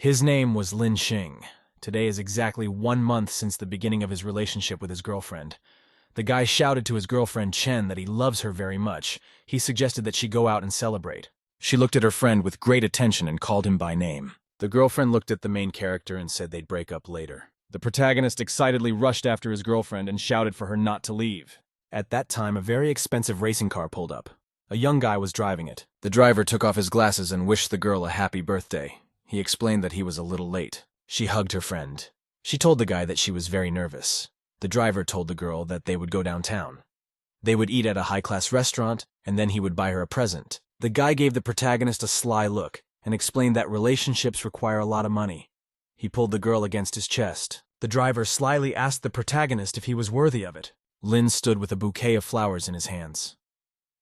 His name was Lin Xing. Today is exactly 1 month since the beginning of his relationship with his girlfriend. The guy shouted to his girlfriend Chen that he loves her very much. He suggested that she go out and celebrate. She looked at her friend with great attention and called him by name. The girlfriend looked at the main character and said they'd break up later. The protagonist excitedly rushed after his girlfriend and shouted for her not to leave. At that time, a very expensive racing car pulled up. A young guy was driving it. The driver took off his glasses and wished the girl a happy birthday. He explained that he was a little late. She hugged her friend. She told the guy that she was very nervous. The driver told the girl that they would go downtown. They would eat at a high-class restaurant, and then he would buy her a present. The guy gave the protagonist a sly look and explained that relationships require a lot of money. He pulled the girl against his chest. The driver slyly asked the protagonist if he was worthy of it. Lin stood with a bouquet of flowers in his hands.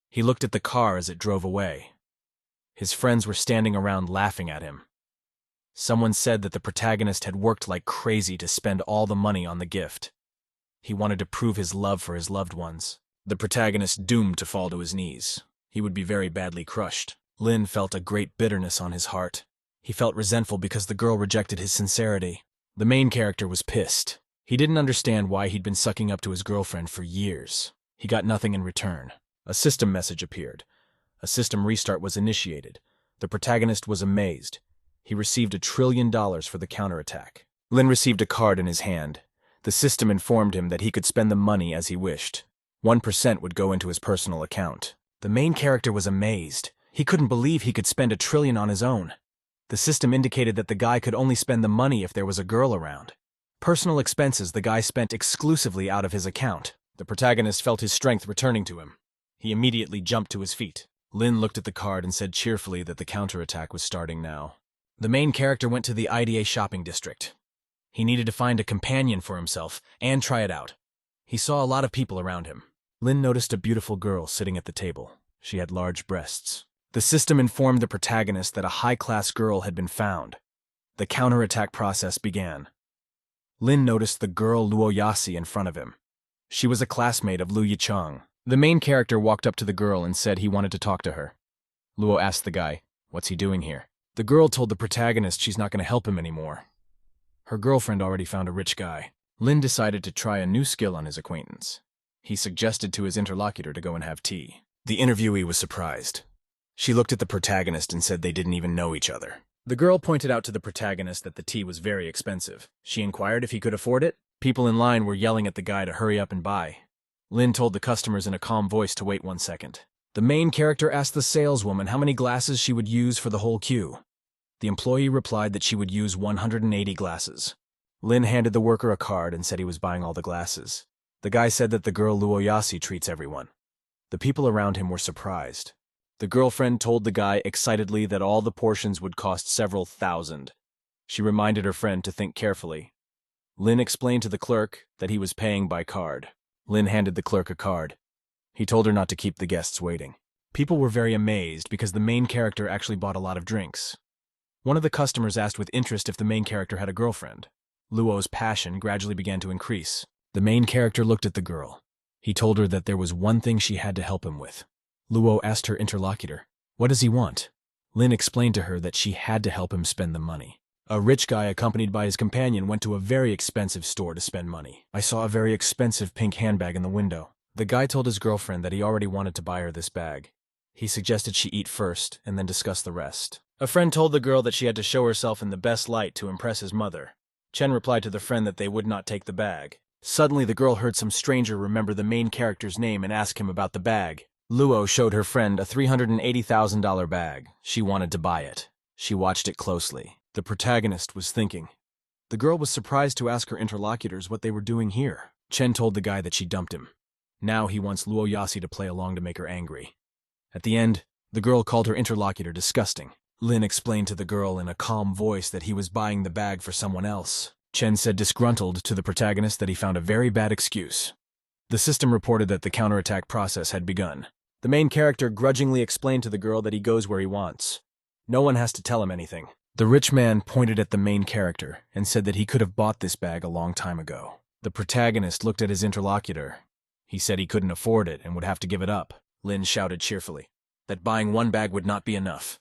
He looked at the car as it drove away. His friends were standing around laughing at him. Someone said that the protagonist had worked like crazy to spend all the money on the gift. He wanted to prove his love for his loved ones. The protagonist doomed to fall to his knees. He would be very badly crushed. Lin felt a great bitterness on his heart. He felt resentful because the girl rejected his sincerity. The main character was pissed. He didn't understand why he'd been sucking up to his girlfriend for years. He got nothing in return. A system message appeared. A system restart was initiated. The protagonist was amazed. He received $1 trillion for the counterattack. Lin received a card in his hand. The system informed him that he could spend the money as he wished. 1% would go into his personal account. The main character was amazed. He couldn't believe he could spend $1 trillion on his own. The system indicated that the guy could only spend the money if there was a girl around. Personal expenses the guy spent exclusively out of his account. The protagonist felt his strength returning to him. He immediately jumped to his feet. Lin looked at the card and said cheerfully that the counterattack was starting now. The main character went to the IDA shopping district. He needed to find a companion for himself and try it out. He saw a lot of people around him. Lin noticed a beautiful girl sitting at the table. She had large breasts. The system informed the protagonist that a high-class girl had been found. The counterattack process began. Lin noticed the girl Luo Yasi in front of him. She was a classmate of Lu Yicheng. The main character walked up to the girl and said he wanted to talk to her. Luo asked the guy, "What's he doing here?" The girl told the protagonist she's not going to help him anymore. Her girlfriend already found a rich guy. Lin decided to try a new skill on his acquaintance. He suggested to his interlocutor to go and have tea. The interviewee was surprised. She looked at the protagonist and said they didn't even know each other. The girl pointed out to the protagonist that the tea was very expensive. She inquired if he could afford it. People in line were yelling at the guy to hurry up and buy. Lin told the customers in a calm voice to wait 1 second. The main character asked the saleswoman how many glasses she would use for the whole queue. The employee replied that she would use 180 glasses. Lin handed the worker a card and said he was buying all the glasses. The guy said that the girl Luo Yasi treats everyone. The people around him were surprised. The girlfriend told the guy excitedly that all the portions would cost several thousand. She reminded her friend to think carefully. Lin explained to the clerk that he was paying by card. Lin handed the clerk a card. He told her not to keep the guests waiting. People were very amazed because the main character actually bought a lot of drinks. One of the customers asked with interest if the main character had a girlfriend. Luo's passion gradually began to increase. The main character looked at the girl. He told her that there was one thing she had to help him with. Luo asked her interlocutor, "What does he want?" Lin explained to her that she had to help him spend the money. A rich guy accompanied by his companion went to a very expensive store to spend money. "I saw a very expensive pink handbag in the window." The guy told his girlfriend that he already wanted to buy her this bag. He suggested she eat first and then discuss the rest. A friend told the girl that she had to show herself in the best light to impress his mother. Chen replied to the friend that they would not take the bag. Suddenly the girl heard some stranger remember the main character's name and ask him about the bag. Luo showed her friend a $380,000 bag. She wanted to buy it. She watched it closely. The protagonist was thinking. The girl was surprised to ask her interlocutors what they were doing here. Chen told the guy that she dumped him. Now he wants Luo Yasi to play along to make her angry. At the end, the girl called her interlocutor disgusting. Lin explained to the girl in a calm voice that he was buying the bag for someone else. Chen said disgruntled to the protagonist that he found a very bad excuse. The system reported that the counterattack process had begun. The main character grudgingly explained to the girl that he goes where he wants. No one has to tell him anything. The rich man pointed at the main character and said that he could have bought this bag a long time ago. The protagonist looked at his interlocutor. He said he couldn't afford it and would have to give it up. Lin shouted cheerfully that buying one bag would not be enough.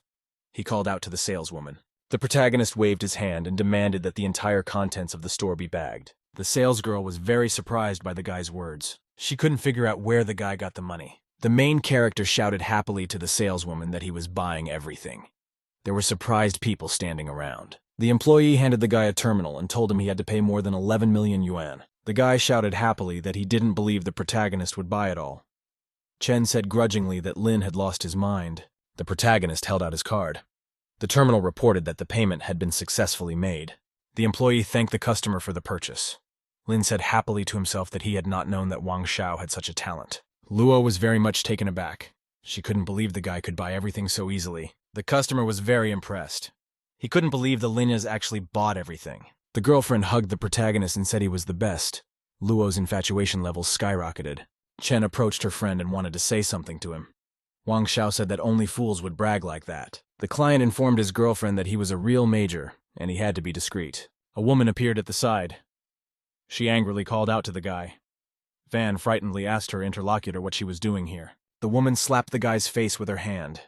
He called out to the saleswoman. The protagonist waved his hand and demanded that the entire contents of the store be bagged. The salesgirl was very surprised by the guy's words. She couldn't figure out where the guy got the money. The main character shouted happily to the saleswoman that he was buying everything. There were surprised people standing around. The employee handed the guy a terminal and told him he had to pay more than 11 million yuan. The guy shouted happily that he didn't believe the protagonist would buy it all. Chen said grudgingly that Lin had lost his mind. The protagonist held out his card. The terminal reported that the payment had been successfully made. The employee thanked the customer for the purchase. Lin said happily to himself that he had not known that Wang Xiao had such a talent. Luo was very much taken aback. She couldn't believe the guy could buy everything so easily. The customer was very impressed. He couldn't believe the Linyas actually bought everything. The girlfriend hugged the protagonist and said he was the best. Luo's infatuation levels skyrocketed. Chen approached her friend and wanted to say something to him. Wang Xiao said that only fools would brag like that. The client informed his girlfriend that he was a real major, and he had to be discreet. A woman appeared at the side. She angrily called out to the guy. Van frightenedly asked her interlocutor what she was doing here. The woman slapped the guy's face with her hand.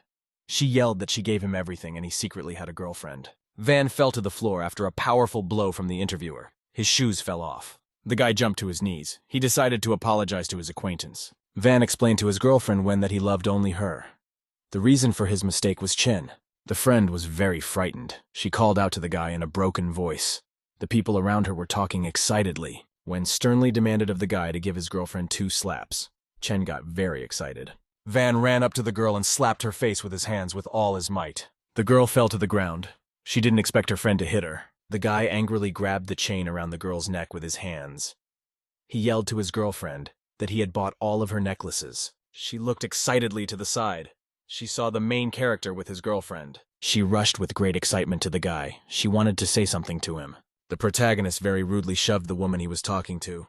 She yelled that she gave him everything and he secretly had a girlfriend. Van fell to the floor after a powerful blow from the interviewer. His shoes fell off. The guy jumped to his knees. He decided to apologize to his acquaintance. Van explained to his girlfriend Wen that he loved only her. The reason for his mistake was Chen. The friend was very frightened. She called out to the guy in a broken voice. The people around her were talking excitedly. Wen sternly demanded of the guy to give his girlfriend 2 slaps. Chen got very excited. Van ran up to the girl and slapped her face with his hands with all his might. The girl fell to the ground. She didn't expect her friend to hit her. The guy angrily grabbed the chain around the girl's neck with his hands. He yelled to his girlfriend that he had bought all of her necklaces. She looked excitedly to the side. She saw the main character with his girlfriend. She rushed with great excitement to the guy. She wanted to say something to him. The protagonist very rudely shoved the woman he was talking to.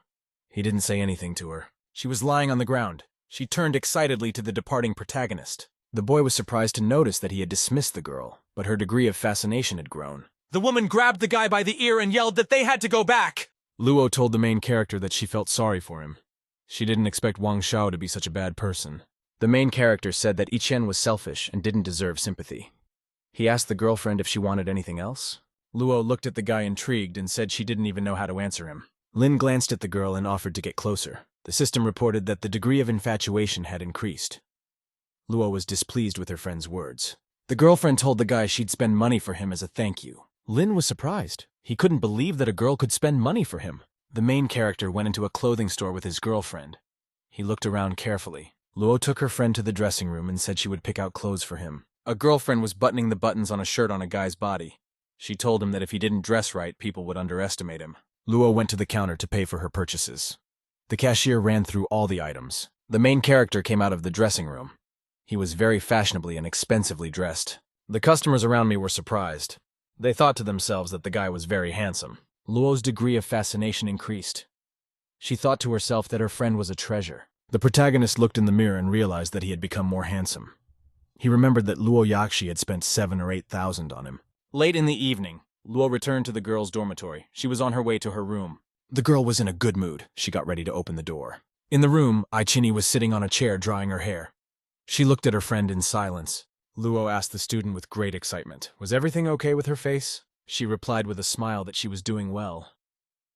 He didn't say anything to her. She was lying on the ground. She turned excitedly to the departing protagonist. The boy was surprised to notice that he had dismissed the girl, but her degree of fascination had grown. The woman grabbed the guy by the ear and yelled that they had to go back. Luo told the main character that she felt sorry for him. She didn't expect Wang Xiao to be such a bad person. The main character said that Yichen was selfish and didn't deserve sympathy. He asked the girlfriend if she wanted anything else. Luo looked at the guy intrigued and said she didn't even know how to answer him. Lin glanced at the girl and offered to get closer. The system reported that the degree of infatuation had increased. Luo was displeased with her friend's words. The girlfriend told the guy she'd spend money for him as a thank you. Lin was surprised. He couldn't believe that a girl could spend money for him. The main character went into a clothing store with his girlfriend. He looked around carefully. Luo took her friend to the dressing room and said she would pick out clothes for him. A girlfriend was buttoning the buttons on a shirt on a guy's body. She told him that if he didn't dress right, people would underestimate him. Luo went to the counter to pay for her purchases. The cashier ran through all the items. The main character came out of the dressing room. He was very fashionably and expensively dressed. The customers around me were surprised. They thought to themselves that the guy was very handsome. Luo's degree of fascination increased. She thought to herself that her friend was a treasure. The protagonist looked in the mirror and realized that he had become more handsome. He remembered that Luo Yaxi had spent 7,000 or 8,000 on him. Late in the evening, Luo returned to the girl's dormitory. She was on her way to her room. The girl was in a good mood. She got ready to open the door. In the room, Aichini was sitting on a chair drying her hair. She looked at her friend in silence. Luo asked the student with great excitement, "Was everything okay with her face?" She replied with a smile that she was doing well.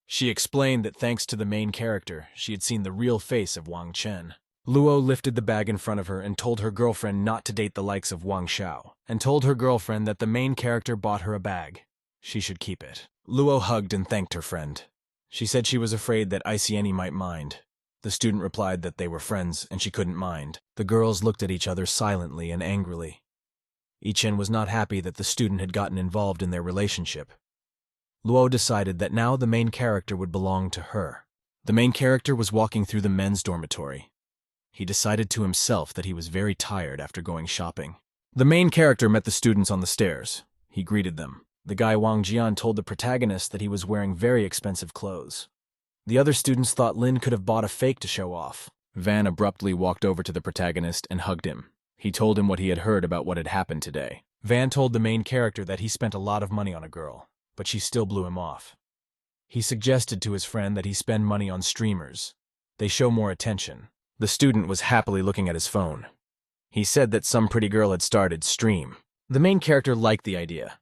She explained that thanks to the main character, she had seen the real face of Wang Chen. Luo lifted the bag in front of her and told her girlfriend not to date the likes of Wang Xiao, and told her girlfriend that the main character bought her a bag. She should keep it. Luo hugged and thanked her friend. She said she was afraid that Icieni might mind. The student replied that they were friends and she couldn't mind. The girls looked at each other silently and angrily. Yichen was not happy that the student had gotten involved in their relationship. Luo decided that now the main character would belong to her. The main character was walking through the men's dormitory. He decided to himself that he was very tired after going shopping. The main character met the students on the stairs. He greeted them. The guy Wang Jian told the protagonist that he was wearing very expensive clothes. The other students thought Lin could have bought a fake to show off. Van abruptly walked over to the protagonist and hugged him. He told him what he had heard about what had happened today. Van told the main character that he spent a lot of money on a girl, but she still blew him off. He suggested to his friend that he spend money on streamers. They show more attention. The student was happily looking at his phone. He said that some pretty girl had started Stream. The main character liked the idea.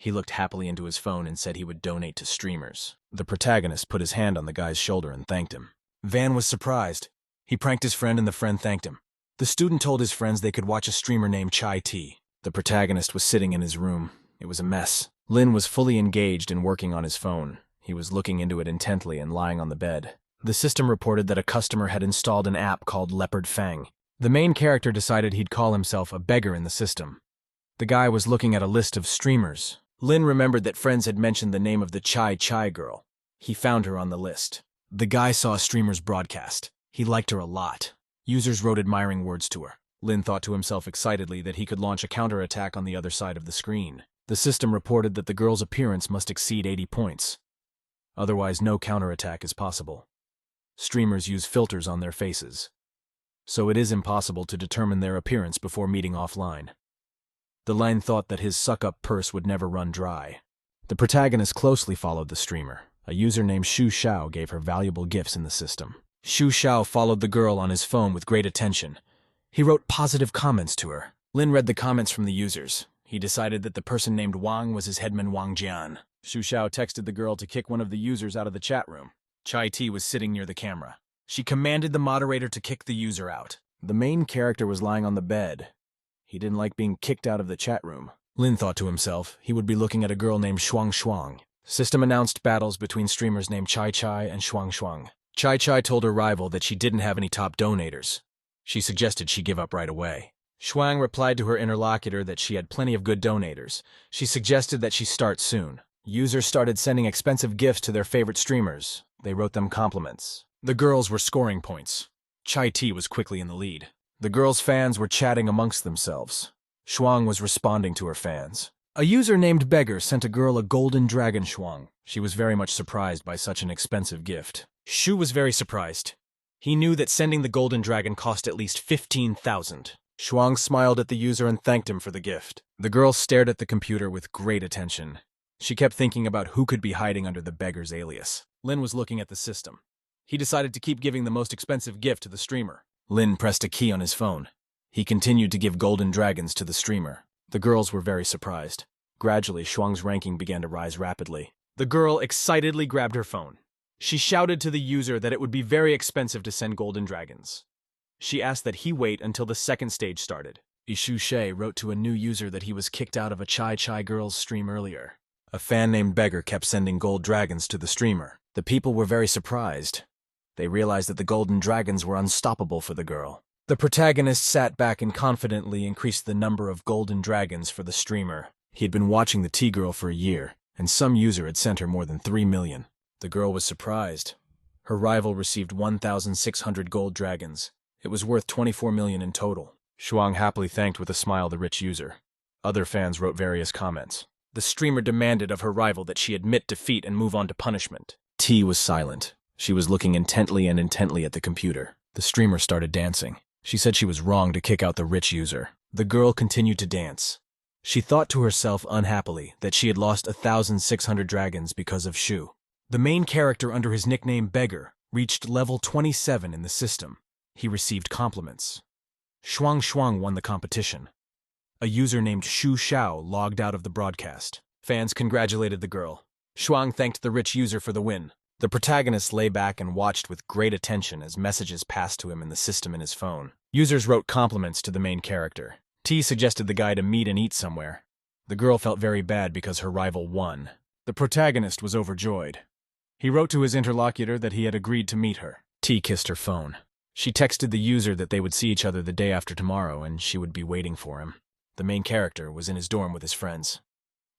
He looked happily into his phone and said he would donate to streamers. The protagonist put his hand on the guy's shoulder and thanked him. Van was surprised. He pranked his friend and the friend thanked him. The student told his friends they could watch a streamer named Chai Tea. The protagonist was sitting in his room. It was a mess. Lin was fully engaged in working on his phone. He was looking into it intently and lying on the bed. The system reported that a customer had installed an app called Leopard Fang. The main character decided he'd call himself a beggar in the system. The guy was looking at a list of streamers. Lin remembered that friends had mentioned the name of the Chai Chai girl. He found her on the list. The guy saw a streamer's broadcast. He liked her a lot. Users wrote admiring words to her. Lin thought to himself excitedly that he could launch a counterattack on the other side of the screen. The system reported that the girl's appearance must exceed 80 points. Otherwise, no counterattack is possible. Streamers use filters on their faces, so it is impossible to determine their appearance before meeting offline. The Lin thought that his suck-up purse would never run dry. The protagonist closely followed the streamer. A user named Shu Xiao gave her valuable gifts in the system. Shu Xiao followed the girl on his phone with great attention. He wrote positive comments to her. Lin read the comments from the users. He decided that the person named Wang was his headman Wang Jian. Shu Xiao texted the girl to kick one of the users out of the chat room. Chai Tea was sitting near the camera. She commanded the moderator to kick the user out. The main character was lying on the bed. He didn't like being kicked out of the chat room. Lin thought to himself he would be looking at a girl named Shuang Shuang. System announced battles between streamers named Chai Chai and Shuang Shuang. Chai Chai told her rival that she didn't have any top donators. She suggested she give up right away. Shuang replied to her interlocutor that she had plenty of good donators. She suggested that she start soon. Users started sending expensive gifts to their favorite streamers. They wrote them compliments. The girls were scoring points. Chai Tea was quickly in the lead. The girls' fans were chatting amongst themselves. Shuang was responding to her fans. A user named Beggar sent a girl a golden dragon Shuang. She was very much surprised by such an expensive gift. Shu was very surprised. He knew that sending the golden dragon cost at least 15,000. Shuang smiled at the user and thanked him for the gift. The girl stared at the computer with great attention. She kept thinking about who could be hiding under the beggar's alias. Lin was looking at the system. He decided to keep giving the most expensive gift to the streamer. Lin pressed a key on his phone. He continued to give golden dragons to the streamer. The girls were very surprised. Gradually, Shuang's ranking began to rise rapidly. The girl excitedly grabbed her phone. She shouted to the user that it would be very expensive to send golden dragons. She asked that he wait until the second stage started. Ishu She wrote to a new user that he was kicked out of a Chai Chai girl's stream earlier. A fan named Beggar kept sending gold dragons to the streamer. The people were very surprised. They realized that the golden dragons were unstoppable for the girl. The protagonist sat back and confidently increased the number of golden dragons for the streamer. He had been watching the T-girl for a year, and some user had sent her more than 3 million. The girl was surprised. Her rival received 1,600 gold dragons. It was worth 24 million in total. Shuang happily thanked with a smile the rich user. Other fans wrote various comments. The streamer demanded of her rival that she admit defeat and move on to punishment. T was silent. She was looking intently at the computer. The streamer started dancing. She said she was wrong to kick out the rich user. The girl continued to dance. She thought to herself unhappily that she had lost 1,600 dragons because of Shu. The main character under his nickname Beggar reached level 27 in the system. He received compliments. Shuang Shuang won the competition. A user named Shu Xiao logged out of the broadcast. Fans congratulated the girl. Shuang thanked the rich user for the win. The protagonist lay back and watched with great attention as messages passed to him in the system in his phone. Users wrote compliments to the main character. T suggested the guy to meet and eat somewhere. The girl felt very bad because her rival won. The protagonist was overjoyed. He wrote to his interlocutor that he had agreed to meet her. T kissed her phone. She texted the user that they would see each other the day after tomorrow and she would be waiting for him. The main character was in his dorm with his friends.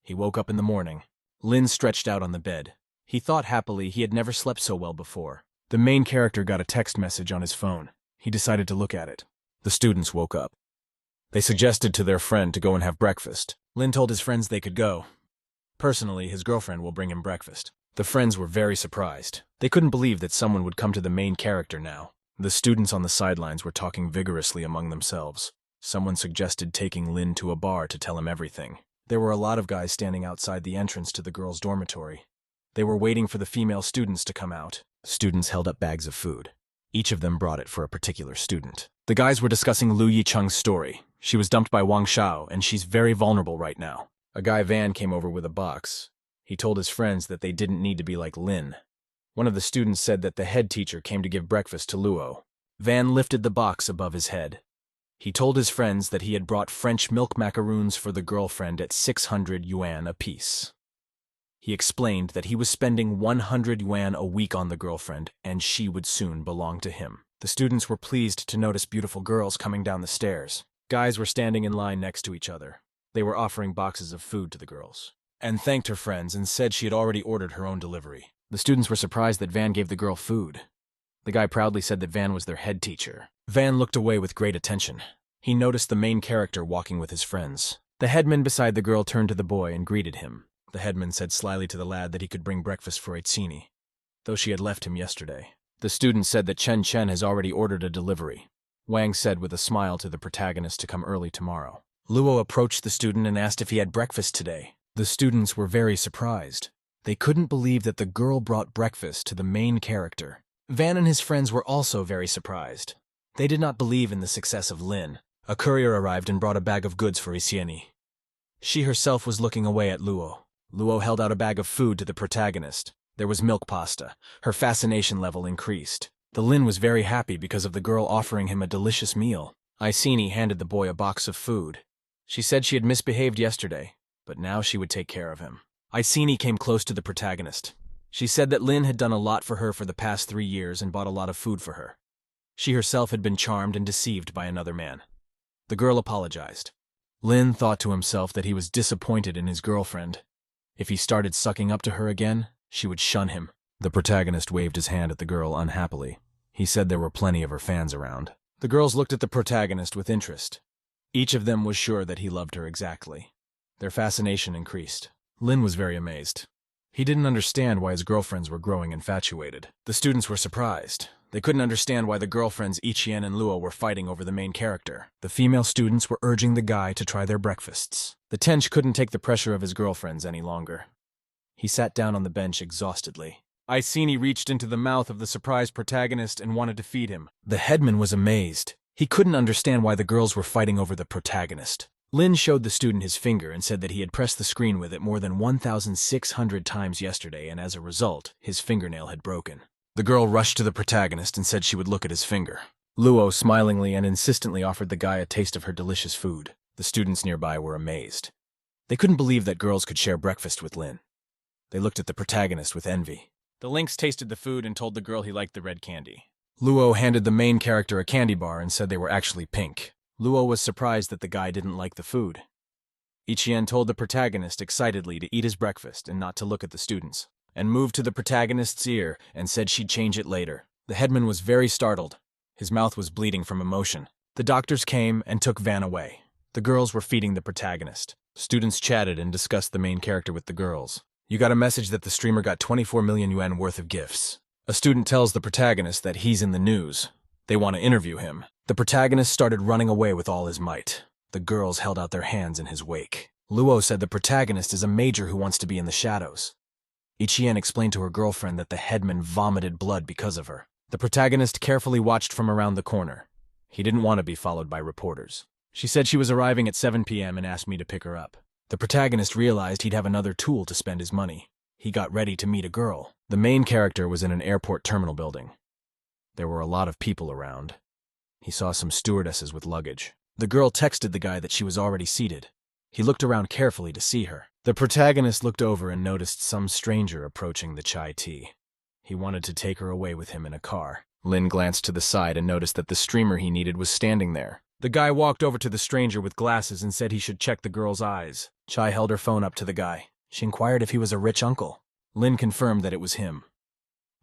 He woke up in the morning. Lin stretched out on the bed. He thought happily he had never slept so well before. The main character got a text message on his phone. He decided to look at it. The students woke up. They suggested to their friend to go and have breakfast. Lin told his friends they could go. Personally, his girlfriend will bring him breakfast. The friends were very surprised. They couldn't believe that someone would come to the main character now. The students on the sidelines were talking vigorously among themselves. Someone suggested taking Lin to a bar to tell him everything. There were a lot of guys standing outside the entrance to the girls' dormitory. They were waiting for the female students to come out. Students held up bags of food. Each of them brought it for a particular student. The guys were discussing Lu Yicheng's story. She was dumped by Wang Shao, and she's very vulnerable right now. A guy Van came over with a box. He told his friends that they didn't need to be like Lin. One of the students said that the head teacher came to give breakfast to Luo. Van lifted the box above his head. He told his friends that he had brought French milk macaroons for the girlfriend at 600 yuan apiece. He explained that he was spending 100 yuan a week on the girlfriend, and she would soon belong to him. The students were pleased to notice beautiful girls coming down the stairs. Guys were standing in line next to each other. They were offering boxes of food to the girls, and thanked her friends and said she had already ordered her own delivery. The students were surprised that Van gave the girl food. The guy proudly said that Van was their head teacher. Van looked away with great attention. He noticed the main character walking with his friends. The headman beside the girl turned to the boy and greeted him. The headman said slyly to the lad that he could bring breakfast for Itzini, though she had left him yesterday. The student said that Chen Chen has already ordered a delivery. Wang said with a smile to the protagonist to come early tomorrow. Luo approached the student and asked if he had breakfast today. The students were very surprised. They couldn't believe that the girl brought breakfast to the main character. Van and his friends were also very surprised. They did not believe in the success of Lin. A courier arrived and brought a bag of goods for Itzini. She herself was looking away at Luo. Luo held out a bag of food to the protagonist. There was milk pasta. Her fascination level increased. The Lin was very happy because of the girl offering him a delicious meal. Itzini handed the boy a box of food. She said she had misbehaved yesterday, but now she would take care of him. Itzini came close to the protagonist. She said that Lin had done a lot for her for the past 3 years and bought a lot of food for her. She herself had been charmed and deceived by another man. The girl apologized. Lin thought to himself that he was disappointed in his girlfriend. If he started sucking up to her again, she would shun him. The protagonist waved his hand at the girl unhappily. He said there were plenty of her fans around. The girls looked at the protagonist with interest. Each of them was sure that he loved her exactly. Their fascination increased. Lin was very amazed. He didn't understand why his girlfriends were growing infatuated. The students were surprised. They couldn't understand why the girlfriends Ichien and Luo were fighting over the main character. The female students were urging the guy to try their breakfasts. The tench couldn't take the pressure of his girlfriends any longer. He sat down on the bench exhaustedly. Itzini reached into the mouth of the surprised protagonist and wanted to feed him. The headman was amazed. He couldn't understand why the girls were fighting over the protagonist. Lin showed the student his finger and said that he had pressed the screen with it more than 1,600 times yesterday, and as a result, his fingernail had broken. The girl rushed to the protagonist and said she would look at his finger. Luo smilingly and insistently offered the guy a taste of her delicious food. The students nearby were amazed. They couldn't believe that girls could share breakfast with Lin. They looked at the protagonist with envy. The lynx tasted the food and told the girl he liked the red candy. Luo handed the main character a candy bar and said they were actually pink. Luo was surprised that the guy didn't like the food. Ichien told the protagonist excitedly to eat his breakfast and not to look at the students, and moved to the protagonist's ear and said she'd change it later. The headman was very startled. His mouth was bleeding from emotion. The doctors came and took Van away. The girls were feeding the protagonist. Students chatted and discussed the main character with the girls. You got a message that the streamer got 24 million yuan worth of gifts. A student tells the protagonist that he's in the news. They want to interview him. The protagonist started running away with all his might. The girls held out their hands in his wake. Luo said the protagonist is a major who wants to be in the shadows. Ichien explained to her girlfriend that the headman vomited blood because of her. The protagonist carefully watched from around the corner. He didn't want to be followed by reporters. She said she was arriving at 7 p.m. and asked me to pick her up. The protagonist realized he'd have another tool to spend his money. He got ready to meet a girl. The main character was in an airport terminal building. There were a lot of people around. He saw some stewardesses with luggage. The girl texted the guy that she was already seated. He looked around carefully to see her. The protagonist looked over and noticed some stranger approaching the chai tea. He wanted to take her away with him in a car. Lin glanced to the side and noticed that the streamer he needed was standing there. The guy walked over to the stranger with glasses and said he should check the girl's eyes. Chai held her phone up to the guy. She inquired if he was a rich uncle. Lin confirmed that it was him.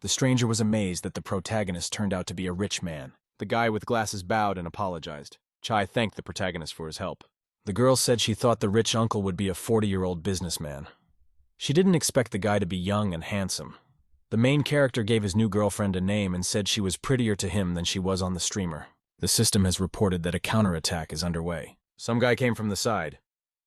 The stranger was amazed that the protagonist turned out to be a rich man. The guy with glasses bowed and apologized. Chai thanked the protagonist for his help. The girl said she thought the rich uncle would be a 40-year-old businessman. She didn't expect the guy to be young and handsome. The main character gave his new girlfriend a name and said she was prettier to him than she was on the streamer. The system has reported that a counterattack is underway. Some guy came from the side.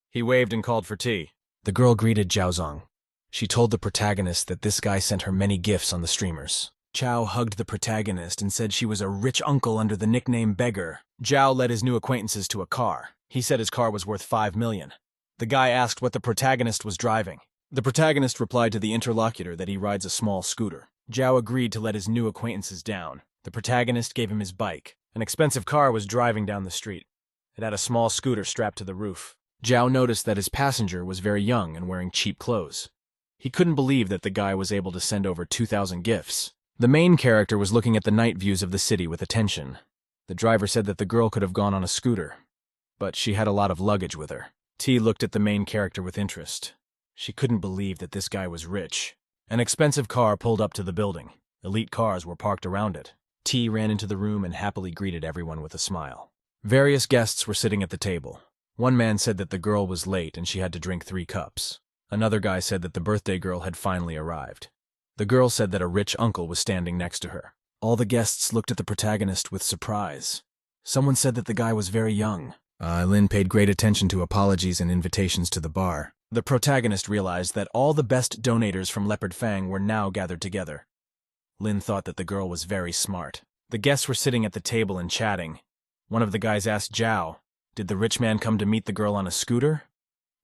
He waved and called for tea. The girl greeted Zhaozong. She told the protagonist that this guy sent her many gifts on the streamers. Zhao hugged the protagonist and said she was a rich uncle under the nickname Beggar. Zhao led his new acquaintances to a car. He said his car was worth 5 million. The guy asked what the protagonist was driving. The protagonist replied to the interlocutor that he rides a small scooter. Zhao agreed to let his new acquaintances down. The protagonist gave him his bike. An expensive car was driving down the street. It had a small scooter strapped to the roof. Zhao noticed that his passenger was very young and wearing cheap clothes. He couldn't believe that the guy was able to send over 2,000 gifts. The main character was looking at the night views of the city with attention. The driver said that the girl could have gone on a scooter, but she had a lot of luggage with her. T looked at the main character with interest. She couldn't believe that this guy was rich. An expensive car pulled up to the building. Elite cars were parked around it. T ran into the room and happily greeted everyone with a smile. Various guests were sitting at the table. One man said that the girl was late and she had to drink 3 cups. Another guy said that the birthday girl had finally arrived. The girl said that a rich uncle was standing next to her. All the guests looked at the protagonist with surprise. Someone said that the guy was very young. Lin paid great attention to apologies and invitations to the bar. The protagonist realized that all the best donators from Leopard Fang were now gathered together. Lin thought that the girl was very smart. The guests were sitting at the table and chatting. One of the guys asked Zhao, "Did the rich man come to meet the girl on a scooter?"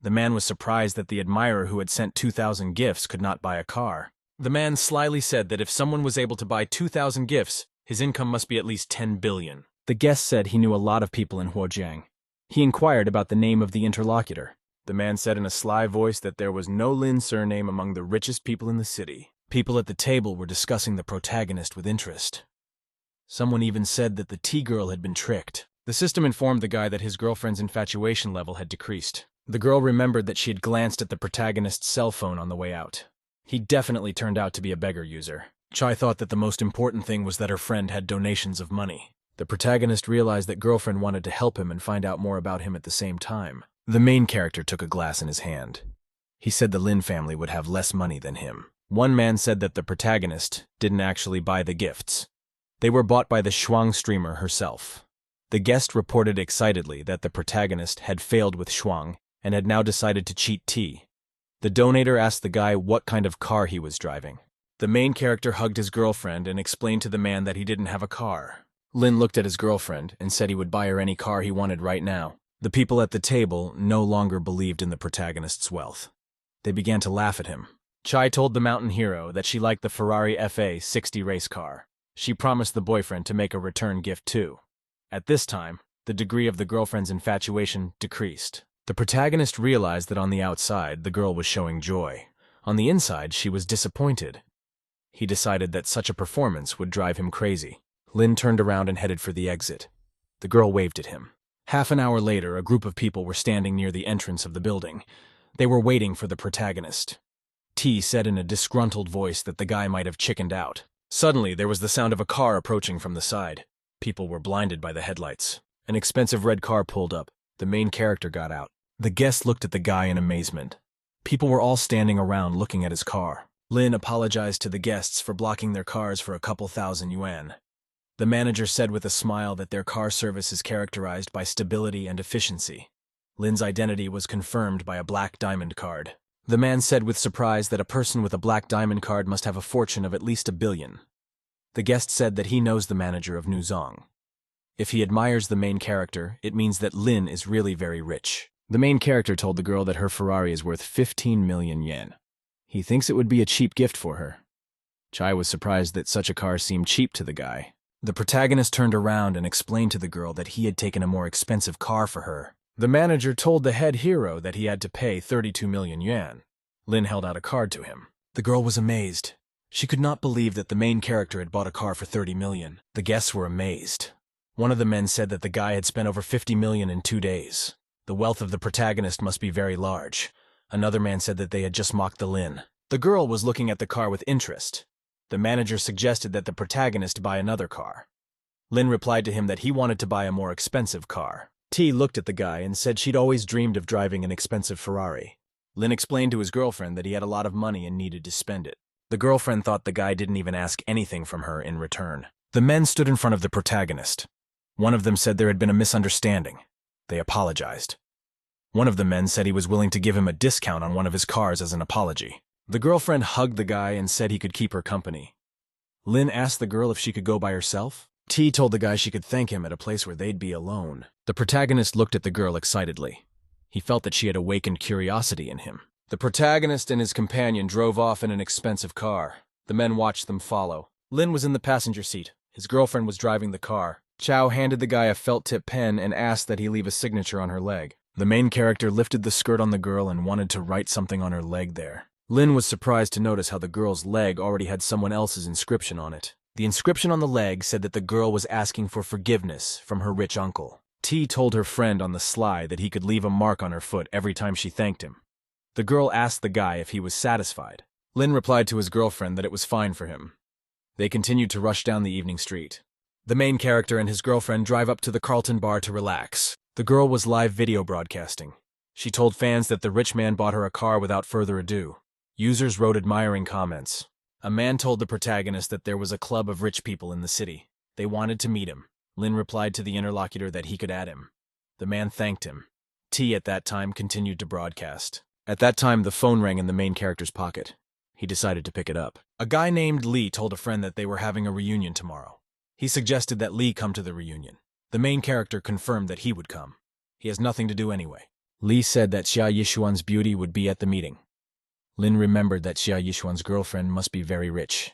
The man was surprised that the admirer who had sent 2,000 gifts could not buy a car. The man slyly said that if someone was able to buy 2,000 gifts, his income must be at least 10 billion. The guest said he knew a lot of people in Huojiang. He inquired about the name of the interlocutor. The man said in a sly voice that there was no Lin surname among the richest people in the city. People at the table were discussing the protagonist with interest. Someone even said that the T-girl had been tricked. The system informed the guy that his girlfriend's infatuation level had decreased. The girl remembered that she had glanced at the protagonist's cell phone on the way out. He definitely turned out to be a beggar user. Chai thought that the most important thing was that her friend had donations of money. The protagonist realized that girlfriend wanted to help him and find out more about him at the same time. The main character took a glass in his hand. He said the Lin family would have less money than him. One man said that the protagonist didn't actually buy the gifts. They were bought by the Shuang streamer herself. The guest reported excitedly that the protagonist had failed with Shuang and had now decided to cheat T. The donator asked the guy what kind of car he was driving. The main character hugged his girlfriend and explained to the man that he didn't have a car. Lin looked at his girlfriend and said he would buy her any car he wanted right now. The people at the table no longer believed in the protagonist's wealth. They began to laugh at him. Chai told the mountain hero that she liked the Ferrari FA60 race car. She promised the boyfriend to make a return gift too. At this time, the degree of the girlfriend's infatuation decreased. The protagonist realized that on the outside, the girl was showing joy. On the inside, she was disappointed. He decided that such a performance would drive him crazy. Lin turned around and headed for the exit. The girl waved at him. Half an hour later, a group of people were standing near the entrance of the building. They were waiting for the protagonist. T said in a disgruntled voice that the guy might have chickened out. Suddenly, there was the sound of a car approaching from the side. People were blinded by the headlights. An expensive red car pulled up. The main character got out. The guest looked at the guy in amazement. People were all standing around looking at his car. Lin apologized to the guests for blocking their cars for a couple thousand yuan. The manager said with a smile that their car service is characterized by stability and efficiency. Lin's identity was confirmed by a black diamond card. The man said with surprise that a person with a black diamond card must have a fortune of at least 1 billion. The guest said that he knows the manager of Nuzong. If he admires the main character, it means that Lin is really very rich. The main character told the girl that her Ferrari is worth 15 million yen. He thinks it would be a cheap gift for her. Chai was surprised that such a car seemed cheap to the guy. The protagonist turned around and explained to the girl that he had taken a more expensive car for her. The manager told the head hero that he had to pay 32 million yuan. Lin held out a card to him. The girl was amazed. She could not believe that the main character had bought a car for 30 million. The guests were amazed. One of the men said that the guy had spent over 50 million in 2 days. The wealth of the protagonist must be very large. Another man said that they had just mocked the Lin. The girl was looking at the car with interest. The manager suggested that the protagonist buy another car. Lin replied to him that he wanted to buy a more expensive car. T looked at the guy and said she'd always dreamed of driving an expensive Ferrari. Lin explained to his girlfriend that he had a lot of money and needed to spend it. The girlfriend thought the guy didn't even ask anything from her in return. The men stood in front of the protagonist. One of them said there had been a misunderstanding. They apologized. One of the men said he was willing to give him a discount on one of his cars as an apology. The girlfriend hugged the guy and said he could keep her company. Lin asked the girl if she could go by herself. T told the guy she could thank him at a place where they'd be alone. The protagonist looked at the girl excitedly. He felt that she had awakened curiosity in him. The protagonist and his companion drove off in an expensive car. The men watched them follow. Lin was in the passenger seat. His girlfriend was driving the car. Chow handed the guy a felt-tip pen and asked that he leave a signature on her leg. The main character lifted the skirt on the girl and wanted to write something on her leg there. Lin was surprised to notice how the girl's leg already had someone else's inscription on it. The inscription on the leg said that the girl was asking for forgiveness from her rich uncle. T told her friend on the sly that he could leave a mark on her foot every time she thanked him. The girl asked the guy if he was satisfied. Lin replied to his girlfriend that it was fine for him. They continued to rush down the evening street. The main character and his girlfriend drive up to the Carlton bar to relax. The girl was live video broadcasting. She told fans that the rich man bought her a car without further ado. Users wrote admiring comments. A man told the protagonist that there was a club of rich people in the city. They wanted to meet him. Lin replied to the interlocutor that he could add him. The man thanked him. T at that time continued to broadcast. At that time, the phone rang in the main character's pocket. He decided to pick it up. A guy named Lee told a friend that they were having a reunion tomorrow. He suggested that Lee come to the reunion. The main character confirmed that he would come. He has nothing to do anyway. Lee said that Xia Yishuan's beauty would be at the meeting. Lin remembered that Xia Yishuan's girlfriend must be very rich.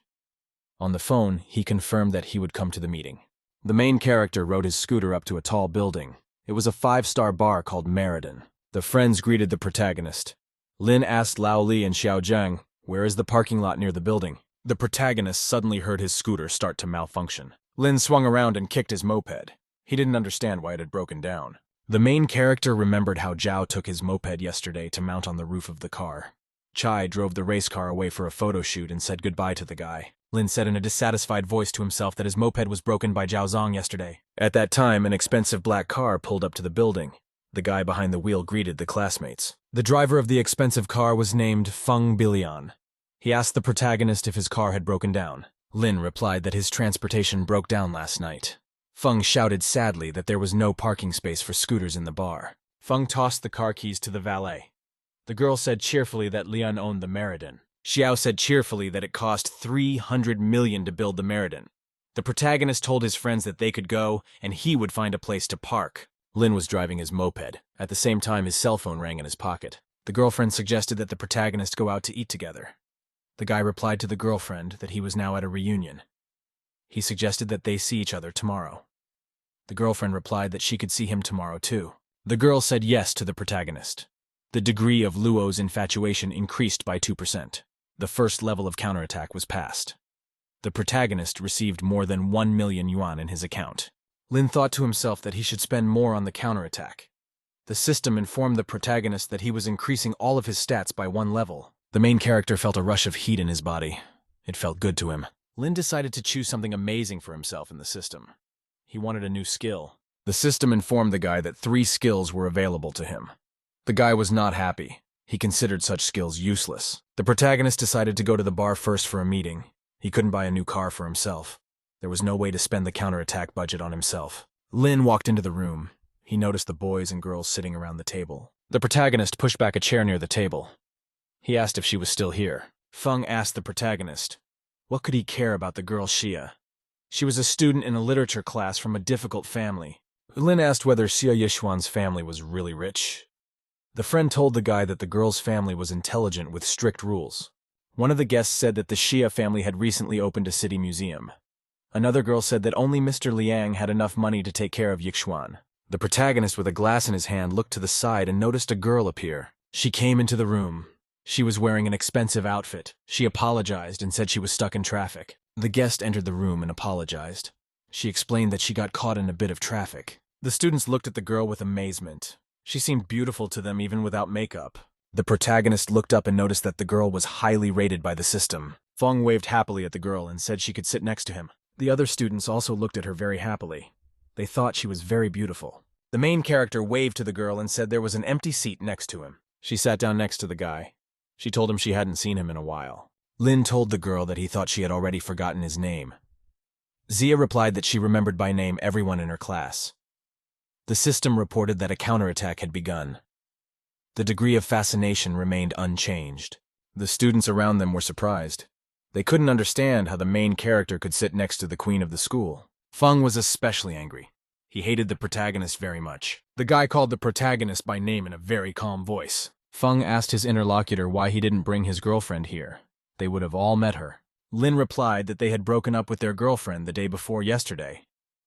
On the phone, he confirmed that he would come to the meeting. The main character rode his scooter up to a tall building. It was a 5-star bar called Meriden. The friends greeted the protagonist. Lin asked Lao Li and Xiao Zhang, "Where is the parking lot near the building?" The protagonist suddenly heard his scooter start to malfunction. Lin swung around and kicked his moped. He didn't understand why it had broken down. The main character remembered how Zhao took his moped yesterday to mount on the roof of the car. Chai drove the race car away for a photo shoot and said goodbye to the guy. Lin said in a dissatisfied voice to himself that his moped was broken by Zhao Zong yesterday. At that time, an expensive black car pulled up to the building. The guy behind the wheel greeted the classmates. The driver of the expensive car was named Feng Bilian. He asked the protagonist if his car had broken down. Lin replied that his transportation broke down last night. Feng shouted sadly that there was no parking space for scooters in the bar. Feng tossed the car keys to the valet. The girl said cheerfully that Lian owned the Meriden. Xiao said cheerfully that it cost 300 million to build the Meriden. The protagonist told his friends that they could go and he would find a place to park. Lin was driving his moped. At the same time, his cell phone rang in his pocket. The girlfriend suggested that the protagonist go out to eat together. The guy replied to the girlfriend that he was now at a reunion. He suggested that they see each other tomorrow. The girlfriend replied that she could see him tomorrow too. The girl said yes to the protagonist. The degree of Luo's infatuation increased by 2%. The first level of counterattack was passed. The protagonist received more than 1 million yuan in his account. Lin thought to himself that he should spend more on the counterattack. The system informed the protagonist that he was increasing all of his stats by 1 level. The main character felt a rush of heat in his body. It felt good to him. Lin decided to choose something amazing for himself in the system. He wanted a new skill. The system informed the guy that 3 skills were available to him. The guy was not happy. He considered such skills useless. The protagonist decided to go to the bar first for a meeting. He couldn't buy a new car for himself. There was no way to spend the counterattack budget on himself. Lin walked into the room. He noticed the boys and girls sitting around the table. The protagonist pushed back a chair near the table. He asked if she was still here. Feng asked the protagonist, what could he care about the girl Xia? She was a student in a literature class from a difficult family. Lin asked whether Xia Yishuan's family was really rich. The friend told the guy that the girl's family was intelligent with strict rules. One of the guests said that the Xia family had recently opened a city museum. Another girl said that only Mr. Liang had enough money to take care of Yixuan. The protagonist with a glass in his hand looked to the side and noticed a girl appear. She came into the room. She was wearing an expensive outfit. She apologized and said she was stuck in traffic. The guest entered the room and apologized. She explained that she got caught in a bit of traffic. The students looked at the girl with amazement. She seemed beautiful to them even without makeup. The protagonist looked up and noticed that the girl was highly rated by the system. Feng waved happily at the girl and said she could sit next to him. The other students also looked at her very happily. They thought she was very beautiful. The main character waved to the girl and said there was an empty seat next to him. She sat down next to the guy. She told him she hadn't seen him in a while. Lin told the girl that he thought she had already forgotten his name. Zia replied that she remembered by name everyone in her class. The system reported that a counterattack had begun. The degree of fascination remained unchanged. The students around them were surprised. They couldn't understand how the main character could sit next to the queen of the school. Feng was especially angry. He hated the protagonist very much. The guy called the protagonist by name in a very calm voice. Feng asked his interlocutor why he didn't bring his girlfriend here. They would have all met her. Lin replied that they had broken up with their girlfriend the day before yesterday.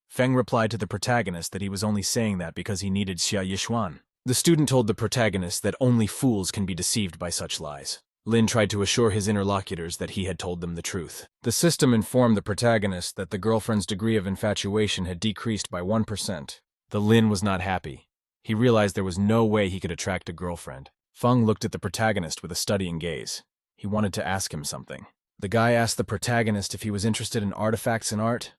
Feng replied to the protagonist that he was only saying that because he needed Xia Yixuan. The student told the protagonist that only fools can be deceived by such lies. Lin tried to assure his interlocutors that he had told them the truth. The system informed the protagonist that the girlfriend's degree of infatuation had decreased by 1%. The Lin was not happy. He realized there was no way he could attract a girlfriend. Feng looked at the protagonist with a studying gaze. He wanted to ask him something. The guy asked the protagonist if he was interested in artifacts and art.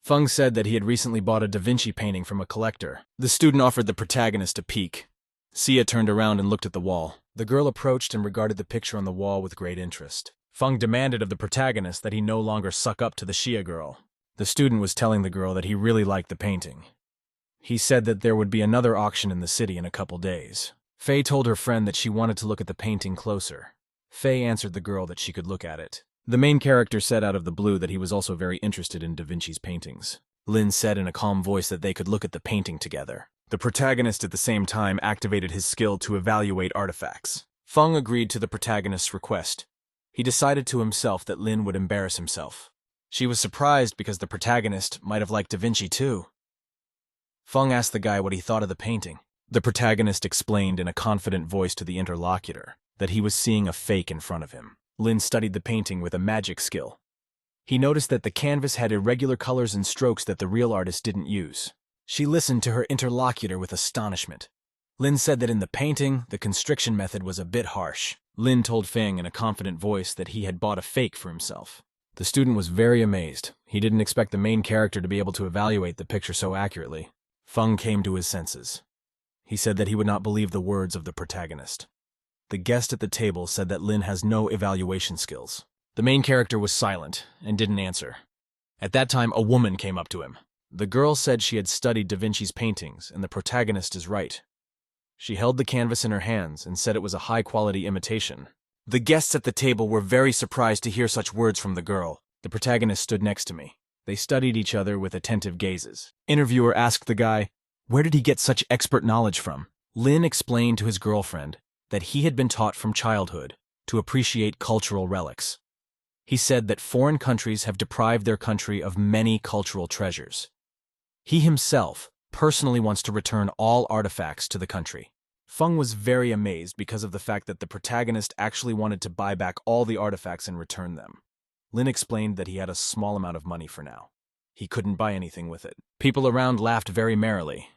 Feng said that he had recently bought a Da Vinci painting from a collector. The student offered the protagonist a peek. Xia turned around and looked at the wall. The girl approached and regarded the picture on the wall with great interest. Feng demanded of the protagonist that he no longer suck up to the Xia girl. The student was telling the girl that he really liked the painting. He said that there would be another auction in the city in a couple days. Faye told her friend that she wanted to look at the painting closer. Faye answered the girl that she could look at it. The main character said out of the blue that he was also very interested in Da Vinci's paintings. Lin said in a calm voice that they could look at the painting together. The protagonist at the same time activated his skill to evaluate artifacts. Feng agreed to the protagonist's request. He decided to himself that Lin would embarrass himself. She was surprised because the protagonist might have liked Da Vinci too. Feng asked the guy what he thought of the painting. The protagonist explained in a confident voice to the interlocutor that he was seeing a fake in front of him. Lin studied the painting with a magic skill. He noticed that the canvas had irregular colors and strokes that the real artist didn't use. She listened to her interlocutor with astonishment. Lin said that in the painting, the constriction method was a bit harsh. Lin told Feng in a confident voice that he had bought a fake for himself. The student was very amazed. He didn't expect the main character to be able to evaluate the picture so accurately. Feng came to his senses. He said that he would not believe the words of the protagonist. The guest at the table said that Lin has no evaluation skills. The main character was silent and didn't answer. At that time, a woman came up to him. The girl said she had studied Da Vinci's paintings, and the protagonist is right. She held the canvas in her hands and said it was a high-quality imitation. The guests at the table were very surprised to hear such words from the girl. The protagonist stood next to me. They studied each other with attentive gazes. Interviewer asked the guy, where did he get such expert knowledge from? Lin explained to his girlfriend that he had been taught from childhood to appreciate cultural relics. He said that foreign countries have deprived their country of many cultural treasures. He himself personally wants to return all artifacts to the country. Feng was very amazed because of the fact that the protagonist actually wanted to buy back all the artifacts and return them. Lin explained that he had a small amount of money for now. He couldn't buy anything with it. People around laughed very merrily.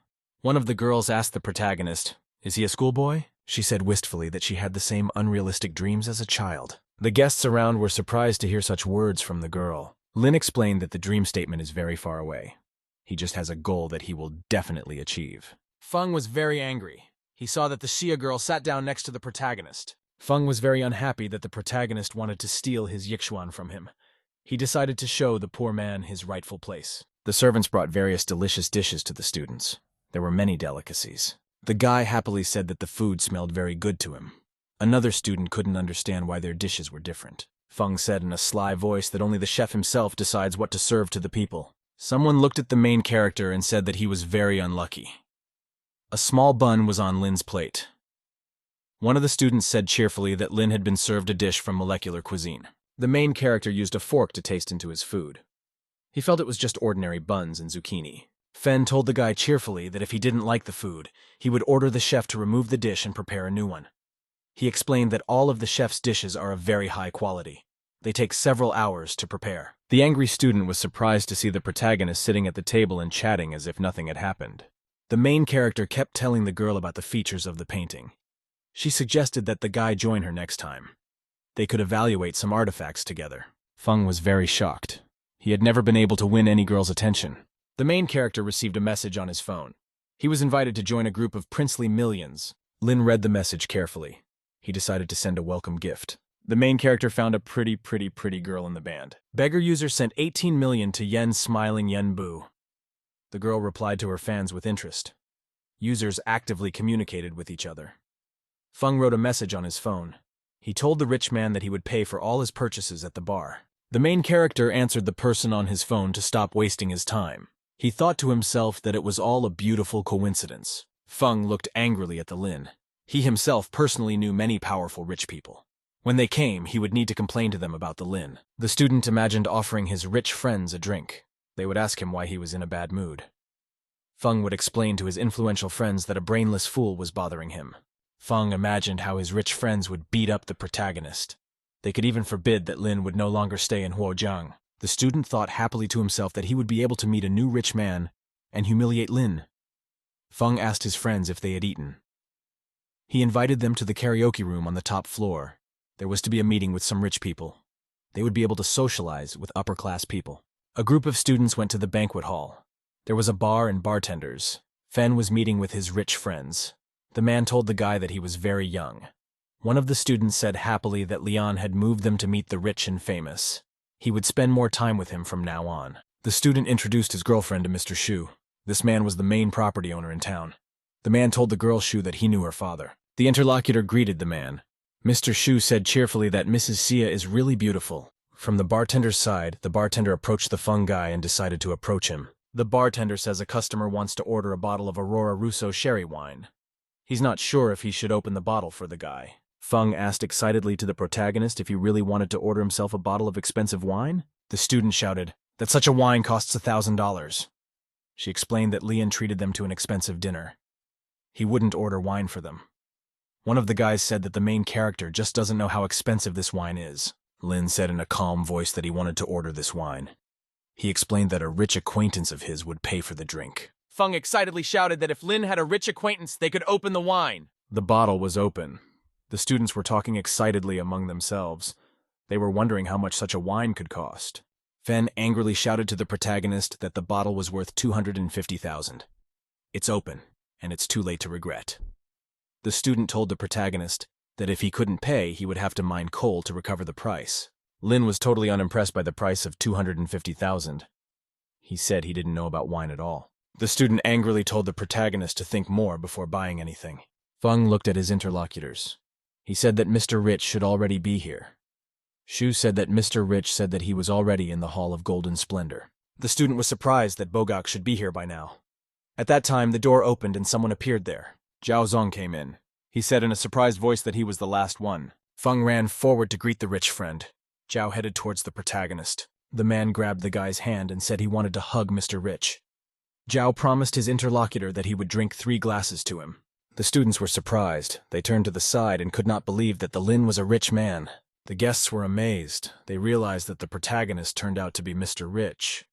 One of the girls asked the protagonist, "Is he a schoolboy?" She said wistfully that she had the same unrealistic dreams as a child. The guests around were surprised to hear such words from the girl. Lin explained that the dream statement is very far away. He just has a goal that he will definitely achieve. Feng was very angry. He saw that the Xia girl sat down next to the protagonist. Feng was very unhappy that the protagonist wanted to steal his Yixuan from him. He decided to show the poor man his rightful place. The servants brought various delicious dishes to the students. There were many delicacies. The guy happily said that the food smelled very good to him. Another student couldn't understand why their dishes were different. Feng said in a sly voice that only the chef himself decides what to serve to the people. Someone looked at the main character and said that he was very unlucky. A small bun was on Lin's plate. One of the students said cheerfully that Lin had been served a dish from molecular cuisine. The main character used a fork to taste into his food. He felt it was just ordinary buns and zucchini. Fen told the guy cheerfully that if he didn't like the food, he would order the chef to remove the dish and prepare a new one. He explained that all of the chef's dishes are of very high quality. They take several hours to prepare. The angry student was surprised to see the protagonist sitting at the table and chatting as if nothing had happened. The main character kept telling the girl about the features of the painting. She suggested that the guy join her next time. They could evaluate some artifacts together. Feng was very shocked. He had never been able to win any girl's attention. The main character received a message on his phone. He was invited to join a group of princely millions. Lin read the message carefully. He decided to send a welcome gift. The main character found a pretty girl in the band. Beggar user sent 18 million to Yen smiling Yen Bu. The girl replied to her fans with interest. Users actively communicated with each other. Feng wrote a message on his phone. He told the rich man that he would pay for all his purchases at the bar. The main character answered the person on his phone to stop wasting his time. He thought to himself that it was all a beautiful coincidence. Feng looked angrily at the Lin. He himself personally knew many powerful rich people. When they came, he would need to complain to them about the Lin. The student imagined offering his rich friends a drink. They would ask him why he was in a bad mood. Feng would explain to his influential friends that a brainless fool was bothering him. Feng imagined how his rich friends would beat up the protagonist. They could even forbid that Lin would no longer stay in Huojiang. The student thought happily to himself that he would be able to meet a new rich man and humiliate Lin. Feng asked his friends if they had eaten. He invited them to the karaoke room on the top floor. There was to be a meeting with some rich people. They would be able to socialize with upper-class people. A group of students went to the banquet hall. There was a bar and bartenders. Fen was meeting with his rich friends. The man told the guy that he was very young. One of the students said happily that Leon had moved them to meet the rich and famous. He would spend more time with him from now on. The student introduced his girlfriend to Mr. Shu. This man was the main property owner in town. The man told the girl Shu that he knew her father. The interlocutor greeted the man. Mr. Shu said cheerfully that Mrs. Sia is really beautiful. From the bartender's side, the bartender approached the Feng guy and decided to approach him. The bartender says a customer wants to order a bottle of Aurora Russo sherry wine. He's not sure if he should open the bottle for the guy. Feng asked excitedly to the protagonist if he really wanted to order himself a bottle of expensive wine. The student shouted that such a wine costs $1,000. She explained that Leon treated them to an expensive dinner. He wouldn't order wine for them. One of the guys said that the main character just doesn't know how expensive this wine is. Lin said in a calm voice that he wanted to order this wine. He explained that a rich acquaintance of his would pay for the drink. Feng excitedly shouted that if Lin had a rich acquaintance, they could open the wine. The bottle was open. The students were talking excitedly among themselves. They were wondering how much such a wine could cost. Fen angrily shouted to the protagonist that the bottle was worth 250,000. It's open, and it's too late to regret. The student told the protagonist that if he couldn't pay, he would have to mine coal to recover the price. Lin was totally unimpressed by the price of 250,000. He said he didn't know about wine at all. The student angrily told the protagonist to think more before buying anything. Feng looked at his interlocutors. He said that Mr. Rich should already be here. Shu said that Mr. Rich said that he was already in the Hall of Golden Splendor. The student was surprised that Bogak should be here by now. At that time, the door opened and someone appeared there. Zhao Zong came in. He said in a surprised voice that he was the last one. Feng ran forward to greet the rich friend. Zhao headed towards the protagonist. The man grabbed the guy's hand and said he wanted to hug Mr. Rich. Zhao promised his interlocutor that he would drink 3 glasses to him. The students were surprised. They turned to the side and could not believe that the Lin was a rich man. The guests were amazed. They realized that the protagonist turned out to be Mr. Rich.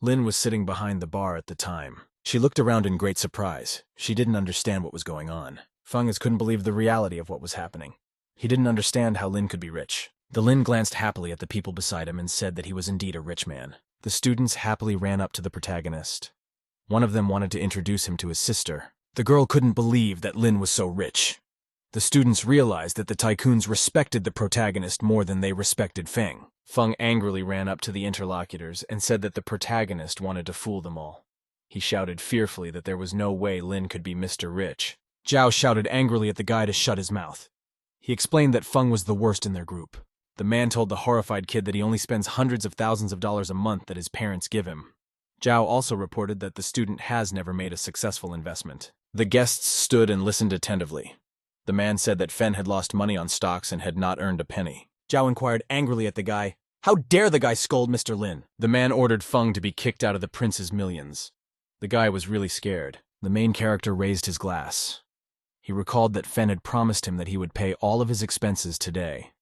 Lin was sitting behind the bar at the time. She looked around in great surprise. She didn't understand what was going on. Feng couldn't believe the reality of what was happening. He didn't understand how Lin could be rich. The Lin glanced happily at the people beside him and said that he was indeed a rich man. The students happily ran up to the protagonist. One of them wanted to introduce him to his sister. The girl couldn't believe that Lin was so rich. The students realized that the tycoons respected the protagonist more than they respected Feng. Feng angrily ran up to the interlocutors and said that the protagonist wanted to fool them all. He shouted fearfully that there was no way Lin could be Mr. Rich. Zhao shouted angrily at the guy to shut his mouth. He explained that Feng was the worst in their group. The man told the horrified kid that he only spends hundreds of thousands of dollars a month that his parents give him. Zhao also reported that the student has never made a successful investment. The guests stood and listened attentively. The man said that Fen had lost money on stocks and had not earned a penny. Zhao inquired angrily at the guy, "How dare the guy scold Mr. Lin?" The man ordered Feng to be kicked out of the prince's millions. The guy was really scared. The main character raised his glass. He recalled that Fen had promised him that he would pay all of his expenses today.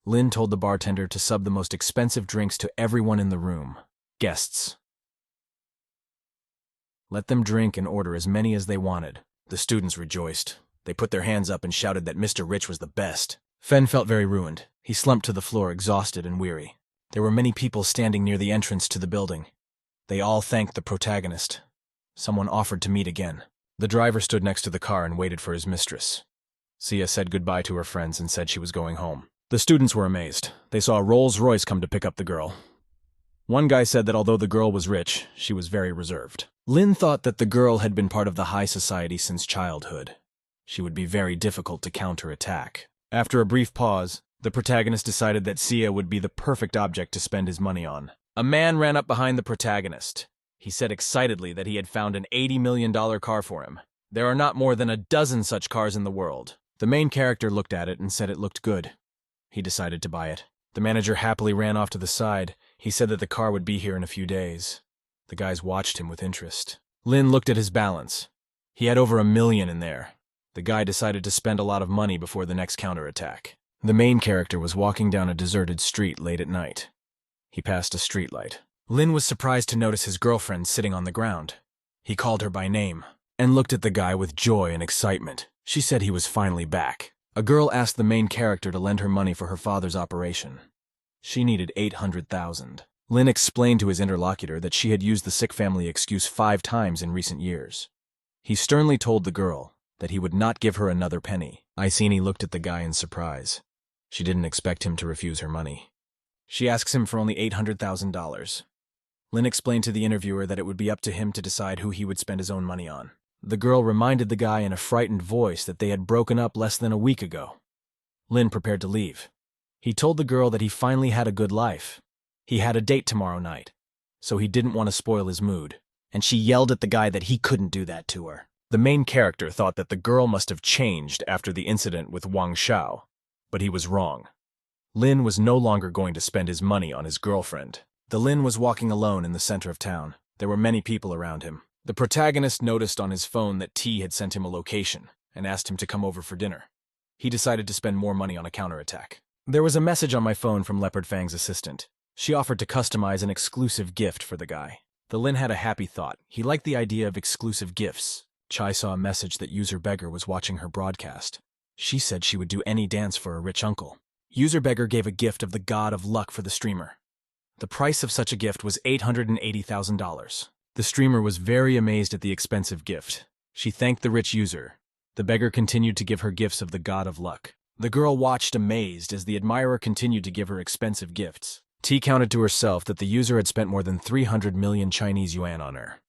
Lin told the bartender to sub the most expensive drinks to everyone in the room. Guests. Let them drink and order as many as they wanted. The students rejoiced. They put their hands up and shouted that Mr. Rich was the best. Fen felt very ruined. He slumped to the floor, exhausted and weary. There were many people standing near the entrance to the building. They all thanked the protagonist. Someone offered to meet again. The driver stood next to the car and waited for his mistress. Sia said goodbye to her friends and said she was going home. The students were amazed. They saw a Rolls-Royce come to pick up the girl. One guy said that although the girl was rich, she was very reserved. Lin thought that the girl had been part of the high society since childhood. She would be very difficult to counterattack. After a brief pause, the protagonist decided that Sia would be the perfect object to spend his money on. A man ran up behind the protagonist. He said excitedly that he had found an $80 million car for him. There are not more than a dozen such cars in the world. The main character looked at it and said it looked good. He decided to buy it. The manager happily ran off to the side. He said that the car would be here in a few days. The guys watched him with interest. Lin looked at his balance. He had over $1 million in there. The guy decided to spend a lot of money before the next counterattack. The main character was walking down a deserted street late at night. He passed a streetlight. Lin was surprised to notice his girlfriend sitting on the ground. He called her by name and looked at the guy with joy and excitement. She said he was finally back. A girl asked the main character to lend her money for her father's operation. She needed $800,000. Lin explained to his interlocutor that she had used the sick family excuse 5 times in recent years. He sternly told the girl that he would not give her another penny. Iceni looked at the guy in surprise. She didn't expect him to refuse her money. She asks him for only $800,000. Lin explained to the interviewer that it would be up to him to decide who he would spend his own money on. The girl reminded the guy in a frightened voice that they had broken up less than a week ago. Lin prepared to leave. He told the girl that he finally had a good life. He had a date tomorrow night, so he didn't want to spoil his mood. And she yelled at the guy that he couldn't do that to her. The main character thought that the girl must have changed after the incident with Wang Xiao, but he was wrong. Lin was no longer going to spend his money on his girlfriend. The Lin was walking alone in the center of town. There were many people around him. The protagonist noticed on his phone that T had sent him a location and asked him to come over for dinner. He decided to spend more money on a counterattack. There was a message on my phone from Leopard Fang's assistant. She offered to customize an exclusive gift for the guy. The Lin had a happy thought. He liked the idea of exclusive gifts. Chai saw a message that User Beggar was watching her broadcast. She said she would do any dance for a rich uncle. User Beggar gave a gift of the god of luck for the streamer. The price of such a gift was $880,000. The streamer was very amazed at the expensive gift. She thanked the rich user. The beggar continued to give her gifts of the god of luck. The girl watched amazed as the admirer continued to give her expensive gifts. T counted to herself that the user had spent more than 300 million Chinese yuan on her.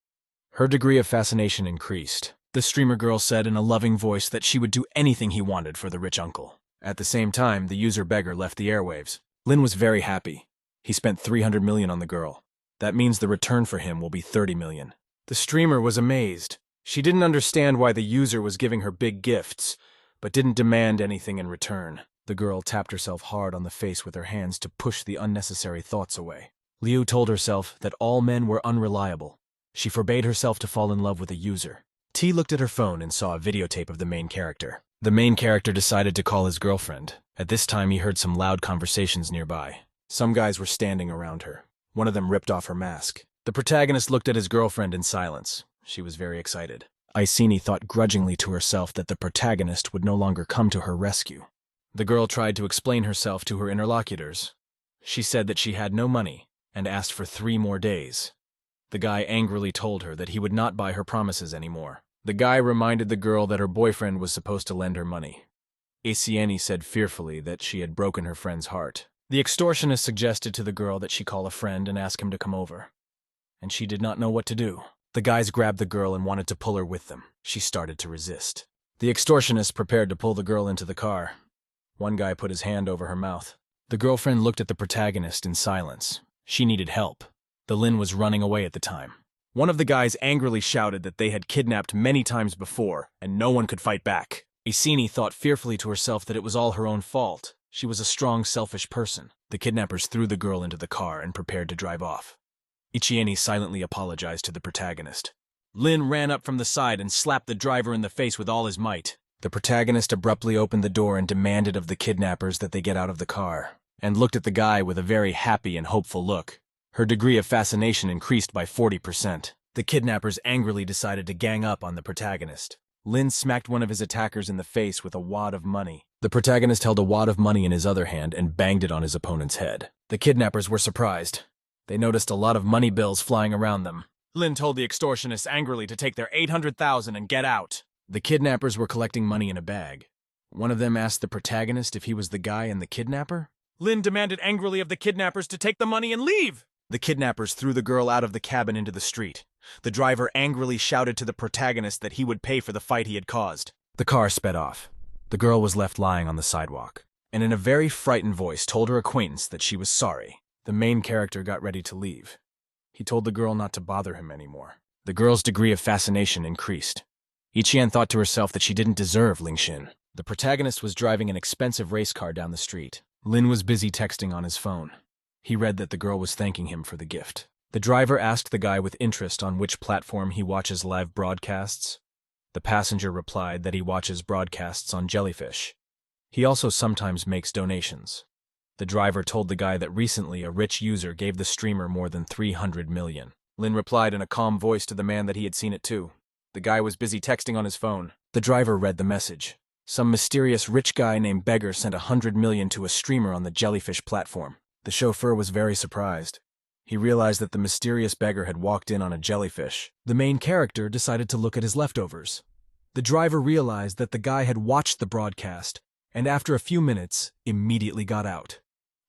Her degree of fascination increased. The streamer girl said in a loving voice that she would do anything he wanted for the rich uncle. At the same time, the user beggar left the airwaves. Lin was very happy. He spent 300 million on the girl. That means the return for him will be 30 million. The streamer was amazed. She didn't understand why the user was giving her big gifts, but didn't demand anything in return. The girl tapped herself hard on the face with her hands to push the unnecessary thoughts away. Liu told herself that all men were unreliable. She forbade herself to fall in love with a user. T looked at her phone and saw a videotape of the main character. The main character decided to call his girlfriend. At this time, he heard some loud conversations nearby. Some guys were standing around her. One of them ripped off her mask. The protagonist looked at his girlfriend in silence. She was very excited. Iceni thought grudgingly to herself that the protagonist would no longer come to her rescue. The girl tried to explain herself to her interlocutors. She said that she had no money and asked for 3 more days. The guy angrily told her that he would not buy her promises anymore. The guy reminded the girl that her boyfriend was supposed to lend her money. Iceni said fearfully that she had broken her friend's heart. The extortionist suggested to the girl that she call a friend and ask him to come over. And she did not know what to do. The guys grabbed the girl and wanted to pull her with them. She started to resist. The extortionist prepared to pull the girl into the car. One guy put his hand over her mouth. The girlfriend looked at the protagonist in silence. She needed help. The Lin was running away at the time. One of the guys angrily shouted that they had kidnapped many times before, and no one could fight back. Iceni thought fearfully to herself that it was all her own fault. She was a strong, selfish person. The kidnappers threw the girl into the car and prepared to drive off. Ichieni silently apologized to the protagonist. Lin ran up from the side and slapped the driver in the face with all his might. The protagonist abruptly opened the door and demanded of the kidnappers that they get out of the car, and looked at the guy with a very happy and hopeful look. Her degree of fascination increased by 40%. The kidnappers angrily decided to gang up on the protagonist. Lin smacked one of his attackers in the face with a wad of money. The protagonist held a wad of money in his other hand and banged it on his opponent's head. The kidnappers were surprised. They noticed a lot of money bills flying around them. Lin told the extortionists angrily to take their 800,000 and get out. The kidnappers were collecting money in a bag. One of them asked the protagonist if he was the guy and the kidnapper. Lin demanded angrily of the kidnappers to take the money and leave. The kidnappers threw the girl out of the cabin into the street. The driver angrily shouted to the protagonist that he would pay for the fight he had caused. The car sped off. The girl was left lying on the sidewalk, and in a very frightened voice told her acquaintance that she was sorry. The main character got ready to leave. He told the girl not to bother him anymore. The girl's degree of fascination increased. Ichian thought to herself that she didn't deserve Lingxin. The protagonist was driving an expensive race car down the street. Lin was busy texting on his phone. He read that the girl was thanking him for the gift. The driver asked the guy with interest on which platform he watches live broadcasts. The passenger replied that he watches broadcasts on Jellyfish. He also sometimes makes donations. The driver told the guy that recently a rich user gave the streamer more than 300 million. Lin replied in a calm voice to the man that he had seen it too. The guy was busy texting on his phone. The driver read the message. Some mysterious rich guy named Beggar sent 100 million to a streamer on the Jellyfish platform. The chauffeur was very surprised. He realized that the mysterious beggar had walked in on a jellyfish. The main character decided to look at his leftovers. The driver realized that the guy had watched the broadcast, and after a few minutes, immediately got out.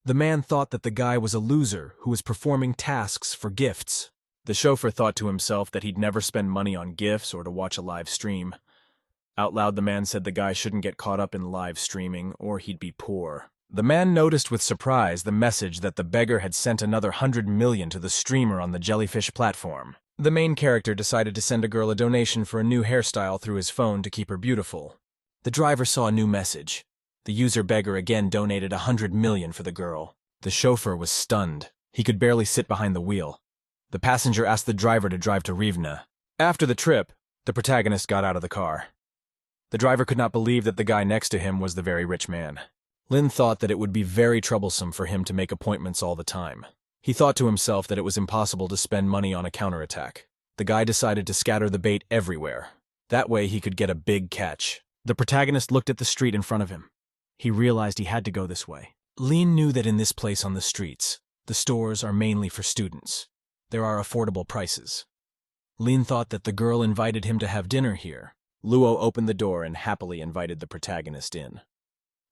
The man thought that the guy was a loser who was performing tasks for gifts. The chauffeur thought to himself that he'd never spend money on gifts or to watch a live stream. Out loud, the man said the guy shouldn't get caught up in live streaming, or he'd be poor. The man noticed with surprise the message that the beggar had sent another 100 million to the streamer on the Jellyfish platform. The main character decided to send a girl a donation for a new hairstyle through his phone to keep her beautiful. The driver saw a new message. The user beggar again donated 100 million for the girl. The chauffeur was stunned. He could barely sit behind the wheel. The passenger asked the driver to drive to Rivne. After the trip, the protagonist got out of the car. The driver could not believe that the guy next to him was the very rich man. Lin thought that it would be very troublesome for him to make appointments all the time. He thought to himself that it was impossible to spend money on a counterattack. The guy decided to scatter the bait everywhere. That way he could get a big catch. The protagonist looked at the street in front of him. He realized he had to go this way. Lin knew that in this place on the streets, the stores are mainly for students. There are affordable prices. Lin thought that the girl invited him to have dinner here. Luo opened the door and happily invited the protagonist in.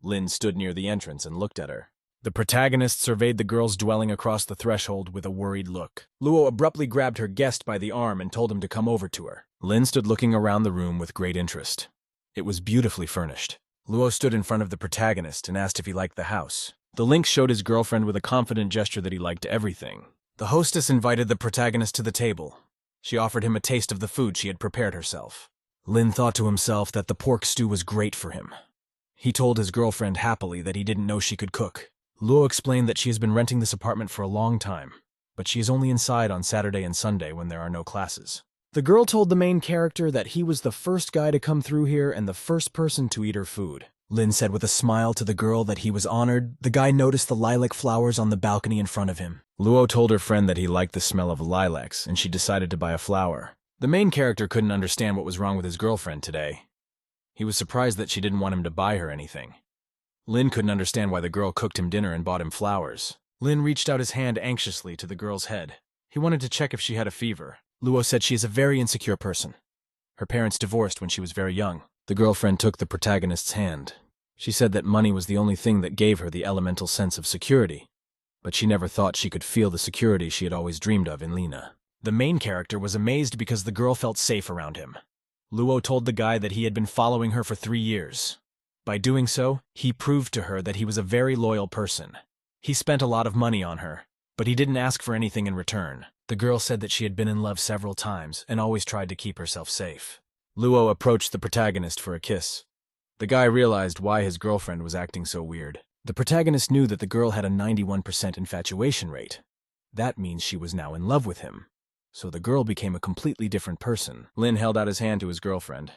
Lin stood near the entrance and looked at her. The protagonist surveyed the girl's dwelling across the threshold with a worried look. Luo abruptly grabbed her guest by the arm and told him to come over to her. Lin stood looking around the room with great interest. It was beautifully furnished. Luo stood in front of the protagonist and asked if he liked the house. The lynx showed his girlfriend with a confident gesture that he liked everything. The hostess invited the protagonist to the table. She offered him a taste of the food she had prepared herself. Lin thought to himself that the pork stew was great for him. He told his girlfriend happily that he didn't know she could cook. Luo explained that she has been renting this apartment for a long time, but she is only inside on Saturday and Sunday when there are no classes. The girl told the main character that he was the first guy to come through here and the first person to eat her food. Lin said with a smile to the girl that he was honored. The guy noticed the lilac flowers on the balcony in front of him. Luo told her friend that he liked the smell of lilacs, and she decided to buy a flower. The main character couldn't understand what was wrong with his girlfriend today. He was surprised that she didn't want him to buy her anything. Lin couldn't understand why the girl cooked him dinner and bought him flowers. Lin reached out his hand anxiously to the girl's head. He wanted to check if she had a fever. Luo said she is a very insecure person. Her parents divorced when she was very young. The girlfriend took the protagonist's hand. She said that money was the only thing that gave her the elemental sense of security, but she never thought she could feel the security she had always dreamed of in Lina. The main character was amazed because the girl felt safe around him. Luo told the guy that he had been following her for 3 years. By doing so, he proved to her that he was a very loyal person. He spent a lot of money on her, but he didn't ask for anything in return. The girl said that she had been in love several times and always tried to keep herself safe. Luo approached the protagonist for a kiss. The guy realized why his girlfriend was acting so weird. The protagonist knew that the girl had a 91% infatuation rate. That means she was now in love with him. So the girl became a completely different person. Lin held out his hand to his girlfriend.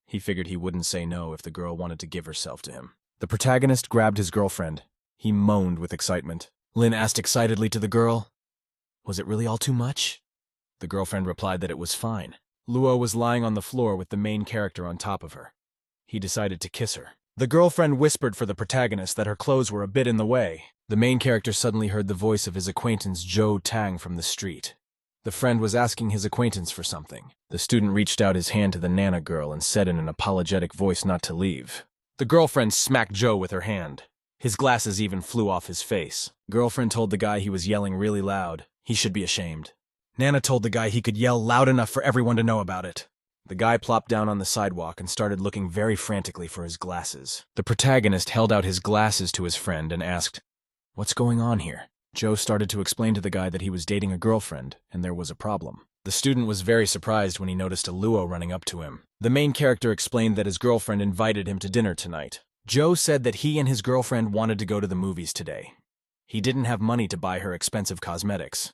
He figured he wouldn't say no if the girl wanted to give herself to him. The protagonist grabbed his girlfriend. He moaned with excitement. Lin asked excitedly to the girl, "Was it really all too much?" The girlfriend replied that it was fine. Luo was lying on the floor with the main character on top of her. He decided to kiss her. The girlfriend whispered for the protagonist that her clothes were a bit in the way. The main character suddenly heard the voice of his acquaintance Zhou Tang from the street. The friend was asking his acquaintance for something. The student reached out his hand to the Nana girl and said in an apologetic voice not to leave. The girlfriend smacked Zhou with her hand. His glasses even flew off his face. Girlfriend told the guy he was yelling really loud. He should be ashamed. Nana told the guy he could yell loud enough for everyone to know about it. The guy plopped down on the sidewalk and started looking very frantically for his glasses. The protagonist held out his glasses to his friend and asked, "What's going on here?" Joe started to explain to the guy that he was dating a girlfriend, and there was a problem. The student was very surprised when he noticed a Luo running up to him. The main character explained that his girlfriend invited him to dinner tonight. Joe said that he and his girlfriend wanted to go to the movies today. He didn't have money to buy her expensive cosmetics.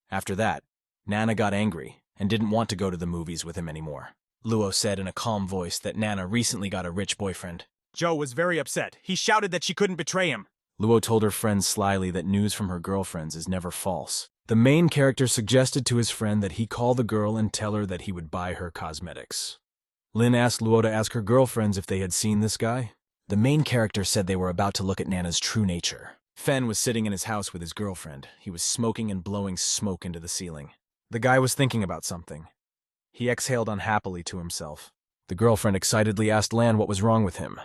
After that, Nana got angry and didn't want to go to the movies with him anymore. Luo said in a calm voice that Nana recently got a rich boyfriend. Joe was very upset. He shouted that she couldn't betray him. Luo told her friends slyly that news from her girlfriends is never false. The main character suggested to his friend that he call the girl and tell her that he would buy her cosmetics. Lin asked Luo to ask her girlfriends if they had seen this guy. The main character said they were about to look at Nana's true nature. Fen was sitting in his house with his girlfriend. He was smoking and blowing smoke into the ceiling. The guy was thinking about something. He exhaled unhappily to himself. The girlfriend excitedly asked Lan what was wrong with him.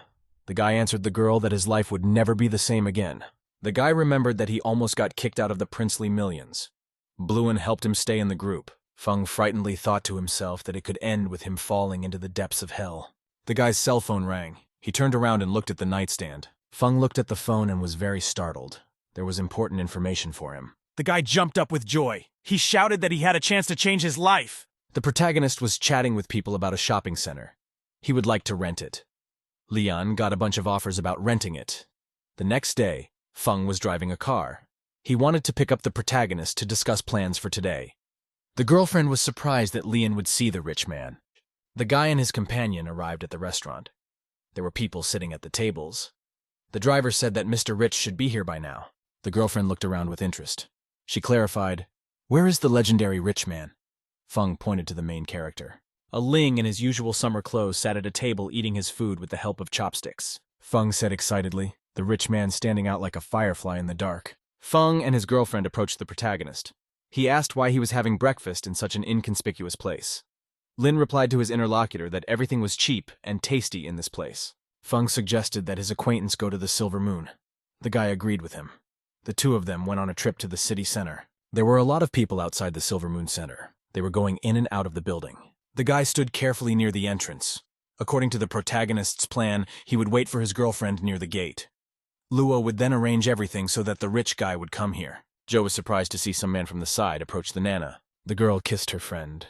The guy answered the girl that his life would never be the same again. The guy remembered that he almost got kicked out of the princely millions. Bluen helped him stay in the group. Feng frightenedly thought to himself that it could end with him falling into the depths of hell. The guy's cell phone rang. He turned around and looked at the nightstand. Feng looked at the phone and was very startled. There was important information for him. The guy jumped up with joy. He shouted that he had a chance to change his life. The protagonist was chatting with people about a shopping center. He would like to rent it. Lian got a bunch of offers about renting it. The next day, Feng was driving a car. He wanted to pick up the protagonist to discuss plans for today. The girlfriend was surprised that Lian would see the rich man. The guy and his companion arrived at the restaurant. There were people sitting at the tables. The driver said that Mr. Rich should be here by now. The girlfriend looked around with interest. She clarified, "Where is the legendary rich man?" Feng pointed to the main character. A Ling in his usual summer clothes sat at a table eating his food with the help of chopsticks. Feng said excitedly, the rich man standing out like a firefly in the dark. Feng and his girlfriend approached the protagonist. He asked why he was having breakfast in such an inconspicuous place. Lin replied to his interlocutor that everything was cheap and tasty in this place. Feng suggested that his acquaintance go to the Silver Moon. The guy agreed with him. The two of them went on a trip to the city center. There were a lot of people outside the Silver Moon Center. They were going in and out of the building. The guy stood carefully near the entrance. According to the protagonist's plan, he would wait for his girlfriend near the gate. Luo would then arrange everything so that the rich guy would come here. Joe was surprised to see some man from the side approach the Nana. The girl kissed her friend.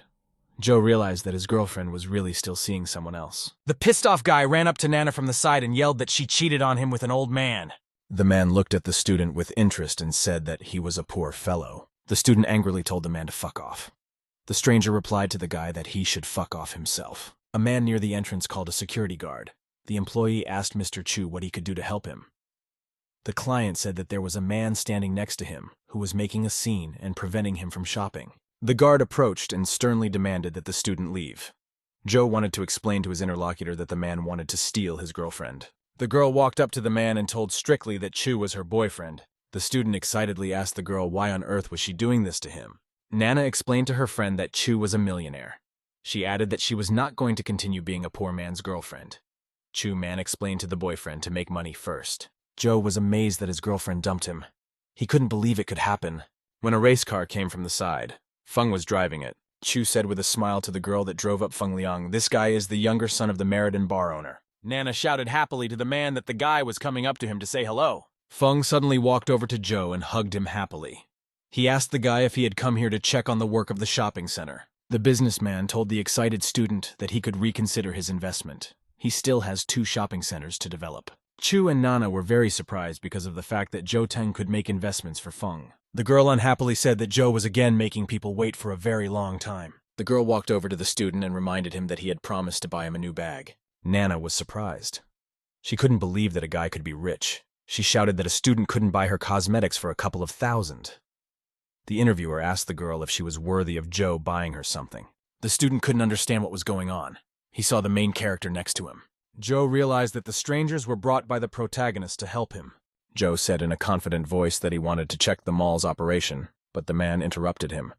Joe realized that his girlfriend was really still seeing someone else. The pissed-off guy ran up to Nana from the side and yelled that she cheated on him with an old man. The man looked at the student with interest and said that he was a poor fellow. The student angrily told the man to fuck off. The stranger replied to the guy that he should fuck off himself. A man near the entrance called a security guard. The employee asked Mr. Chu what he could do to help him. The client said that there was a man standing next to him who was making a scene and preventing him from shopping. The guard approached and sternly demanded that the student leave. Joe wanted to explain to his interlocutor that the man wanted to steal his girlfriend. The girl walked up to the man and told strictly that Chu was her boyfriend. The student excitedly asked the girl why on earth was she doing this to him. Nana explained to her friend that Chu was a millionaire. She added that she was not going to continue being a poor man's girlfriend. Chu man explained to the boyfriend to make money first. Joe was amazed that his girlfriend dumped him. He couldn't believe it could happen. When a race car came from the side, Feng was driving it. Chu said with a smile to the girl that drove up Feng Liang, "This guy is the younger son of the Meriden bar owner." Nana shouted happily to the man that the guy was coming up to him to say hello. Feng suddenly walked over to Joe and hugged him happily. He asked the guy if he had come here to check on the work of the shopping center. The businessman told the excited student that he could reconsider his investment. He still has 2 shopping centers to develop. Chu and Nana were very surprised because of the fact that Joe Teng could make investments for Feng. The girl unhappily said that Joe was again making people wait for a very long time. The girl walked over to the student and reminded him that he had promised to buy him a new bag. Nana was surprised. She couldn't believe that a guy could be rich. She shouted that a student couldn't buy her cosmetics for a couple of thousand. The interviewer asked the girl if she was worthy of Joe buying her something. The student couldn't understand what was going on. He saw the main character next to him. Joe realized that the strangers were brought by the protagonist to help him. Joe said in a confident voice that he wanted to check the mall's operation, but the man interrupted him.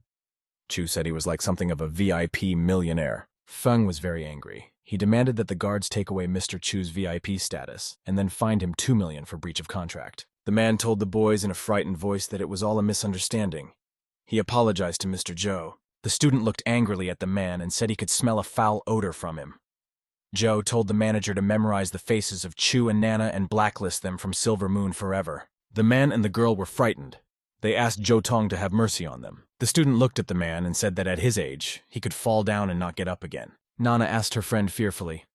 Chu said he was like something of a VIP millionaire. Feng was very angry. He demanded that the guards take away Mr. Chu's VIP status and then fined him $2 million for breach of contract. The man told the boys in a frightened voice that it was all a misunderstanding. He apologized to Mr. Joe. The student looked angrily at the man and said he could smell a foul odor from him. Joe told the manager to memorize the faces of Chu and Nana and blacklist them from Silver Moon forever. The man and the girl were frightened. They asked Jo Tong to have mercy on them. The student looked at the man and said that at his age, he could fall down and not get up again. Nana asked her friend fearfully,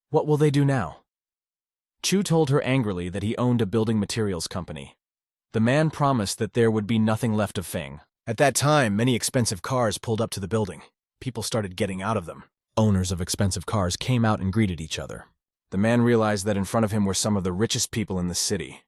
"What will they do now?" Chu told her angrily that he owned a building materials company. The man promised that there would be nothing left of Feng. At that time, many expensive cars pulled up to the building. People started getting out of them. Owners of expensive cars came out and greeted each other. The man realized that in front of him were some of the richest people in the city.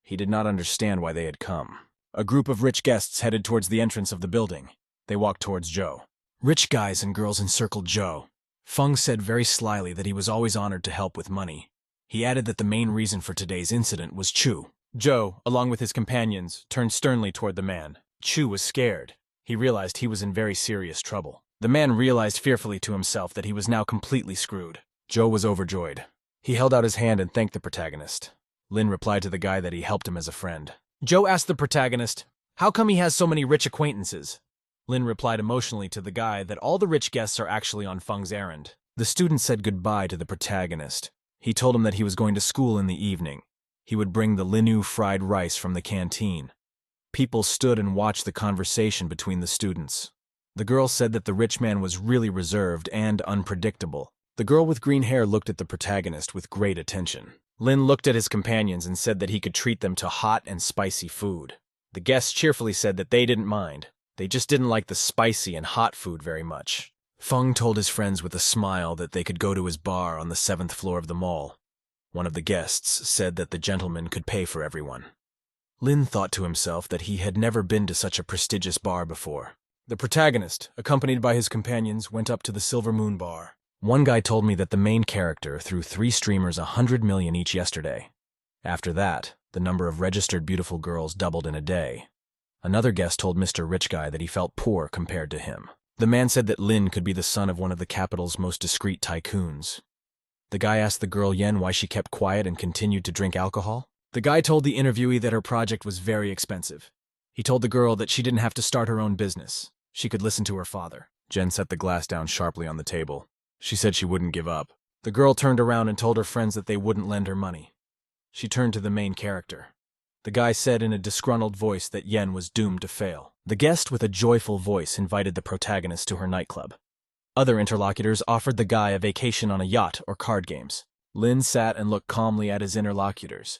He did not understand why they had come. A group of rich guests headed towards the entrance of the building. They walked towards Joe. Rich guys and girls encircled Joe. Feng said very slyly that he was always honored to help with money. He added that the main reason for today's incident was Chu. Joe, along with his companions, turned sternly toward the man. Chu was scared. He realized he was in very serious trouble. The man realized fearfully to himself that he was now completely screwed. Joe was overjoyed. He held out his hand and thanked the protagonist. Lin replied to the guy that he helped him as a friend. Joe asked the protagonist, "How come he has so many rich acquaintances?" Lin replied emotionally to the guy that all the rich guests are actually on Feng's errand. The student said goodbye to the protagonist. He told him that he was going to school in the evening. He would bring the Linu fried rice from the canteen. People stood and watched the conversation between the students. The girl said that the rich man was really reserved and unpredictable. The girl with green hair looked at the protagonist with great attention. Lin looked at his companions and said that he could treat them to hot and spicy food. The guests cheerfully said that they didn't mind. They just didn't like the spicy and hot food very much. Feng told his friends with a smile that they could go to his bar on the 7th floor of the mall. One of the guests said that the gentleman could pay for everyone. Lin thought to himself that he had never been to such a prestigious bar before. The protagonist, accompanied by his companions, went up to the Silver Moon bar. One guy told me that the main character threw 3 streamers 100 million each yesterday. After that, the number of registered beautiful girls doubled in a day. Another guest told Mr. Rich Guy that he felt poor compared to him. The man said that Lin could be the son of one of the capital's most discreet tycoons. The guy asked the girl Yen why she kept quiet and continued to drink alcohol. The guy told the interviewee that her project was very expensive. He told the girl that she didn't have to start her own business. She could listen to her father. Jen set the glass down sharply on the table. She said she wouldn't give up. The girl turned around and told her friends that they wouldn't lend her money. She turned to the main character. The guy said in a disgruntled voice that Yen was doomed to fail. The guest with a joyful voice invited the protagonist to her nightclub. Other interlocutors offered the guy a vacation on a yacht or card games. Lin sat and looked calmly at his interlocutors.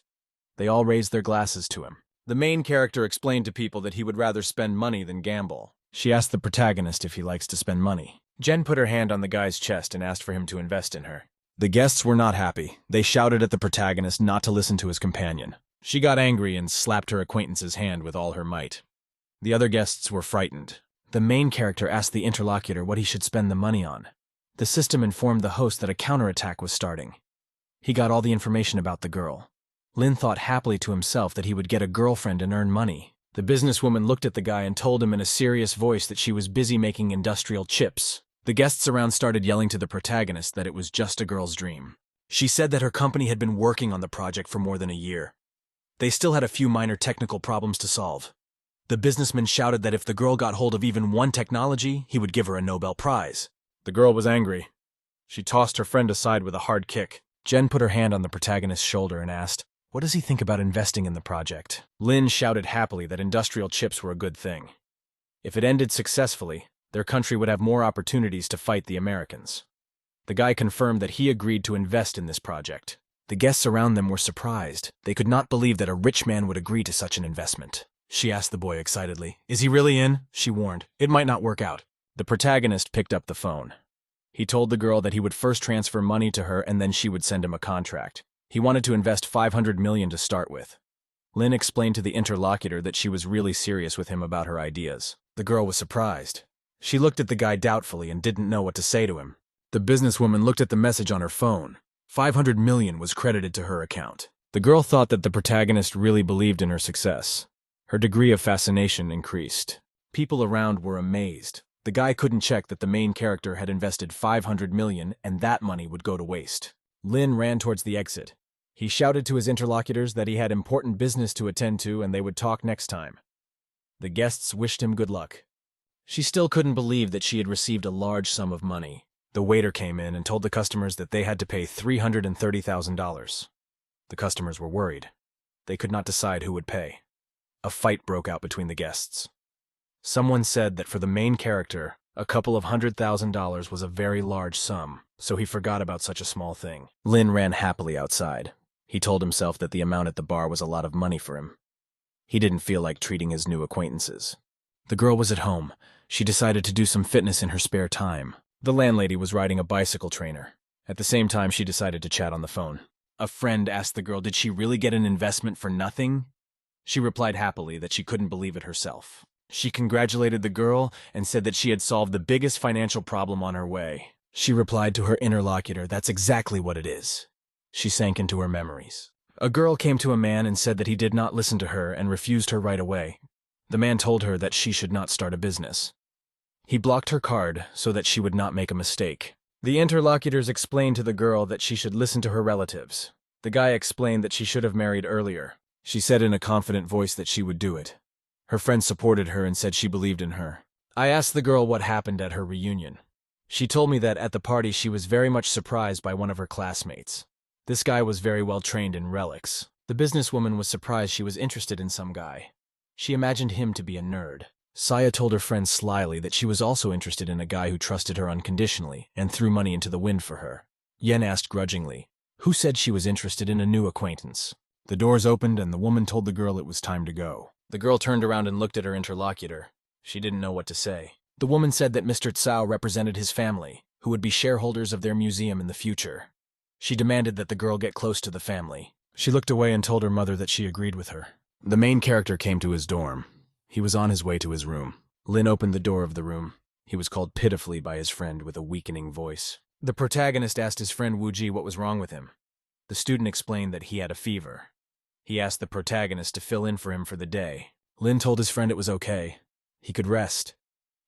They all raised their glasses to him. The main character explained to people that he would rather spend money than gamble. She asked the protagonist if he likes to spend money. Jen put her hand on the guy's chest and asked for him to invest in her. The guests were not happy. They shouted at the protagonist not to listen to his companion. She got angry and slapped her acquaintance's hand with all her might. The other guests were frightened. The main character asked the interlocutor what he should spend the money on. The system informed the host that a counterattack was starting. He got all the information about the girl. Lin thought happily to himself that he would get a girlfriend and earn money. The businesswoman looked at the guy and told him in a serious voice that she was busy making industrial chips. The guests around started yelling to the protagonist that it was just a girl's dream. She said that her company had been working on the project for more than a year. They still had a few minor technical problems to solve. The businessman shouted that if the girl got hold of even one technology, he would give her a Nobel Prize. The girl was angry. She tossed her friend aside with a hard kick. Jen put her hand on the protagonist's shoulder and asked, "What does he think about investing in the project?" Lin shouted happily that industrial chips were a good thing. If it ended successfully, their country would have more opportunities to fight the Americans. The guy confirmed that he agreed to invest in this project. The guests around them were surprised. They could not believe that a rich man would agree to such an investment. She asked the boy excitedly, "Is he really in?" She warned, "It might not work out." The protagonist picked up the phone. He told the girl that he would first transfer money to her and then she would send him a contract. He wanted to invest 500 million to start with. Lin explained to the interlocutor that she was really serious with him about her ideas. The girl was surprised. She looked at the guy doubtfully and didn't know what to say to him. The businesswoman looked at the message on her phone. 500 million was credited to her account. The girl thought that the protagonist really believed in her success. Her degree of fascination increased. People around were amazed. The guy couldn't check that the main character had invested 500 million and that money would go to waste. Lin ran towards the exit. He shouted to his interlocutors that he had important business to attend to and they would talk next time. The guests wished him good luck. She still couldn't believe that she had received a large sum of money. The waiter came in and told the customers that they had to pay $330,000. The customers were worried. They could not decide who would pay. A fight broke out between the guests. Someone said that for the main character, a couple of $100,000 was a very large sum, so he forgot about such a small thing. Lin ran happily outside. He told himself that the amount at the bar was a lot of money for him. He didn't feel like treating his new acquaintances. The girl was at home. She decided to do some fitness in her spare time. The landlady was riding a bicycle trainer. At the same time, she decided to chat on the phone. A friend asked the girl, did she really get an investment for nothing? She replied happily that she couldn't believe it herself. She congratulated the girl and said that she had solved the biggest financial problem on her way. She replied to her interlocutor, that's exactly what it is. She sank into her memories. A girl came to a man and said that he did not listen to her and refused her right away. The man told her that she should not start a business. He blocked her card so that she would not make a mistake. The interlocutors explained to the girl that she should listen to her relatives. The guy explained that she should have married earlier. She said in a confident voice that she would do it. Her friends supported her and said she believed in her. I asked the girl what happened at her reunion. She told me that at the party she was very much surprised by one of her classmates. This guy was very well trained in relics. The businesswoman was surprised she was interested in some guy. She imagined him to be a nerd. Saya told her friend slyly that she was also interested in a guy who trusted her unconditionally and threw money into the wind for her. Yen asked grudgingly, who said she was interested in a new acquaintance? The doors opened and the woman told the girl it was time to go. The girl turned around and looked at her interlocutor. She didn't know what to say. The woman said that Mr. Tsao represented his family, who would be shareholders of their museum in the future. She demanded that the girl get close to the family. She looked away and told her mother that she agreed with her. The main character came to his dorm. He was on his way to his room. Lin opened the door of the room. He was called pitifully by his friend with a weakening voice. The protagonist asked his friend Wu Ji what was wrong with him. The student explained that he had a fever. He asked the protagonist to fill in for him for the day. Lin told his friend it was okay. He could rest.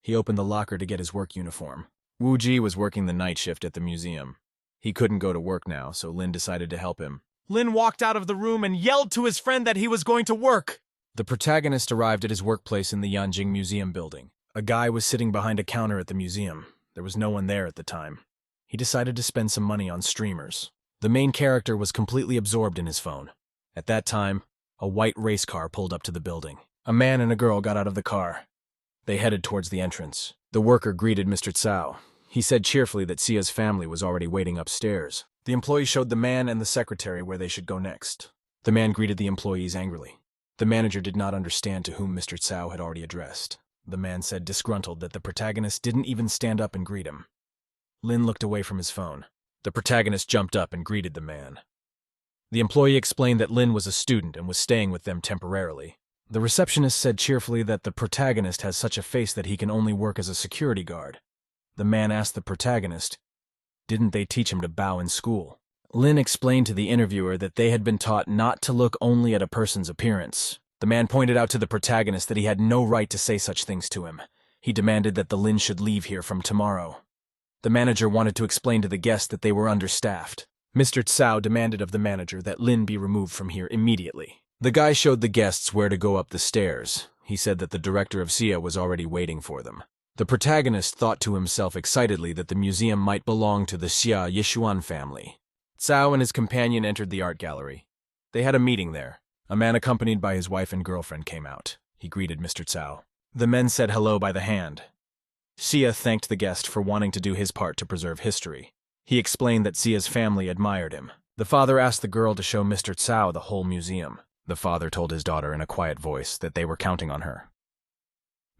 He opened the locker to get his work uniform. Wu Ji was working the night shift at the museum. He couldn't go to work now, so Lin decided to help him. Lin walked out of the room and yelled to his friend that he was going to work. The protagonist arrived at his workplace in the Yanjing Museum building. A guy was sitting behind a counter at the museum. There was no one there at the time. He decided to spend some money on streamers. The main character was completely absorbed in his phone. At that time, a white race car pulled up to the building. A man and a girl got out of the car. They headed towards the entrance. The worker greeted Mr. Tsao. He said cheerfully that Sia's family was already waiting upstairs. The employee showed the man and the secretary where they should go next. The man greeted the employees angrily. The manager did not understand to whom Mr. Tsao had already addressed. The man said disgruntled that the protagonist didn't even stand up and greet him. Lin looked away from his phone. The protagonist jumped up and greeted the man. The employee explained that Lin was a student and was staying with them temporarily. The receptionist said cheerfully that the protagonist has such a face that he can only work as a security guard. The man asked the protagonist, didn't they teach him to bow in school? Lin explained to the interviewer that they had been taught not to look only at a person's appearance. The man pointed out to the protagonist that he had no right to say such things to him. He demanded that the Lin should leave here from tomorrow. The manager wanted to explain to the guests that they were understaffed. Mr. Tsao demanded of the manager that Lin be removed from here immediately. The guy showed the guests where to go up the stairs. He said that the director of Sia was already waiting for them. The protagonist thought to himself excitedly that the museum might belong to the Xia Yishuan family. Tsao and his companion entered the art gallery. They had a meeting there. A man accompanied by his wife and girlfriend came out. He greeted Mr. Tsao. The men said hello by the hand. Xia thanked the guest for wanting to do his part to preserve history. He explained that Xia's family admired him. The father asked the girl to show Mr. Tsao the whole museum. The father told his daughter in a quiet voice that they were counting on her.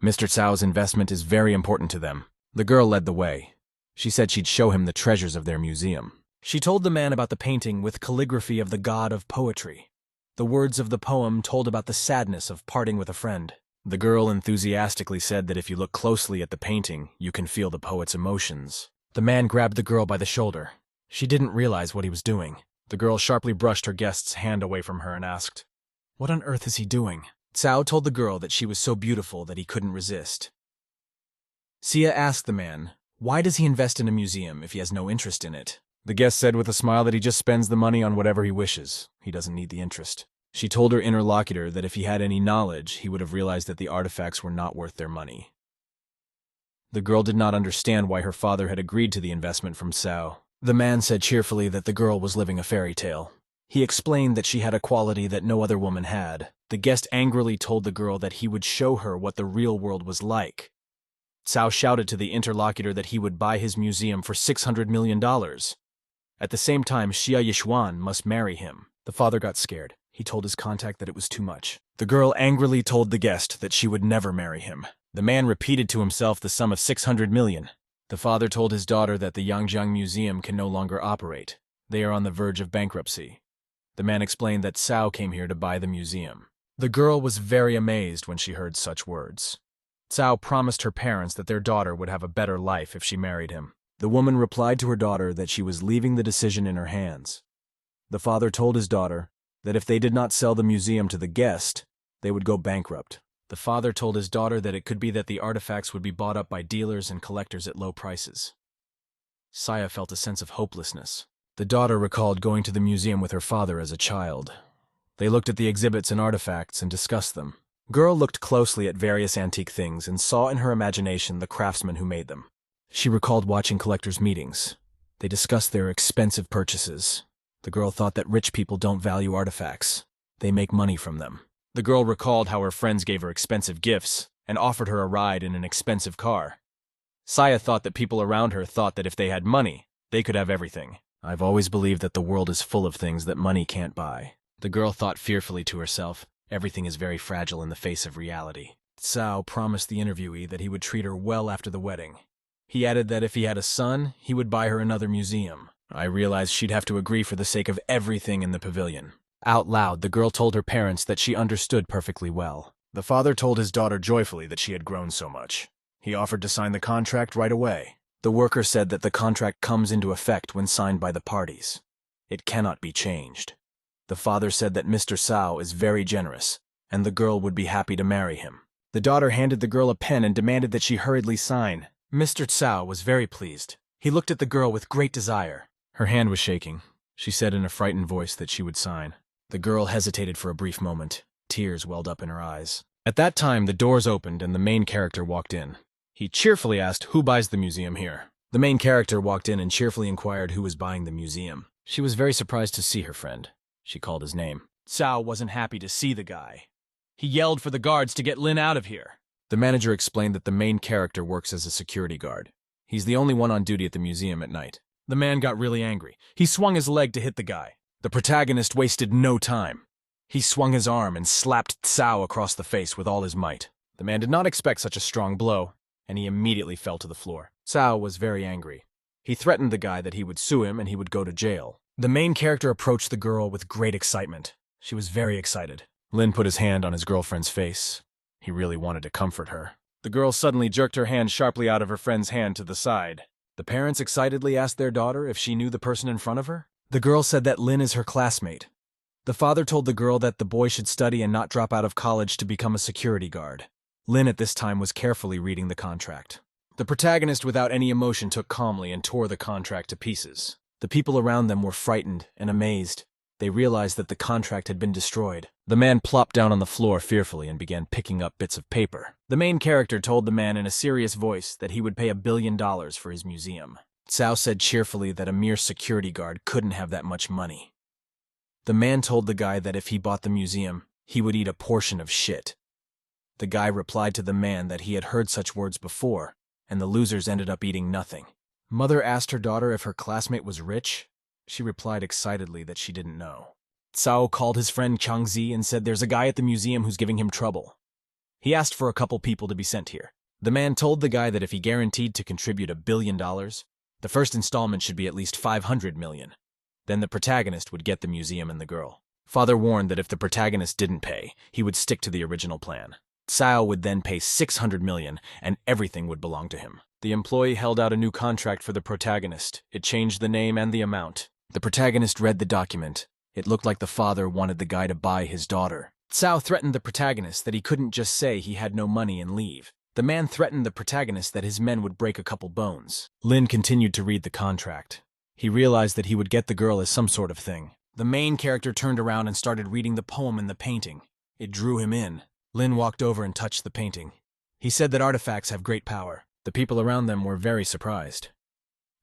Mr. Tsao's investment is very important to them. The girl led the way. She said she'd show him the treasures of their museum. She told the man about the painting with calligraphy of the god of poetry. The words of the poem told about the sadness of parting with a friend. The girl enthusiastically said that if you look closely at the painting, you can feel the poet's emotions. The man grabbed the girl by the shoulder. She didn't realize what he was doing. The girl sharply brushed her guest's hand away from her and asked, "What on earth is he doing?" Tsao told the girl that she was so beautiful that he couldn't resist. Xia asked the man, why does he invest in a museum if he has no interest in it? The guest said with a smile that he just spends the money on whatever he wishes. He doesn't need the interest. She told her interlocutor that if he had any knowledge, he would have realized that the artifacts were not worth their money. The girl did not understand why her father had agreed to the investment from Tsao. The man said cheerfully that the girl was living a fairy tale. He explained that she had a quality that no other woman had. The guest angrily told the girl that he would show her what the real world was like. Cao shouted to the interlocutor that he would buy his museum for $600 million. At the same time, Xia Yishuan must marry him. The father got scared. He told his contact that it was too much. The girl angrily told the guest that she would never marry him. The man repeated to himself the sum of 600 million. The father told his daughter that the Yangjiang Museum can no longer operate. They are on the verge of bankruptcy. The man explained that Cao came here to buy the museum. The girl was very amazed when she heard such words. Cao promised her parents that their daughter would have a better life if she married him. The woman replied to her daughter that she was leaving the decision in her hands. The father told his daughter that if they did not sell the museum to the guest, they would go bankrupt. The father told his daughter that it could be that the artifacts would be bought up by dealers and collectors at low prices. Saya felt a sense of hopelessness. The daughter recalled going to the museum with her father as a child. They looked at the exhibits and artifacts and discussed them. Girl looked closely at various antique things and saw in her imagination the craftsmen who made them. She recalled watching collectors' meetings. They discussed their expensive purchases. The girl thought that rich people don't value artifacts. They make money from them. The girl recalled how her friends gave her expensive gifts and offered her a ride in an expensive car. Saya thought that people around her thought that if they had money, they could have everything. I've always believed that the world is full of things that money can't buy. The girl thought fearfully to herself, everything is very fragile in the face of reality. Cao promised the interviewee that he would treat her well after the wedding. He added that if he had a son, he would buy her another museum. I realized she'd have to agree for the sake of everything in the pavilion. Out loud, the girl told her parents that she understood perfectly well. The father told his daughter joyfully that she had grown so much. He offered to sign the contract right away. The worker said that the contract comes into effect when signed by the parties. It cannot be changed. The father said that Mr. Cao is very generous, and the girl would be happy to marry him. The daughter handed the girl a pen and demanded that she hurriedly sign. Mr. Cao was very pleased. He looked at the girl with great desire. Her hand was shaking. She said in a frightened voice that she would sign. The girl hesitated for a brief moment. Tears welled up in her eyes. At that time, the doors opened and the main character walked in. He cheerfully asked who buys the museum here. The main character walked in and cheerfully inquired who was buying the museum. She was very surprised to see her friend. She called his name. Cao wasn't happy to see the guy. He yelled for the guards to get Lin out of here. The manager explained that the main character works as a security guard. He's the only one on duty at the museum at night. The man got really angry. He swung his leg to hit the guy. The protagonist wasted no time. He swung his arm and slapped Cao across the face with all his might. The man did not expect such a strong blow, and he immediately fell to the floor. Cao was very angry. He threatened the guy that he would sue him and he would go to jail. The main character approached the girl with great excitement. She was very excited. Lin put his hand on his girlfriend's face. He really wanted to comfort her. The girl suddenly jerked her hand sharply out of her friend's hand to the side. The parents excitedly asked their daughter if she knew the person in front of her. The girl said that Lin is her classmate. The father told the girl that the boy should study and not drop out of college to become a security guard. Lin at this time was carefully reading the contract. The protagonist without any emotion took calmly and tore the contract to pieces. The people around them were frightened and amazed. They realized that the contract had been destroyed. The man plopped down on the floor fearfully and began picking up bits of paper. The main character told the man in a serious voice that he would pay $1 billion for his museum. Cao said cheerfully that a mere security guard couldn't have that much money. The man told the guy that if he bought the museum, he would eat a portion of shit. The guy replied to the man that he had heard such words before, and the losers ended up eating nothing. Mother asked her daughter if her classmate was rich. She replied excitedly that she didn't know. Cao called his friend Changzi and said there's a guy at the museum who's giving him trouble. He asked for a couple people to be sent here. The man told the guy that if he guaranteed to contribute $1 billion, the first installment should be at least 500 million. Then the protagonist would get the museum and the girl. Father warned that if the protagonist didn't pay, he would stick to the original plan. Cao would then pay 600 million and everything would belong to him. The employee held out a new contract for the protagonist. It changed the name and the amount. The protagonist read the document. It looked like the father wanted the guy to buy his daughter. Cao threatened the protagonist that he couldn't just say he had no money and leave. The man threatened the protagonist that his men would break a couple bones. Lin continued to read the contract. He realized that he would get the girl as some sort of thing. The main character turned around and started reading the poem in the painting. It drew him in. Lin walked over and touched the painting. He said that artifacts have great power. The people around them were very surprised.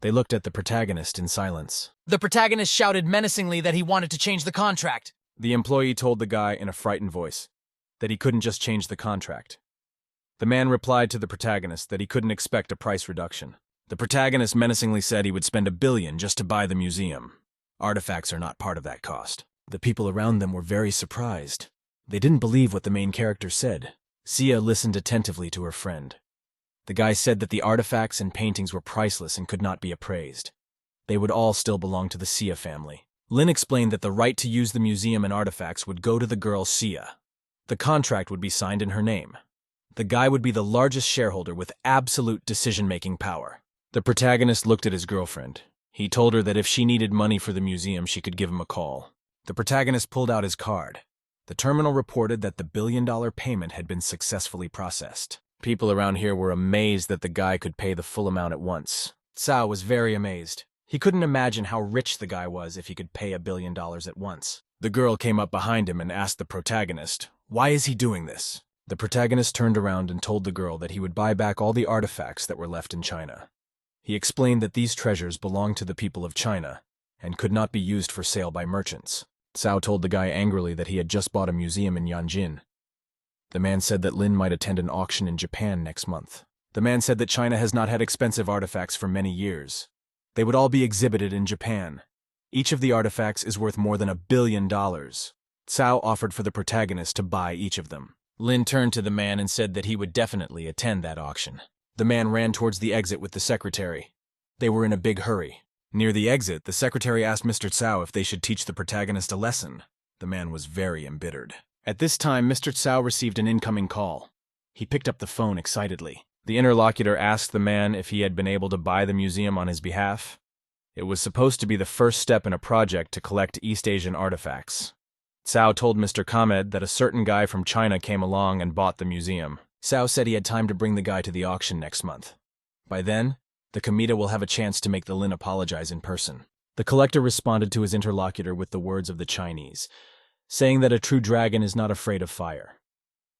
They looked at the protagonist in silence. The protagonist shouted menacingly that he wanted to change the contract. The employee told the guy in a frightened voice that he couldn't just change the contract. The man replied to the protagonist that he couldn't expect a price reduction. The protagonist menacingly said he would spend $1 billion just to buy the museum. Artifacts are not part of that cost. The people around them were very surprised. They didn't believe what the main character said. Sia listened attentively to her friend. The guy said that the artifacts and paintings were priceless and could not be appraised. They would all still belong to the Sia family. Lin explained that the right to use the museum and artifacts would go to the girl Sia. The contract would be signed in her name. The guy would be the largest shareholder with absolute decision-making power. The protagonist looked at his girlfriend. He told her that if she needed money for the museum, she could give him a call. The protagonist pulled out his card. The terminal reported that the $1 billion payment had been successfully processed. People around here were amazed that the guy could pay the full amount at once. Cao was very amazed. He couldn't imagine how rich the guy was if he could pay $1 billion at once. The girl came up behind him and asked the protagonist, "Why is he doing this?" The protagonist turned around and told the girl that he would buy back all the artifacts that were left in China. He explained that these treasures belonged to the people of China and could not be used for sale by merchants. Cao told the guy angrily that he had just bought a museum in Yanjin. The man said that Lin might attend an auction in Japan next month. The man said that China has not had expensive artifacts for many years. They would all be exhibited in Japan. Each of the artifacts is worth more than $1 billion. Cao offered for the protagonist to buy each of them. Lin turned to the man and said that he would definitely attend that auction. The man ran towards the exit with the secretary. They were in a big hurry. Near the exit, the secretary asked Mr. Cao if they should teach the protagonist a lesson. The man was very embittered. At this time, Mr. Cao received an incoming call. He picked up the phone excitedly. The interlocutor asked the man if he had been able to buy the museum on his behalf. It was supposed to be the first step in a project to collect East Asian artifacts. Cao told Mr. Kamed that a certain guy from China came along and bought the museum. Cao said he had time to bring the guy to the auction next month. By then, the Kamita will have a chance to make the Lin apologize in person. The collector responded to his interlocutor with the words of the Chinese, saying that a true dragon is not afraid of fire.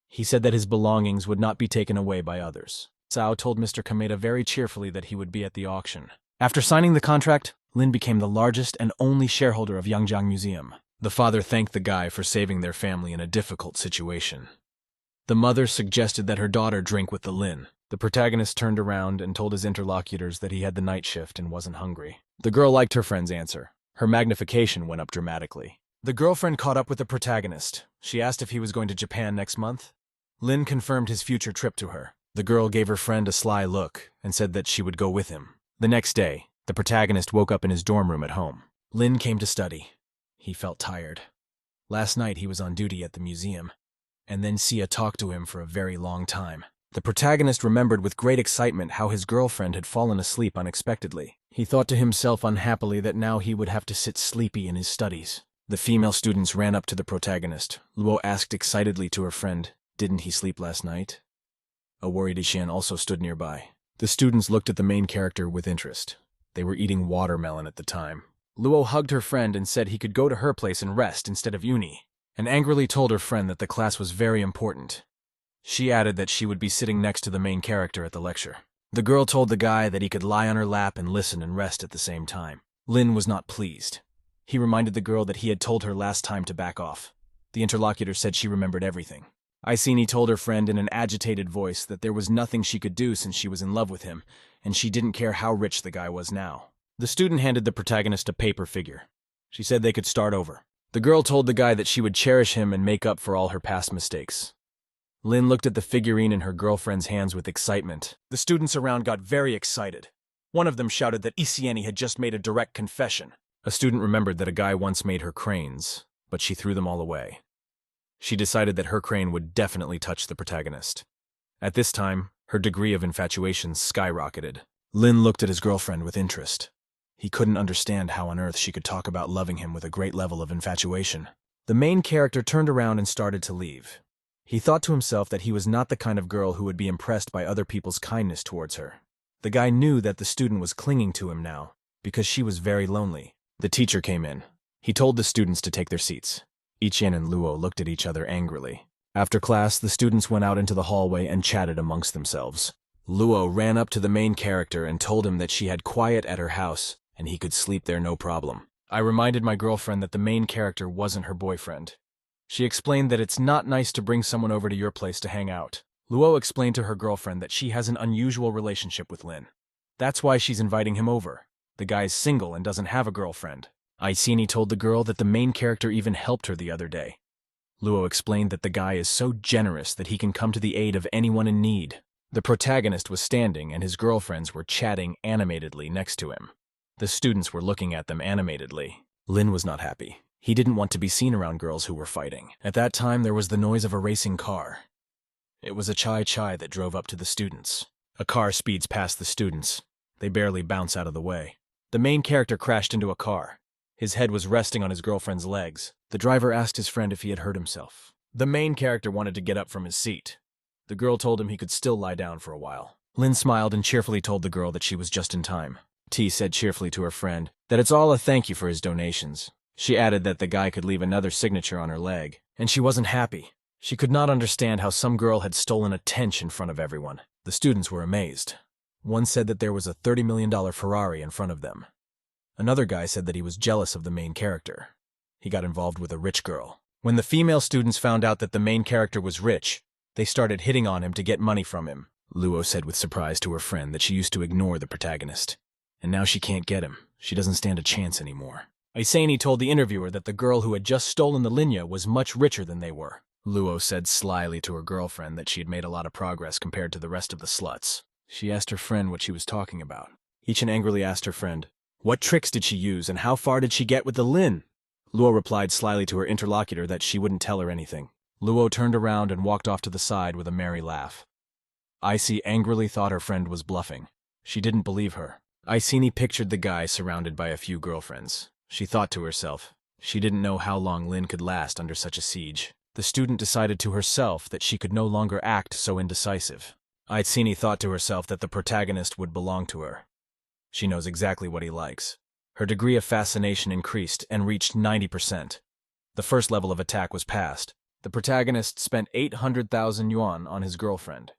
He said that his belongings would not be taken away by others. Cao told Mr. Kameda very cheerfully that he would be at the auction. After signing the contract, Lin became the largest and only shareholder of Yangjiang Museum. The father thanked the guy for saving their family in a difficult situation. The mother suggested that her daughter drink with the Lin. The protagonist turned around and told his interlocutors that he had the night shift and wasn't hungry. The girl liked her friend's answer. Her magnification went up dramatically. The girlfriend caught up with the protagonist. She asked if he was going to Japan next month. Lin confirmed his future trip to her. The girl gave her friend a sly look and said that she would go with him. The next day, the protagonist woke up in his dorm room at home. Lin came to study. He felt tired. Last night he was on duty at the museum, and then Sia talked to him for a very long time. The protagonist remembered with great excitement how his girlfriend had fallen asleep unexpectedly. He thought to himself unhappily that now he would have to sit sleepy in his studies. The female students ran up to the protagonist. Luo asked excitedly to her friend, "Didn't he sleep last night?" A worried Ishian also stood nearby. The students looked at the main character with interest. They were eating watermelon at the time. Luo hugged her friend and said he could go to her place and rest instead of uni, and angrily told her friend that the class was very important. She added that she would be sitting next to the main character at the lecture. The girl told the guy that he could lie on her lap and listen and rest at the same time. Lin was not pleased. He reminded the girl that he had told her last time to back off. The interlocutor said she remembered everything. Isini told her friend in an agitated voice that there was nothing she could do since she was in love with him, and she didn't care how rich the guy was now. The student handed the protagonist a paper figure. She said they could start over. The girl told the guy that she would cherish him and make up for all her past mistakes. Lin looked at the figurine in her girlfriend's hands with excitement. The students around got very excited. One of them shouted that Isieni had just made a direct confession. A student remembered that a guy once made her cranes, but she threw them all away. She decided that her crane would definitely touch the protagonist. At this time, her degree of infatuation skyrocketed. Lin looked at his girlfriend with interest. He couldn't understand how on earth she could talk about loving him with a great level of infatuation. The main character turned around and started to leave. He thought to himself that he was not the kind of girl who would be impressed by other people's kindness towards her. The guy knew that the student was clinging to him now, because she was very lonely. The teacher came in. He told the students to take their seats. Ichien and Luo looked at each other angrily. After class, the students went out into the hallway and chatted amongst themselves. Luo ran up to the main character and told him that she had quiet at her house and he could sleep there no problem. I reminded my girlfriend that the main character wasn't her boyfriend. She explained that it's not nice to bring someone over to your place to hang out. Luo explained to her girlfriend that she has an unusual relationship with Lin. That's why she's inviting him over. The guy's single and doesn't have a girlfriend. Aisini told the girl that the main character even helped her the other day. Luo explained that the guy is so generous that he can come to the aid of anyone in need. The protagonist was standing and his girlfriends were chatting animatedly next to him. The students were looking at them animatedly. Lin was not happy. He didn't want to be seen around girls who were fighting. At that time, there was the noise of a racing car. It was a chai-chai that drove up to the students. A car speeds past the students. They barely bounce out of the way. The main character crashed into a car. His head was resting on his girlfriend's legs. The driver asked his friend if he had hurt himself. The main character wanted to get up from his seat. The girl told him he could still lie down for a while. Lin smiled and cheerfully told the girl that she was just in time. T said cheerfully to her friend that it's all a thank you for his donations. She added that the guy could leave another signature on her leg, and she wasn't happy. She could not understand how some girl had stolen a tench in front of everyone. The students were amazed. One said that there was a $30 million Ferrari in front of them. Another guy said that he was jealous of the main character. He got involved with a rich girl. When the female students found out that the main character was rich, they started hitting on him to get money from him. Luo said with surprise to her friend that she used to ignore the protagonist. And now she can't get him. She doesn't stand a chance anymore. Aisani told the interviewer that the girl who had just stolen the linea was much richer than they were. Luo said slyly to her girlfriend that she had made a lot of progress compared to the rest of the sluts. She asked her friend what she was talking about. Ichin angrily asked her friend, what tricks did she use and how far did she get with the Lin? Luo replied slyly to her interlocutor that she wouldn't tell her anything. Luo turned around and walked off to the side with a merry laugh. Icy angrily thought her friend was bluffing. She didn't believe her. Aisini pictured the guy surrounded by a few girlfriends. She thought to herself, she didn't know how long Lin could last under such a siege. The student decided to herself that she could no longer act so indecisive. Aisini thought to herself that the protagonist would belong to her. She knows exactly what he likes. Her degree of fascination increased and reached 90%. The first level of attack was passed. The protagonist spent 800,000 yuan on his girlfriend.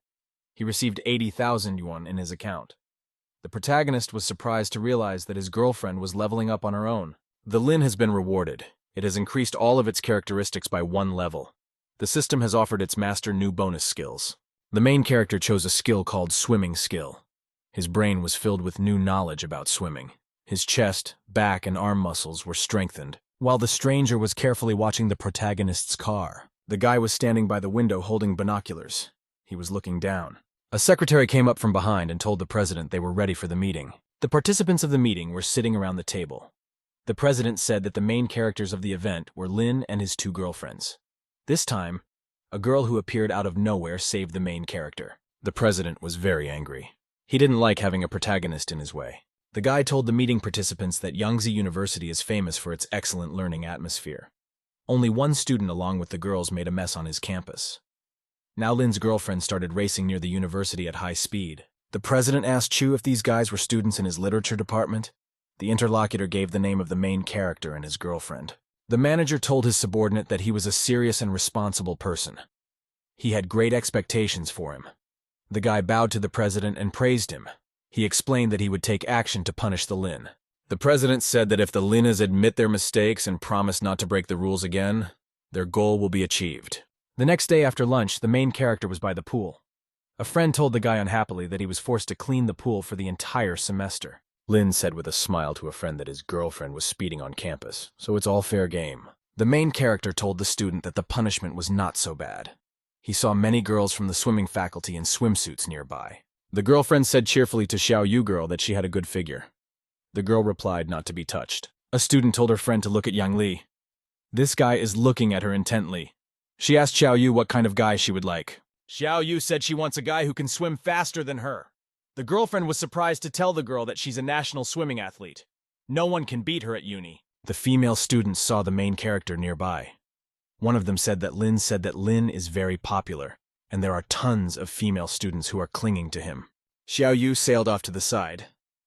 He received 80,000 yuan in his account. The protagonist was surprised to realize that his girlfriend was leveling up on her own. The Lin has been rewarded. It has increased all of its characteristics by 1 level. The system has offered its master new bonus skills. The main character chose a skill called swimming skill. His brain was filled with new knowledge about swimming. His chest, back, and arm muscles were strengthened, while the stranger was carefully watching the protagonist's car. The guy was standing by the window holding binoculars. He was looking down. A secretary came up from behind and told the president they were ready for the meeting. The participants of the meeting were sitting around the table. The president said that the main characters of the event were Lin and his 2 girlfriends. This time, a girl who appeared out of nowhere saved the main character. The president was very angry. He didn't like having a protagonist in his way. The guy told the meeting participants that Yangtze University is famous for its excellent learning atmosphere. Only one student along with the girls made a mess on his campus. Now Lin's girlfriend started racing near the university at high speed. The president asked Chu if these guys were students in his literature department. The interlocutor gave the name of the main character and his girlfriend. The manager told his subordinate that he was a serious and responsible person. He had great expectations for him. The guy bowed to the president and praised him. He explained that he would take action to punish the Lin. The president said that if the Linas admit their mistakes and promise not to break the rules again, their goal will be achieved. The next day after lunch, the main character was by the pool. A friend told the guy unhappily that he was forced to clean the pool for the entire semester. Lin said with a smile to a friend that his girlfriend was speeding on campus, so it's all fair game. The main character told the student that the punishment was not so bad. He saw many girls from the swimming faculty in swimsuits nearby. The girlfriend said cheerfully to Xiao Yu girl that she had a good figure. The girl replied not to be touched. A student told her friend to look at Yang Li. This guy is looking at her intently. She asked Xiao Yu what kind of guy she would like. Xiao Yu said she wants a guy who can swim faster than her. The girlfriend was surprised to tell the girl that she's a national swimming athlete. No one can beat her at uni. The female students saw the main character nearby. One of them said that Lin is very popular, and there are tons of female students who are clinging to him. Xiao Yu sailed off to the side.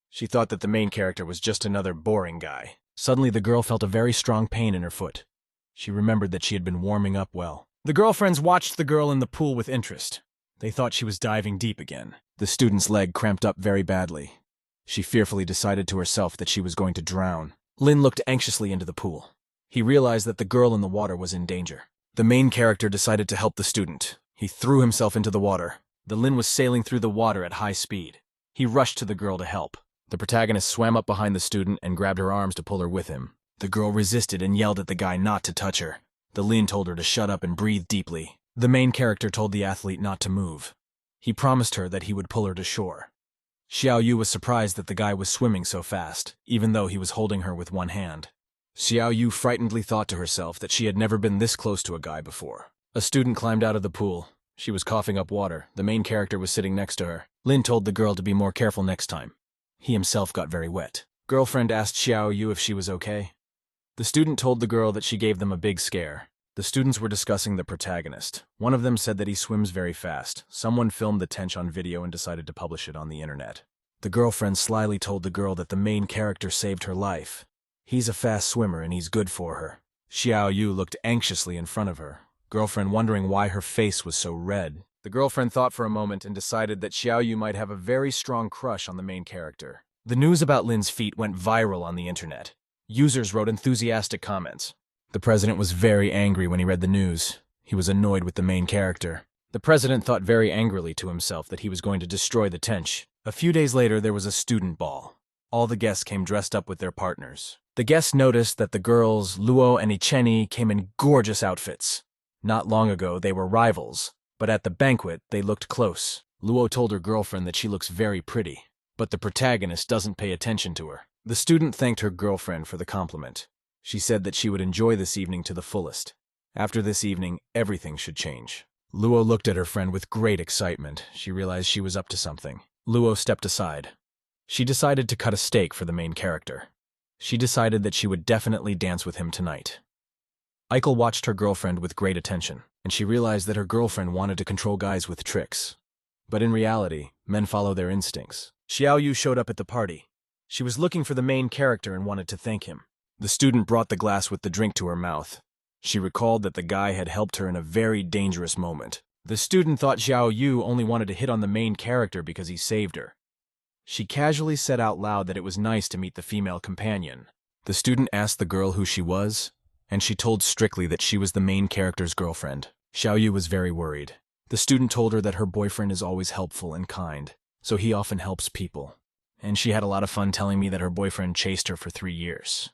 She thought that the main character was just another boring guy. Suddenly the girl felt a very strong pain in her foot. She remembered that she had been warming up well. The girlfriends watched the girl in the pool with interest. They thought she was diving deep again. The student's leg cramped up very badly. She fearfully decided to herself that she was going to drown. Lin looked anxiously into the pool. He realized that the girl in the water was in danger. The main character decided to help the student. He threw himself into the water. The Lin was sailing through the water at high speed. He rushed to the girl to help. The protagonist swam up behind the student and grabbed her arms to pull her with him. The girl resisted and yelled at the guy not to touch her. The Lin told her to shut up and breathe deeply. The main character told the athlete not to move. He promised her that he would pull her to shore. Xiao Yu was surprised that the guy was swimming so fast, even though he was holding her with one hand. Xiao Yu frightenedly thought to herself that she had never been this close to a guy before. A student climbed out of the pool. She was coughing up water. The main character was sitting next to her. Lin told the girl to be more careful next time. He himself got very wet. Girlfriend asked Xiao Yu if she was okay. The student told the girl that she gave them a big scare. The students were discussing the protagonist. One of them said that he swims very fast. Someone filmed the tench on video and decided to publish it on the internet. The girlfriend slyly told the girl that the main character saved her life. He's a fast swimmer and he's good for her. Xiao Yu looked anxiously in front of her, girlfriend wondering why her face was so red. The girlfriend thought for a moment and decided that Xiao Yu might have a very strong crush on the main character. The news about Lin's feat went viral on the internet. Users wrote enthusiastic comments. The president was very angry when he read the news. He was annoyed with the main character. The president thought very angrily to himself that he was going to destroy the tench. A few days later, there was a student ball. All the guests came dressed up with their partners. The guests noticed that the girls, Luo and Icheni, came in gorgeous outfits. Not long ago, they were rivals, but at the banquet, they looked close. Luo told her girlfriend that she looks very pretty, but the protagonist doesn't pay attention to her. The student thanked her girlfriend for the compliment. She said that she would enjoy this evening to the fullest. After this evening, everything should change. Luo looked at her friend with great excitement. She realized she was up to something. Luo stepped aside. She decided to cut a steak for the main character. She decided that she would definitely dance with him tonight. Eichel watched her girlfriend with great attention, and she realized that her girlfriend wanted to control guys with tricks. But in reality, men follow their instincts. Xiao Yu showed up at the party. She was looking for the main character and wanted to thank him. The student brought the glass with the drink to her mouth. She recalled that the guy had helped her in a very dangerous moment. The student thought Xiao Yu only wanted to hit on the main character because he saved her. She casually said out loud that it was nice to meet the female companion. The student asked the girl who she was, and she told strictly that she was the main character's girlfriend. Xiao Yu was very worried. The student told her that her boyfriend is always helpful and kind, so he often helps people. And she had a lot of fun telling me that her boyfriend chased her for 3 years.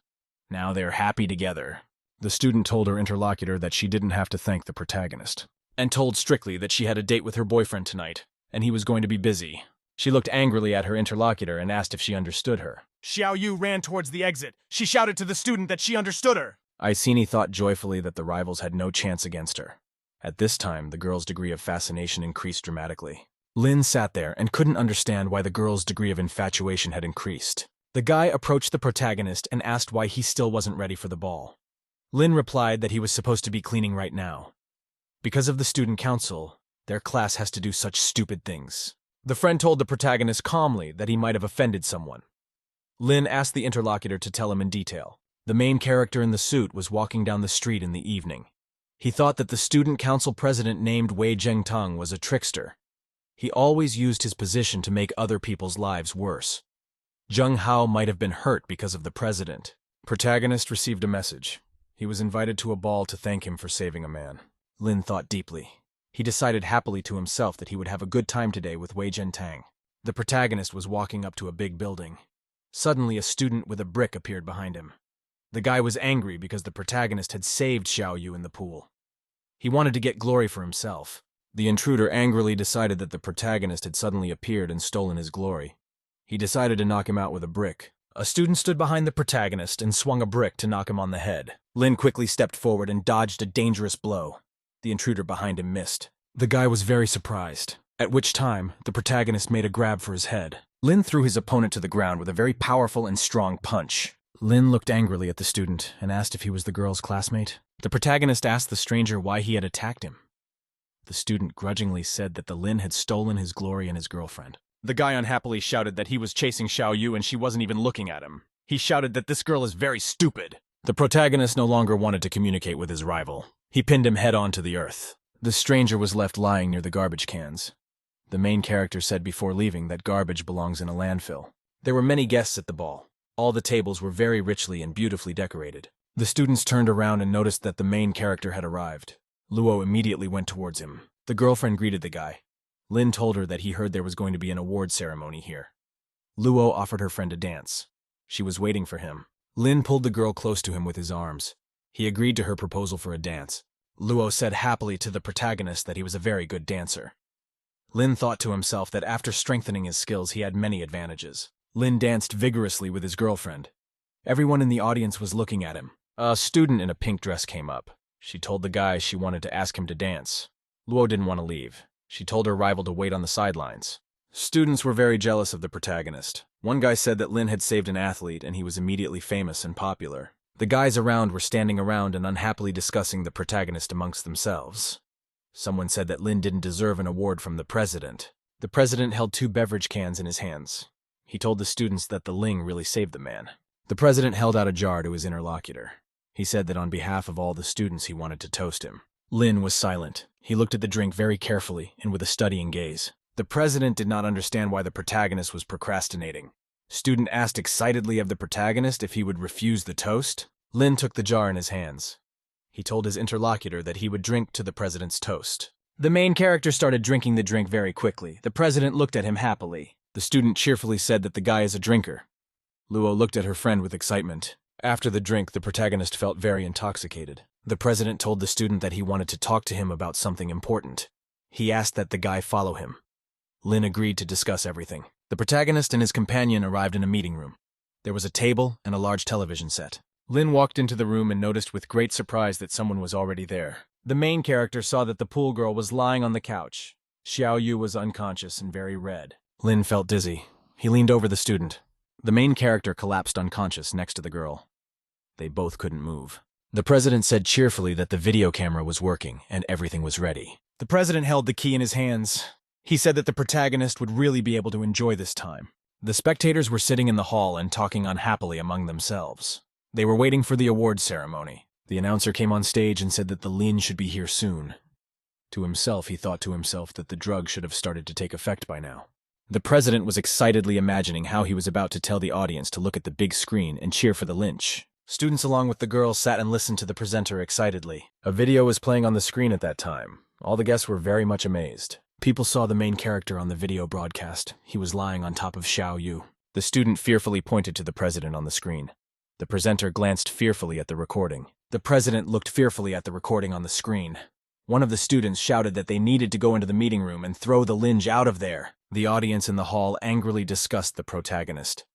Now they're happy together. The student told her interlocutor that she didn't have to thank the protagonist, and told strictly that she had a date with her boyfriend tonight, and he was going to be busy. She looked angrily at her interlocutor and asked if she understood her. Xiao Yu ran towards the exit. She shouted to the student that she understood her. Iceni thought joyfully that the rivals had no chance against her. At this time, the girl's degree of fascination increased dramatically. Lin sat there and couldn't understand why the girl's degree of infatuation had increased. The guy approached the protagonist and asked why he still wasn't ready for the ball. Lin replied that he was supposed to be cleaning right now. Because of the student council, their class has to do such stupid things. The friend told the protagonist calmly that he might have offended someone. Lin asked the interlocutor to tell him in detail. The main character in the suit was walking down the street in the evening. He thought that the student council president named Wei Zhengtong was a trickster. He always used his position to make other people's lives worse. Zheng Hao might have been hurt because of the president. Protagonist received a message. He was invited to a ball to thank him for saving a man. Lin thought deeply. He decided happily to himself that he would have a good time today with Wei Zhentang. The protagonist was walking up to a big building. Suddenly, a student with a brick appeared behind him. The guy was angry because the protagonist had saved Xiao Yu in the pool. He wanted to get glory for himself. The intruder angrily decided that the protagonist had suddenly appeared and stolen his glory. He decided to knock him out with a brick. A student stood behind the protagonist and swung a brick to knock him on the head. Lin quickly stepped forward and dodged a dangerous blow. The intruder behind him missed. The guy was very surprised, at which time the protagonist made a grab for his head. Lin threw his opponent to the ground with a very powerful and strong punch. Lin looked angrily at the student and asked if he was the girl's classmate. The protagonist asked the stranger why he had attacked him. The student grudgingly said that the Lin had stolen his glory and his girlfriend. The guy unhappily shouted that he was chasing Xiao Yu and she wasn't even looking at him. He shouted that this girl is very stupid. The protagonist no longer wanted to communicate with his rival. He pinned him head on to the earth. The stranger was left lying near the garbage cans. The main character said before leaving that garbage belongs in a landfill. There were many guests at the ball. All the tables were very richly and beautifully decorated. The students turned around and noticed that the main character had arrived. Luo immediately went towards him. The girlfriend greeted the guy. Lin told her that he heard there was going to be an award ceremony here. Luo offered her friend a dance. She was waiting for him. Lin pulled the girl close to him with his arms. He agreed to her proposal for a dance. Luo said happily to the protagonist that he was a very good dancer. Lin thought to himself that after strengthening his skills, he had many advantages. Lin danced vigorously with his girlfriend. Everyone in the audience was looking at him. A student in a pink dress came up. She told the guy she wanted to ask him to dance. Luo didn't want to leave. She told her rival to wait on the sidelines. Students were very jealous of the protagonist. One guy said that Lin had saved an athlete and he was immediately famous and popular. The guys around were standing around and unhappily discussing the protagonist amongst themselves. Someone said that Lin didn't deserve an award from the president. The president held 2 beverage cans in his hands. He told the students that the Ling really saved the man. The president held out a jar to his interlocutor. He said that on behalf of all the students he wanted to toast him. Lin was silent. He looked at the drink very carefully and with a studying gaze. The president did not understand why the protagonist was procrastinating. Student asked excitedly of the protagonist if he would refuse the toast. Lin took the jar in his hands. He told his interlocutor that he would drink to the president's toast. The main character started drinking the drink very quickly. The president looked at him happily. The student cheerfully said that the guy is a drinker. Luo looked at her friend with excitement. After the drink, the protagonist felt very intoxicated. The president told the student that he wanted to talk to him about something important. He asked that the guy follow him. Lin agreed to discuss everything. The protagonist and his companion arrived in a meeting room. There was a table and a large television set. Lin walked into the room and noticed with great surprise that someone was already there. The main character saw that the pool girl was lying on the couch. Xiao Yu was unconscious and very red. Lin felt dizzy. He leaned over the student. The main character collapsed unconscious next to the girl. They both couldn't move. The president said cheerfully that the video camera was working and everything was ready. The president held the key in his hands. He said that the protagonist would really be able to enjoy this time. The spectators were sitting in the hall and talking unhappily among themselves. They were waiting for the awards ceremony. The announcer came on stage and said that the Lin should be here soon. To himself, he thought to himself that the drug should have started to take effect by now. The president was excitedly imagining how he was about to tell the audience to look at the big screen and cheer for the lynch. Students along with the girls sat and listened to the presenter excitedly. A video was playing on the screen at that time. All the guests were very much amazed. People saw the main character on the video broadcast. He was lying on top of Xiao Yu. The student fearfully pointed to the president on the screen. The presenter glanced fearfully at the recording. The president looked fearfully at the recording on the screen. One of the students shouted that they needed to go into the meeting room and throw the lynch out of there. The audience in the hall angrily discussed the protagonist.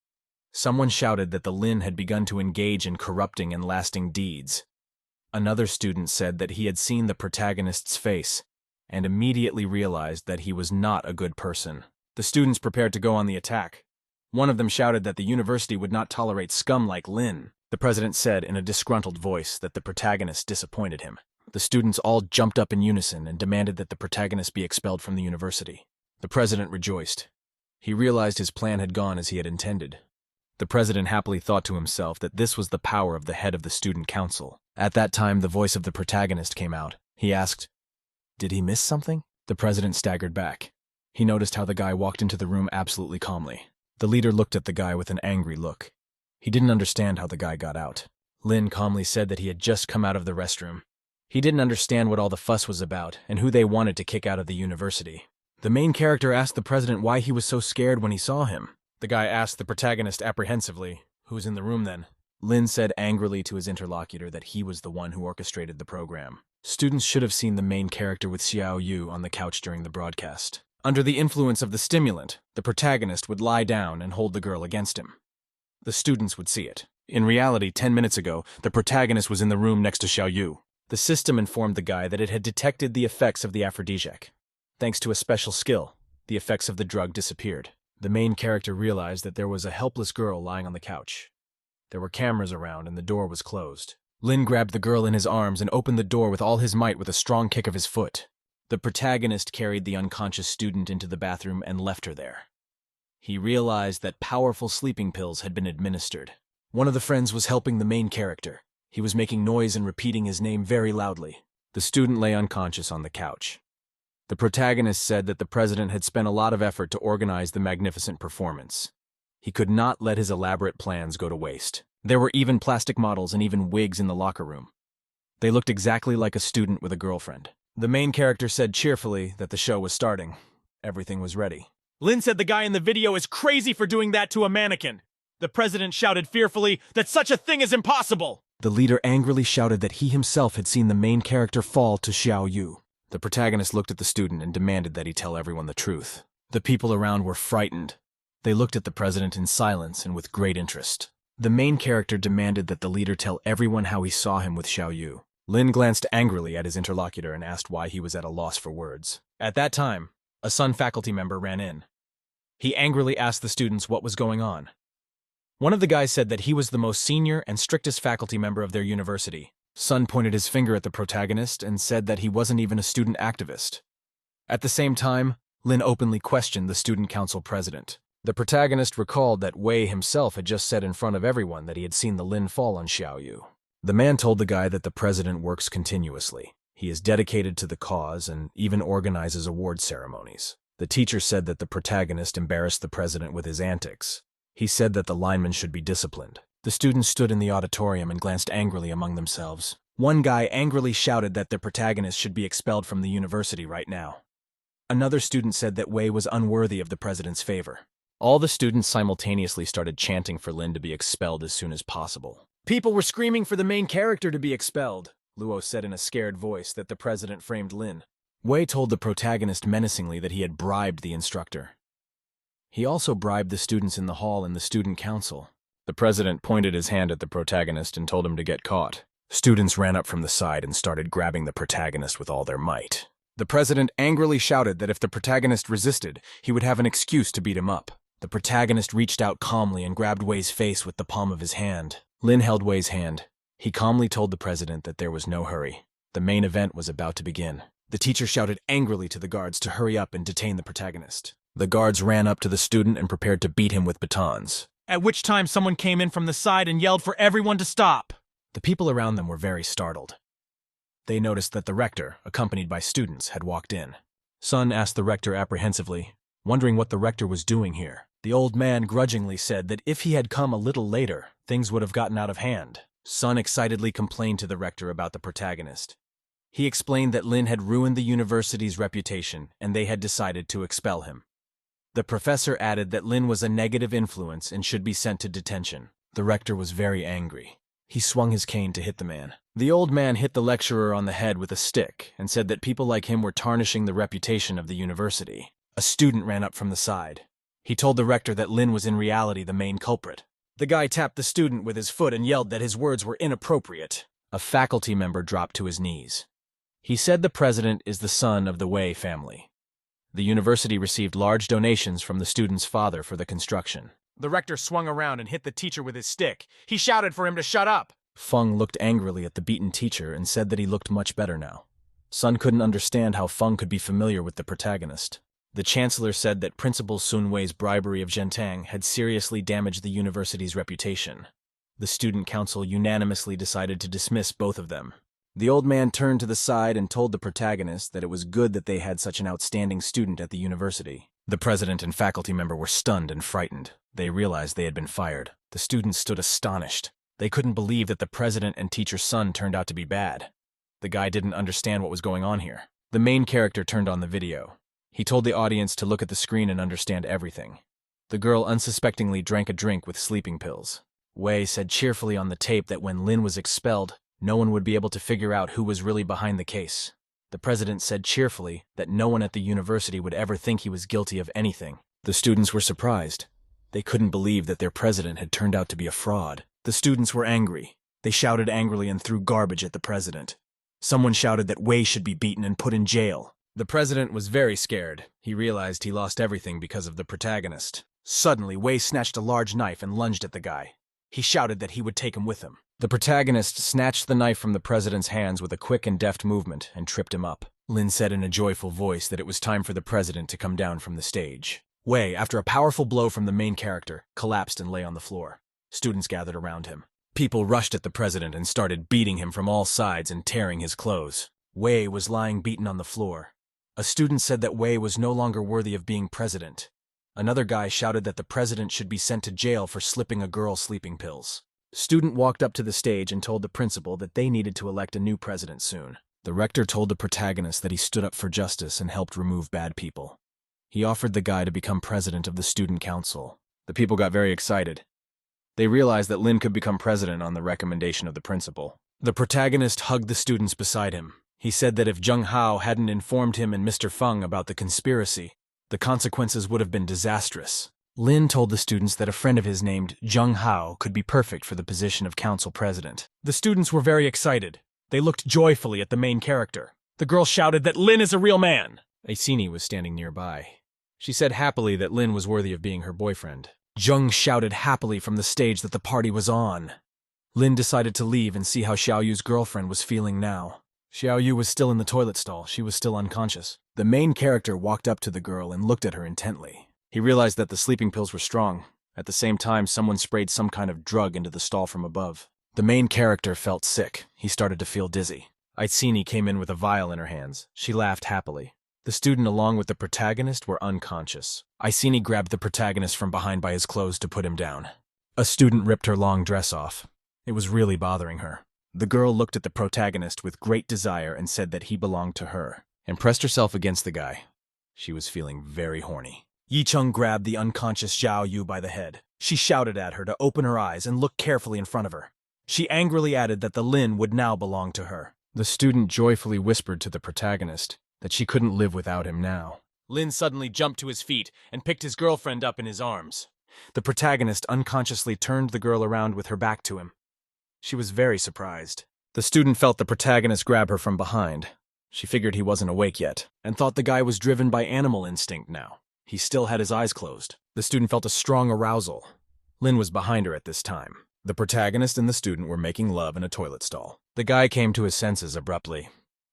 Someone shouted that the Lin had begun to engage in corrupting and lasting deeds. Another student said that he had seen the protagonist's face and immediately realized that he was not a good person. The students prepared to go on the attack. One of them shouted that the university would not tolerate scum like Lin. The president said in a disgruntled voice that the protagonist disappointed him. The students all jumped up in unison and demanded that the protagonist be expelled from the university. The president rejoiced. He realized his plan had gone as he had intended. The president happily thought to himself that this was the power of the head of the student council. At that time, the voice of the protagonist came out. He asked, "Did he miss something?" The president staggered back. He noticed how the guy walked into the room absolutely calmly. The leader looked at the guy with an angry look. He didn't understand how the guy got out. Lin calmly said that he had just come out of the restroom. He didn't understand what all the fuss was about and who they wanted to kick out of the university. The main character asked the president why he was so scared when he saw him. The guy asked the protagonist apprehensively, "Who's in the room then?" Lin said angrily to his interlocutor that he was the one who orchestrated the program. Students should have seen the main character with Xiao Yu on the couch during the broadcast. Under the influence of the stimulant, the protagonist would lie down and hold the girl against him. The students would see it. In reality, 10 minutes ago, the protagonist was in the room next to Xiao Yu. The system informed the guy that it had detected the effects of the aphrodisiac. Thanks to a special skill, the effects of the drug disappeared. The main character realized that there was a helpless girl lying on the couch. There were cameras around and the door was closed. Lin grabbed the girl in his arms and opened the door with all his might with a strong kick of his foot. The protagonist carried the unconscious student into the bathroom and left her there. He realized that powerful sleeping pills had been administered. One of the friends was helping the main character. He was making noise and repeating his name very loudly. The student lay unconscious on the couch. The protagonist said that the president had spent a lot of effort to organize the magnificent performance. He could not let his elaborate plans go to waste. There were even plastic models and even wigs in the locker room. They looked exactly like a student with a girlfriend. The main character said cheerfully that the show was starting. Everything was ready. Lin said the guy in the video is crazy for doing that to a mannequin. The president shouted fearfully that such a thing is impossible. The leader angrily shouted that he himself had seen the main character fall to Xiao Yu. The protagonist looked at the student and demanded that he tell everyone the truth. The people around were frightened. They looked at the president in silence and with great interest. The main character demanded that the leader tell everyone how he saw him with Xiao Yu. Lin glanced angrily at his interlocutor and asked why he was at a loss for words. At that time, a Sun faculty member ran in. He angrily asked the students what was going on. One of the guys said that he was the most senior and strictest faculty member of their university. Sun pointed his finger at the protagonist and said that he wasn't even a student activist. At the same time, Lin openly questioned the student council president. The protagonist recalled that Wei himself had just said in front of everyone that he had seen the Lin fall on Xiao Yu. The man told the guy that the president works continuously. He is dedicated to the cause and even organizes award ceremonies. The teacher said that the protagonist embarrassed the president with his antics. He said that the linemen should be disciplined. The students stood in the auditorium and glanced angrily among themselves. One guy angrily shouted that the protagonist should be expelled from the university right now. Another student said that Wei was unworthy of the president's favor. All the students simultaneously started chanting for Lin to be expelled as soon as possible. People were screaming for the main character to be expelled, Luo said in a scared voice that the president framed Lin. Wei told the protagonist menacingly that he had bribed the instructor. He also bribed the students in the hall and the student council. The president pointed his hand at the protagonist and told him to get caught. Students ran up from the side and started grabbing the protagonist with all their might. The president angrily shouted that if the protagonist resisted, he would have an excuse to beat him up. The protagonist reached out calmly and grabbed Wei's face with the palm of his hand. Lin held Wei's hand. He calmly told the president that there was no hurry. The main event was about to begin. The teacher shouted angrily to the guards to hurry up and detain the protagonist. The guards ran up to the student and prepared to beat him with batons. At which time someone came in from the side and yelled for everyone to stop. The people around them were very startled. They noticed that the rector, accompanied by students, had walked in. Sun asked the rector apprehensively, wondering what the rector was doing here. The old man grudgingly said that if he had come a little later, things would have gotten out of hand. Sun excitedly complained to the rector about the protagonist. He explained that Lin had ruined the university's reputation and they had decided to expel him. The professor added that Lin was a negative influence and should be sent to detention. The rector was very angry. He swung his cane to hit the man. The old man hit the lecturer on the head with a stick and said that people like him were tarnishing the reputation of the university. A student ran up from the side. He told the rector that Lin was in reality the main culprit. The guy tapped the student with his foot and yelled that his words were inappropriate. A faculty member dropped to his knees. He said the president is the son of the Wei family. The university received large donations from the student's father for the construction. The rector swung around and hit the teacher with his stick. He shouted for him to shut up. Feng looked angrily at the beaten teacher and said that he looked much better now. Sun couldn't understand how Feng could be familiar with the protagonist. The chancellor said that Principal Sun Wei's bribery of Zhentang had seriously damaged the university's reputation. The student council unanimously decided to dismiss both of them. The old man turned to the side and told the protagonist that it was good that they had such an outstanding student at the university. The president and faculty member were stunned and frightened. They realized they had been fired. The students stood astonished. They couldn't believe that the president and teacher's son turned out to be bad. The guy didn't understand what was going on here. The main character turned on the video. He told the audience to look at the screen and understand everything. The girl unsuspectingly drank a drink with sleeping pills. Wei said cheerfully on the tape that when Lin was expelled, no one would be able to figure out who was really behind the case. The president said cheerfully that no one at the university would ever think he was guilty of anything. The students were surprised. They couldn't believe that their president had turned out to be a fraud. The students were angry. They shouted angrily and threw garbage at the president. Someone shouted that Wei should be beaten and put in jail. The president was very scared. He realized he lost everything because of the protagonist. Suddenly, Wei snatched a large knife and lunged at the guy. He shouted that he would take him with him. The protagonist snatched the knife from the president's hands with a quick and deft movement and tripped him up. Lin said in a joyful voice that it was time for the president to come down from the stage. Wei, after a powerful blow from the main character, collapsed and lay on the floor. Students gathered around him. People rushed at the president and started beating him from all sides and tearing his clothes. Wei was lying beaten on the floor. A student said that Wei was no longer worthy of being president. Another guy shouted that the president should be sent to jail for slipping a girl sleeping pills. Student walked up to the stage and told the principal that they needed to elect a new president soon. The rector told the protagonist that he stood up for justice and helped remove bad people. He offered the guy to become president of the student council. The people got very excited. They realized that Lin could become president on the recommendation of the principal. The protagonist hugged the students beside him. He said that if Zheng Hao hadn't informed him and Mr. Feng about the conspiracy, the consequences would have been disastrous. Lin told the students that a friend of his named Zheng Hao could be perfect for the position of council president. The students were very excited. They looked joyfully at the main character. The girl shouted that Lin is a real man. Aisini was standing nearby. She said happily that Lin was worthy of being her boyfriend. Zheng shouted happily from the stage that the party was on. Lin decided to leave and see how Xiaoyu's girlfriend was feeling now. Xiaoyu was still in the toilet stall. She was still unconscious. The main character walked up to the girl and looked at her intently. He realized that the sleeping pills were strong. At the same time, someone sprayed some kind of drug into the stall from above. The main character felt sick. He started to feel dizzy. Aitsini came in with a vial in her hands. She laughed happily. The student along with the protagonist were unconscious. Aitsini grabbed the protagonist from behind by his clothes to put him down. A student ripped her long dress off. It was really bothering her. The girl looked at the protagonist with great desire and said that he belonged to her, and pressed herself against the guy. She was feeling very horny. Yicheng grabbed the unconscious Zhao Yu by the head. She shouted at her to open her eyes and look carefully in front of her. She angrily added that the Lin would now belong to her. The student joyfully whispered to the protagonist that she couldn't live without him now. Lin suddenly jumped to his feet and picked his girlfriend up in his arms. The protagonist unconsciously turned the girl around with her back to him. She was very surprised. The student felt the protagonist grab her from behind. She figured he wasn't awake yet, and thought the guy was driven by animal instinct now. He still had his eyes closed. The student felt a strong arousal. Lin was behind her at this time. The protagonist and the student were making love in a toilet stall. The guy came to his senses abruptly.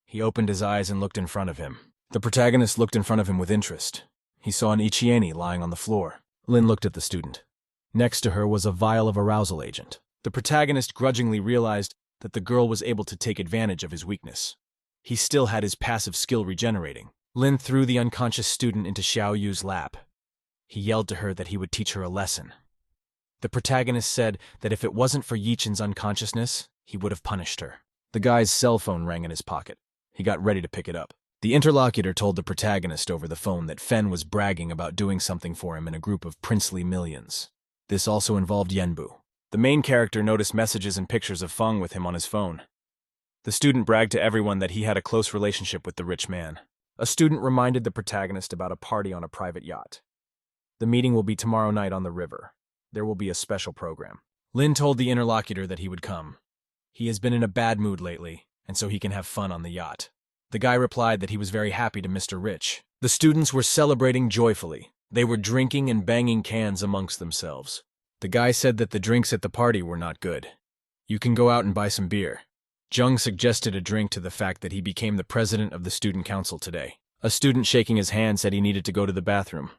He opened his eyes and looked in front of him. The protagonist looked in front of him with interest. He saw an Ichieni lying on the floor. Lin looked at the student. Next to her was a vial of arousal agent. The protagonist grudgingly realized that the girl was able to take advantage of his weakness. He still had his passive skill regenerating. Lin threw the unconscious student into Xiaoyu's lap. He yelled to her that he would teach her a lesson. The protagonist said that if it wasn't for Yichen's unconsciousness, he would have punished her. The guy's cell phone rang in his pocket. He got ready to pick it up. The interlocutor told the protagonist over the phone that Fen was bragging about doing something for him in a group of princely millions. This also involved Yenbu. The main character noticed messages and pictures of Feng with him on his phone. The student bragged to everyone that he had a close relationship with the rich man. A student reminded the protagonist about a party on a private yacht. The meeting will be tomorrow night on the river. There will be a special program. Lin told the interlocutor that he would come. He has been in a bad mood lately, and so he can have fun on the yacht. The guy replied that he was very happy to Mr. Rich. The students were celebrating joyfully. They were drinking and banging cans amongst themselves. The guy said that the drinks at the party were not good. You can go out and buy some beer. Zheng suggested a drink to the fact that he became the president of the student council today. A student shaking his hand said he needed to go to the bathroom.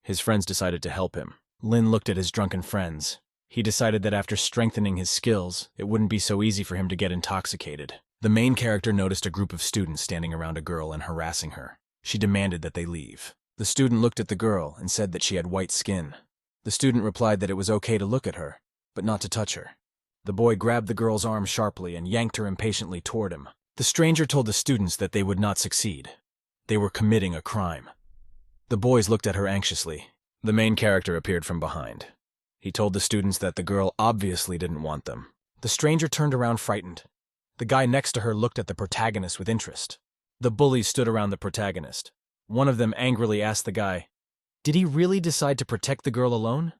His friends decided to help him. Lin looked at his drunken friends. He decided that after strengthening his skills, it wouldn't be so easy for him to get intoxicated. The main character noticed a group of students standing around a girl and harassing her. She demanded that they leave. The student looked at the girl and said that she had white skin. The student replied that it was okay to look at her, but not to touch her. The boy grabbed the girl's arm sharply and yanked her impatiently toward him. The stranger told the students that they would not succeed. They were committing a crime. The boys looked at her anxiously. The main character appeared from behind. He told the students that the girl obviously didn't want them. The stranger turned around frightened. The guy next to her looked at the protagonist with interest. The bullies stood around the protagonist. One of them angrily asked the guy, "Did he really decide to protect the girl alone?"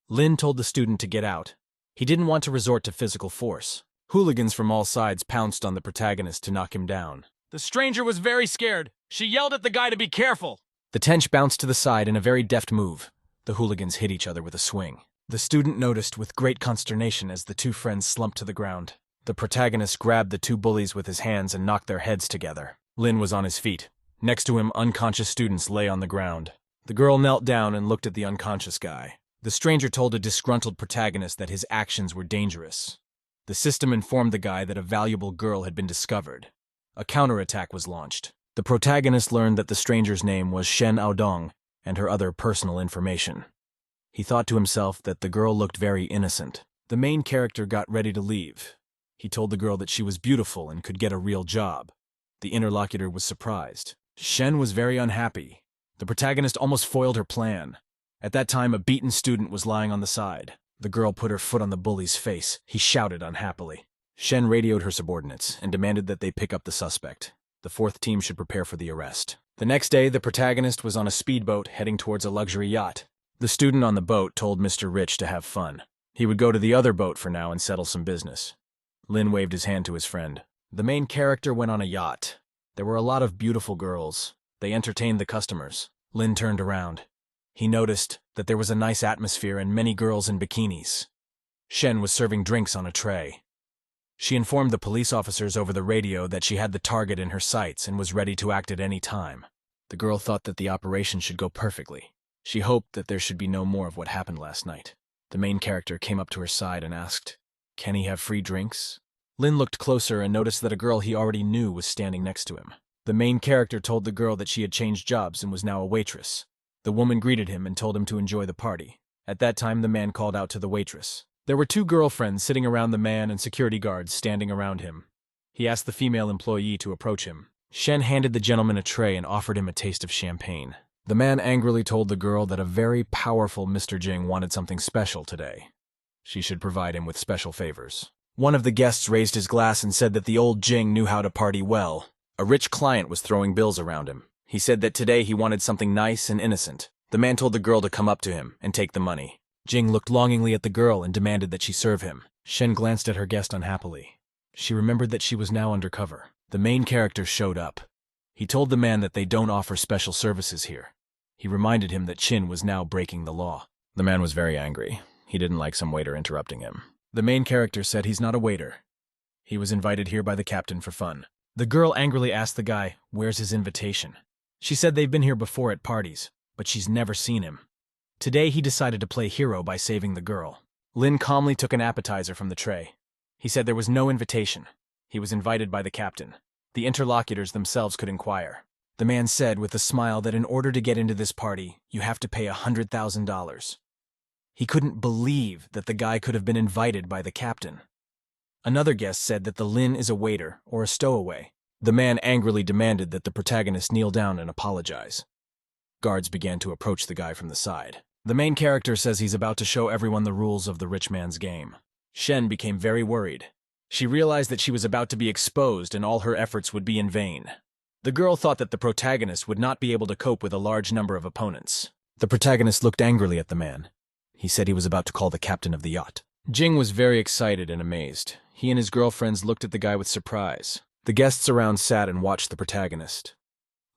Lin told the student to get out. He didn't want to resort to physical force. Hooligans from all sides pounced on the protagonist to knock him down. The stranger was very scared. She yelled at the guy to be careful. The tench bounced to the side in a very deft move. The hooligans hit each other with a swing. The student noticed with great consternation as the two friends slumped to the ground. The protagonist grabbed the two bullies with his hands and knocked their heads together. Lin was on his feet. Next to him, unconscious students lay on the ground. The girl knelt down and looked at the unconscious guy. The stranger told a disgruntled protagonist that his actions were dangerous. The system informed the guy that a valuable girl had been discovered. A counterattack was launched. The protagonist learned that the stranger's name was Shen Aodong and her other personal information. He thought to himself that the girl looked very innocent. The main character got ready to leave. He told the girl that she was beautiful and could get a real job. The interlocutor was surprised. Shen was very unhappy. The protagonist almost foiled her plan. At that time, a beaten student was lying on the side. The girl put her foot on the bully's face. He shouted unhappily. Shen radioed her subordinates and demanded that they pick up the suspect. The fourth team should prepare for the arrest. The next day, the protagonist was on a speedboat heading towards a luxury yacht. The student on the boat told Mr. Rich to have fun. He would go to the other boat for now and settle some business. Lin waved his hand to his friend. The main character went on a yacht. There were a lot of beautiful girls. They entertained the customers. Lin turned around. He noticed that there was a nice atmosphere and many girls in bikinis. Shen was serving drinks on a tray. She informed the police officers over the radio that she had the target in her sights and was ready to act at any time. The girl thought that the operation should go perfectly. She hoped that there should be no more of what happened last night. The main character came up to her side and asked, "Can he have free drinks?" Lin looked closer and noticed that a girl he already knew was standing next to him. The main character told the girl that she had changed jobs and was now a waitress. The woman greeted him and told him to enjoy the party. At that time, the man called out to the waitress. There were two girlfriends sitting around the man and security guards standing around him. He asked the female employee to approach him. Shen handed the gentleman a tray and offered him a taste of champagne. The man angrily told the girl that a very powerful Mr. Jing wanted something special today. She should provide him with special favors. One of the guests raised his glass and said that the old Jing knew how to party well. A rich client was throwing bills around him. He said that today he wanted something nice and innocent. The man told the girl to come up to him and take the money. Jing looked longingly at the girl and demanded that she serve him. Shen glanced at her guest unhappily. She remembered that she was now undercover. The main character showed up. He told the man that they don't offer special services here. He reminded him that Chin was now breaking the law. The man was very angry. He didn't like some waiter interrupting him. The main character said he's not a waiter. He was invited here by the captain for fun. The girl angrily asked the guy, "Where's his invitation?" She said they've been here before at parties, but she's never seen him. Today he decided to play hero by saving the girl. Lin calmly took an appetizer from the tray. He said there was no invitation. He was invited by the captain. The interlocutors themselves could inquire. The man said with a smile that in order to get into this party, you have to pay $100,000. He couldn't believe that the guy could have been invited by the captain. Another guest said that the Lin is a waiter or a stowaway. The man angrily demanded that the protagonist kneel down and apologize. Guards began to approach the guy from the side. The main character says he's about to show everyone the rules of the rich man's game. Shen became very worried. She realized that she was about to be exposed and all her efforts would be in vain. The girl thought that the protagonist would not be able to cope with a large number of opponents. The protagonist looked angrily at the man. He said he was about to call the captain of the yacht. Jing was very excited and amazed. He and his girlfriends looked at the guy with surprise. The guests around sat and watched the protagonist.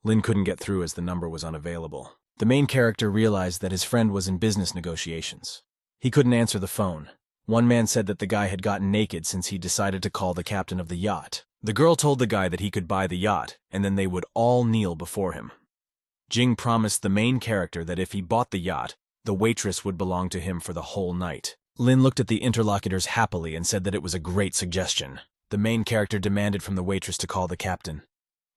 Lin couldn't get through as the number was unavailable. The main character realized that his friend was in business negotiations. He couldn't answer the phone. One man said that the guy had gotten naked since he decided to call the captain of the yacht. The girl told the guy that he could buy the yacht, and then they would all kneel before him. Jing promised the main character that if he bought the yacht, the waitress would belong to him for the whole night. Lin looked at the interlocutors happily and said that it was a great suggestion. The main character demanded from the waitress to call the captain.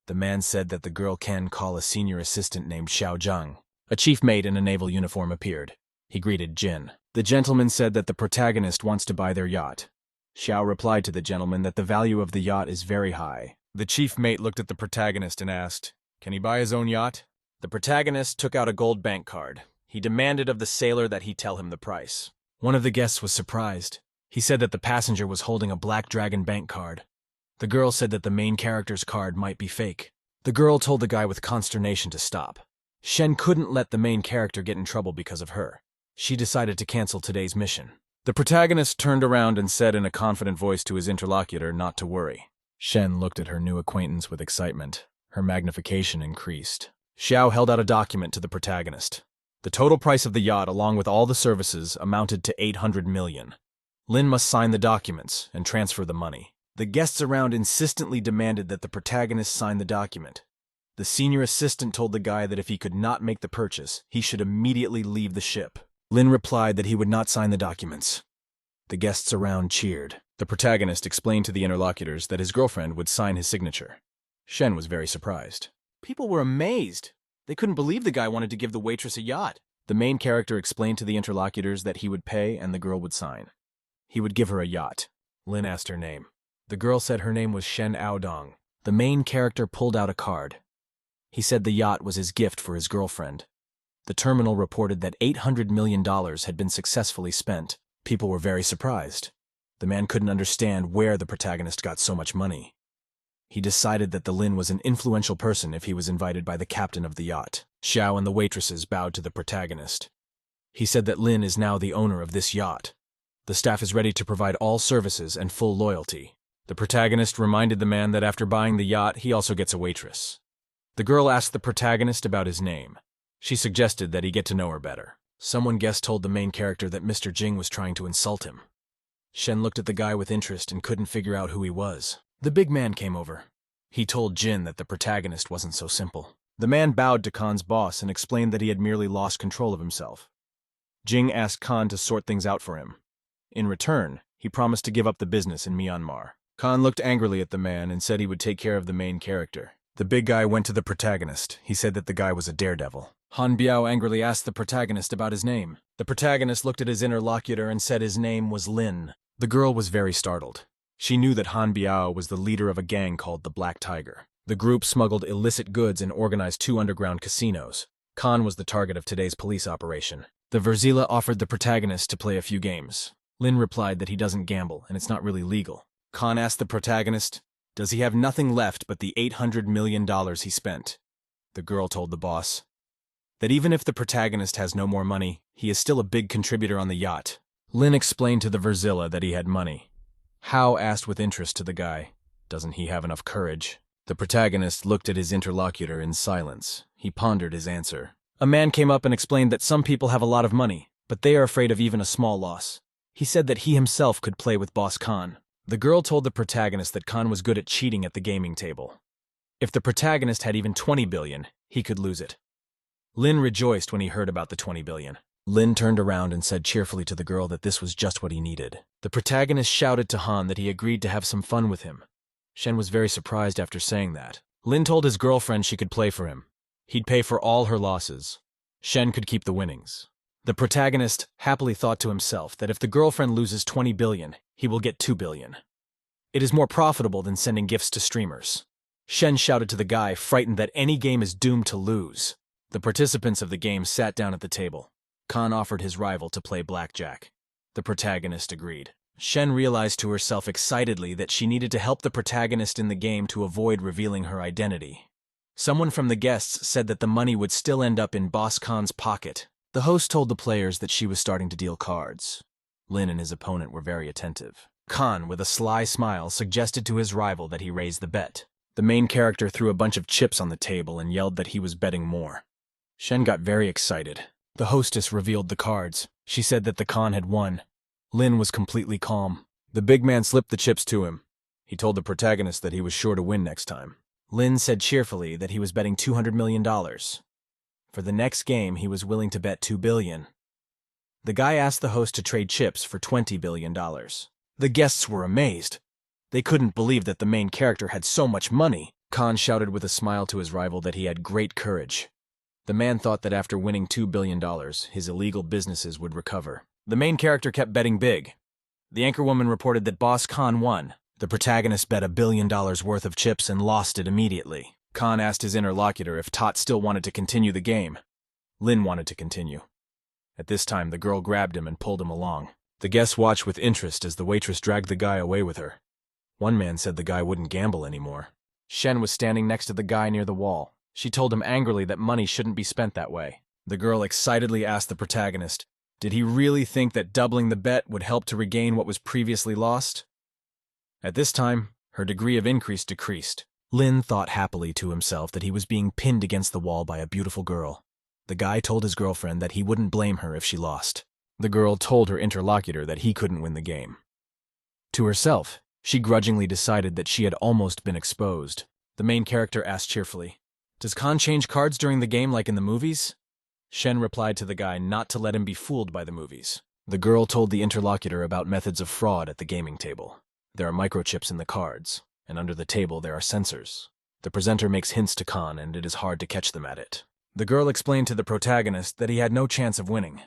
The man said that the girl can call a senior assistant named Xiao Zhang. A chief mate in a naval uniform appeared. He greeted Jin. The gentleman said that the protagonist wants to buy their yacht. Xiao replied to the gentleman that the value of the yacht is very high. The chief mate looked at the protagonist and asked, "Can he buy his own yacht?" The protagonist took out a gold bank card. He demanded of the sailor that he tell him the price. One of the guests was surprised. He said that the passenger was holding a Black Dragon bank card. The girl said that the main character's card might be fake. The girl told the guy with consternation to stop. Shen couldn't let the main character get in trouble because of her. She decided to cancel today's mission. The protagonist turned around and said in a confident voice to his interlocutor not to worry. Shen looked at her new acquaintance with excitement. Her magnification increased. Xiao held out a document to the protagonist. The total price of the yacht, along with all the services, amounted to 800 million. Lin must sign the documents and transfer the money. The guests around insistently demanded that the protagonist sign the document. The senior assistant told the guy that if he could not make the purchase, he should immediately leave the ship. Lin replied that he would not sign the documents. The guests around cheered. The protagonist explained to the interlocutors that his girlfriend would sign his signature. Shen was very surprised. People were amazed. They couldn't believe the guy wanted to give the waitress a yacht. The main character explained to the interlocutors that he would pay and the girl would sign. He would give her a yacht. Lin asked her name. The girl said her name was Shen Aodong. The main character pulled out a card. He said the yacht was his gift for his girlfriend. The terminal reported that $800 million had been successfully spent. People were very surprised. The man couldn't understand where the protagonist got so much money. He decided that the Lin was an influential person if he was invited by the captain of the yacht. Xiao and the waitresses bowed to the protagonist. He said that Lin is now the owner of this yacht. The staff is ready to provide all services and full loyalty. The protagonist reminded the man that after buying the yacht, he also gets a waitress. The girl asked the protagonist about his name. She suggested that he get to know her better. Someone guest told the main character that Mr. Jing was trying to insult him. Shen looked at the guy with interest and couldn't figure out who he was. The big man came over. He told Jin that the protagonist wasn't so simple. The man bowed to Khan's boss and explained that he had merely lost control of himself. Jing asked Khan to sort things out for him. In return, he promised to give up the business in Myanmar. Khan looked angrily at the man and said he would take care of the main character. The big guy went to the protagonist. He said that the guy was a daredevil. Han Biao angrily asked the protagonist about his name. The protagonist looked at his interlocutor and said his name was Lin. The girl was very startled. She knew that Han Biao was the leader of a gang called the Black Tiger. The group smuggled illicit goods and organized 2 underground casinos. Khan was the target of today's police operation. The Verzila offered the protagonist to play a few games. Lin replied that he doesn't gamble and it's not really legal. Khan asked the protagonist, does he have nothing left but the $800 million he spent? The girl told the boss that even if the protagonist has no more money, he is still a big contributor on the yacht. Lin explained to the Verzila that he had money. Hao asked with interest to the guy, doesn't he have enough courage? The protagonist looked at his interlocutor in silence. He pondered his answer. A man came up and explained that some people have a lot of money, but they are afraid of even a small loss. He said that he himself could play with Boss Khan. The girl told the protagonist that Khan was good at cheating at the gaming table. If the protagonist had even 20 billion, he could lose it. Lin rejoiced when he heard about the 20 billion. Lin turned around and said cheerfully to the girl that this was just what he needed. The protagonist shouted to Han that he agreed to have some fun with him. Shen was very surprised after saying that. Lin told his girlfriend she could play for him. He'd pay for all her losses. Shen could keep the winnings. The protagonist happily thought to himself that if the girlfriend loses 20 billion, he will get 2 billion. It is more profitable than sending gifts to streamers. Shen shouted to the guy, frightened that any game is doomed to lose. The participants of the game sat down at the table. Khan offered his rival to play blackjack. The protagonist agreed. Shen realized to herself excitedly that she needed to help the protagonist in the game to avoid revealing her identity. Someone from the guests said that the money would still end up in Boss Khan's pocket. The host told the players that she was starting to deal cards. Lin and his opponent were very attentive. Khan, with a sly smile, suggested to his rival that he raise the bet. The main character threw a bunch of chips on the table and yelled that he was betting more. Shen got very excited. The hostess revealed the cards. She said that the Khan had won. Lin was completely calm. The big man slipped the chips to him. He told the protagonist that he was sure to win next time. Lin said cheerfully that he was betting $200 million. For the next game, he was willing to bet $2 billion. The guy asked the host to trade chips for $20 billion. The guests were amazed. They couldn't believe that the main character had so much money. Khan shouted with a smile to his rival that he had great courage. The man thought that after winning $2 billion, his illegal businesses would recover. The main character kept betting big. The anchorwoman reported that Boss Khan won. The protagonist bet $1 billion worth of chips and lost it immediately. Khan asked his interlocutor if Tot still wanted to continue the game. Lin wanted to continue. At this time, the girl grabbed him and pulled him along. The guests watched with interest as the waitress dragged the guy away with her. One man said the guy wouldn't gamble anymore. Shen was standing next to the guy near the wall. She told him angrily that money shouldn't be spent that way. The girl excitedly asked the protagonist, did he really think that doubling the bet would help to regain what was previously lost? At this time, her degree of increase decreased. Lin thought happily to himself that he was being pinned against the wall by a beautiful girl. The guy told his girlfriend that he wouldn't blame her if she lost. The girl told her interlocutor that he couldn't win the game. To herself, she grudgingly decided that she had almost been exposed. The main character asked cheerfully, does Khan change cards during the game like in the movies? Shen replied to the guy not to let him be fooled by the movies. The girl told the interlocutor about methods of fraud at the gaming table. There are microchips in the cards, and under the table there are sensors. The presenter makes hints to Khan, and it is hard to catch them at it. The girl explained to the protagonist that he had no chance of winning.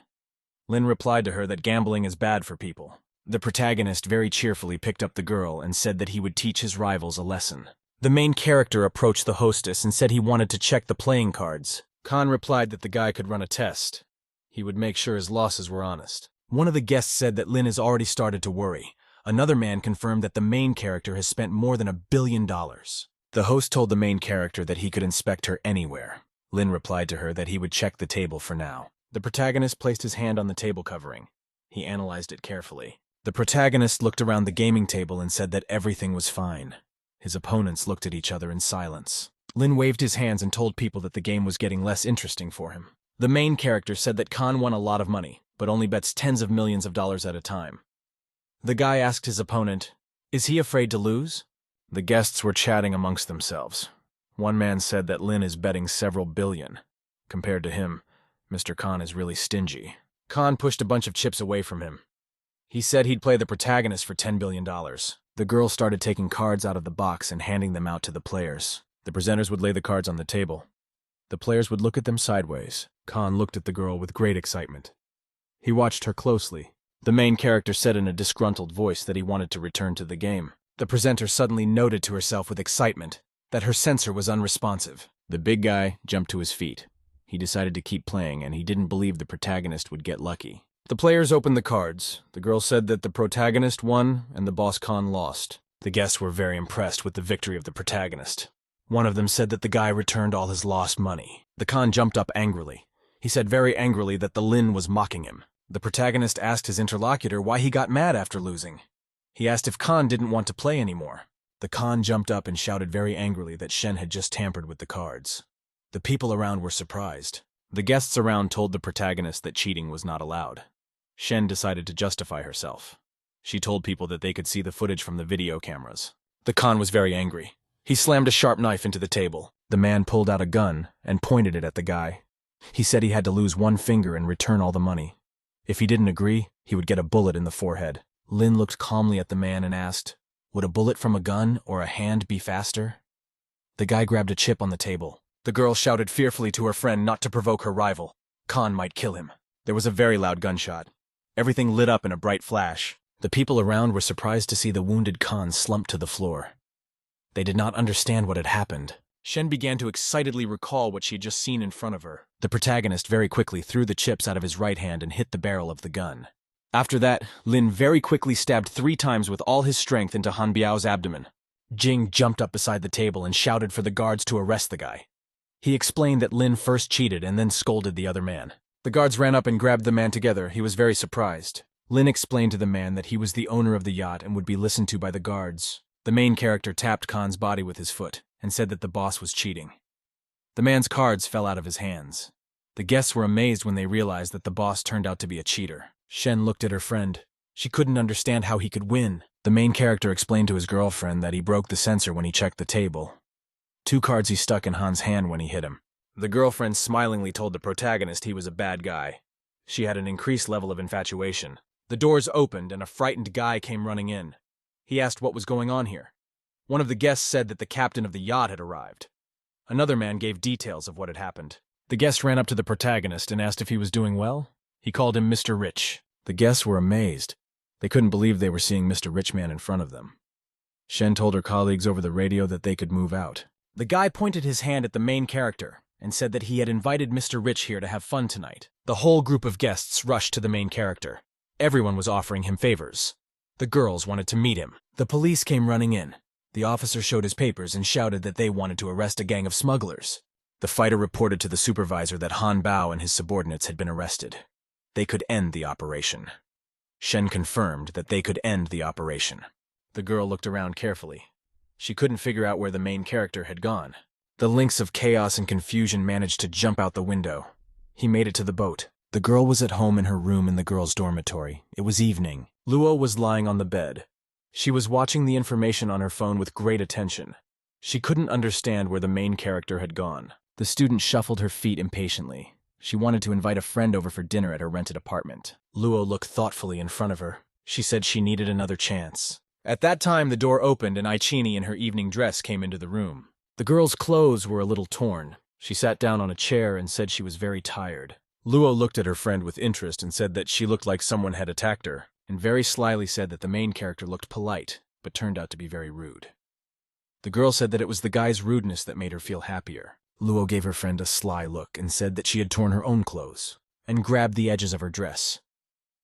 Lin replied to her that gambling is bad for people. The protagonist very cheerfully picked up the girl and said that he would teach his rivals a lesson. The main character approached the hostess and said he wanted to check the playing cards. Khan replied that the guy could run a test. He would make sure his losses were honest. One of the guests said that Lin has already started to worry. Another man confirmed that the main character has spent more than $1 billion. The host told the main character that he could inspect her anywhere. Lin replied to her that he would check the table for now. The protagonist placed his hand on the table covering. He analyzed it carefully. The protagonist looked around the gaming table and said that everything was fine. His opponents looked at each other in silence. Lin waved his hands and told people that the game was getting less interesting for him. The main character said that Khan won a lot of money, but only bets tens of millions of dollars at a time. The guy asked his opponent, "Is he afraid to lose?" The guests were chatting amongst themselves. One man said that Lin is betting several billion. Compared to him, Mr. Khan is really stingy. Khan pushed a bunch of chips away from him. He said he'd play the protagonist for $10 billion. The girl started taking cards out of the box and handing them out to the players. The presenters would lay the cards on the table. The players would look at them sideways. Khan looked at the girl with great excitement. He watched her closely. The main character said in a disgruntled voice that he wanted to return to the game. The presenter suddenly noted to herself with excitement that her sensor was unresponsive. The big guy jumped to his feet. He decided to keep playing, and he didn't believe the protagonist would get lucky. The players opened the cards. The girl said that the protagonist won and the boss Khan lost. The guests were very impressed with the victory of the protagonist. One of them said that the guy returned all his lost money. The Khan jumped up angrily. He said very angrily that the Lin was mocking him. The protagonist asked his interlocutor why he got mad after losing. He asked if Khan didn't want to play anymore. The Khan jumped up and shouted very angrily that Shen had just tampered with the cards. The people around were surprised. The guests around told the protagonist that cheating was not allowed. Shen decided to justify herself. She told people that they could see the footage from the video cameras. The Khan was very angry. He slammed a sharp knife into the table. The man pulled out a gun and pointed it at the guy. He said he had to lose one finger and return all the money. If he didn't agree, he would get a bullet in the forehead. Lin looked calmly at the man and asked, "Would a bullet from a gun or a hand be faster?" The guy grabbed a chip on the table. The girl shouted fearfully to her friend not to provoke her rival. Khan might kill him. There was a very loud gunshot. Everything lit up in a bright flash. The people around were surprised to see the wounded Khan slump to the floor. They did not understand what had happened. Shen began to excitedly recall what she had just seen in front of her. The protagonist very quickly threw the chips out of his right hand and hit the barrel of the gun. After that, Lin very quickly stabbed 3 times with all his strength into Han Biao's abdomen. Jing jumped up beside the table and shouted for the guards to arrest the guy. He explained that Lin first cheated and then scolded the other man. The guards ran up and grabbed the man together. He was very surprised. Lin explained to the man that he was the owner of the yacht and would be listened to by the guards. The main character tapped Khan's body with his foot and said that the boss was cheating. The man's cards fell out of his hands. The guests were amazed when they realized that the boss turned out to be a cheater. Shen looked at her friend. She couldn't understand how he could win. The main character explained to his girlfriend that he broke the sensor when he checked the table. 2 cards he stuck in Han's hand when he hit him. The girlfriend smilingly told the protagonist he was a bad guy. She had an increased level of infatuation. The doors opened and a frightened guy came running in. He asked what was going on here. One of the guests said that the captain of the yacht had arrived. Another man gave details of what had happened. The guest ran up to the protagonist and asked if he was doing well. He called him Mr. Rich. The guests were amazed. They couldn't believe they were seeing Mr. Rich Man in front of them. Shen told her colleagues over the radio that they could move out. The guy pointed his hand at the main character and said that he had invited Mr. Rich here to have fun tonight. The whole group of guests rushed to the main character. Everyone was offering him favors. The girls wanted to meet him. The police came running in. The officer showed his papers and shouted that they wanted to arrest a gang of smugglers. The fighter reported to the supervisor that Han Bao and his subordinates had been arrested. They could end the operation. Shen confirmed that they could end the operation. The girl looked around carefully. She couldn't figure out where the main character had gone. The links of chaos and confusion managed to jump out the window. He made it to the boat. The girl was at home in her room in the girls' dormitory. It was evening. Luo was lying on the bed. She was watching the information on her phone with great attention. She couldn't understand where the main character had gone. The student shuffled her feet impatiently. She wanted to invite a friend over for dinner at her rented apartment. Luo looked thoughtfully in front of her. She said she needed another chance. At that time, the door opened and Aichini in her evening dress came into the room. The girl's clothes were a little torn. She sat down on a chair and said she was very tired. Luo looked at her friend with interest and said that she looked like someone had attacked her, and very slyly said that the main character looked polite, but turned out to be very rude. The girl said that it was the guy's rudeness that made her feel happier. Luo gave her friend a sly look and said that she had torn her own clothes, and grabbed the edges of her dress.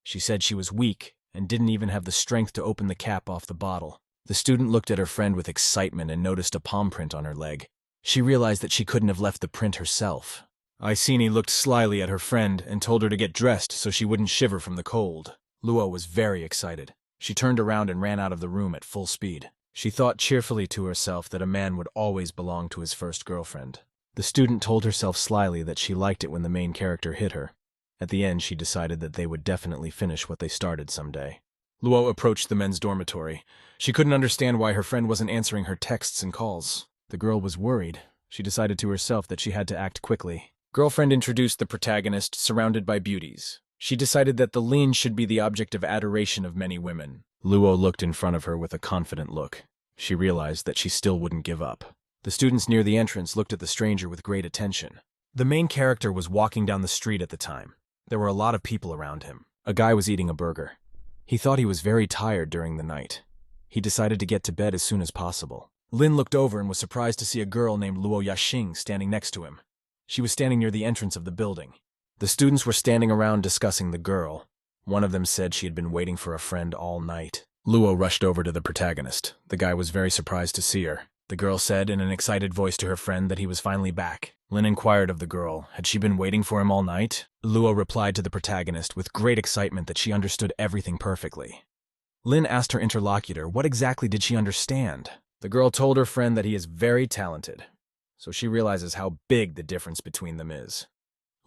She said she was weak and didn't even have the strength to open the cap off the bottle. The student looked at her friend with excitement and noticed a palm print on her leg. She realized that she couldn't have left the print herself. Iceni looked slyly at her friend and told her to get dressed so she wouldn't shiver from the cold. Luo was very excited. She turned around and ran out of the room at full speed. She thought cheerfully to herself that a man would always belong to his first girlfriend. The student told herself slyly that she liked it when the main character hit her. At the end, she decided that they would definitely finish what they started someday. Luo approached the men's dormitory. She couldn't understand why her friend wasn't answering her texts and calls. The girl was worried. She decided to herself that she had to act quickly. Girlfriend introduced the protagonist, surrounded by beauties. She decided that the Lin should be the object of adoration of many women. Luo looked in front of her with a confident look. She realized that she still wouldn't give up. The students near the entrance looked at the stranger with great attention. The main character was walking down the street at the time. There were a lot of people around him. A guy was eating a burger. He thought he was very tired during the night. He decided to get to bed as soon as possible. Lin looked over and was surprised to see a girl named Luo Yaxing standing next to him. She was standing near the entrance of the building. The students were standing around discussing the girl. One of them said she had been waiting for a friend all night. Luo rushed over to the protagonist. The guy was very surprised to see her. The girl said in an excited voice to her friend that he was finally back. Lin inquired of the girl, had she been waiting for him all night? Luo replied to the protagonist with great excitement that she understood everything perfectly. Lin asked her interlocutor what exactly did she understand. The girl told her friend that he is very talented, so she realizes how big the difference between them is.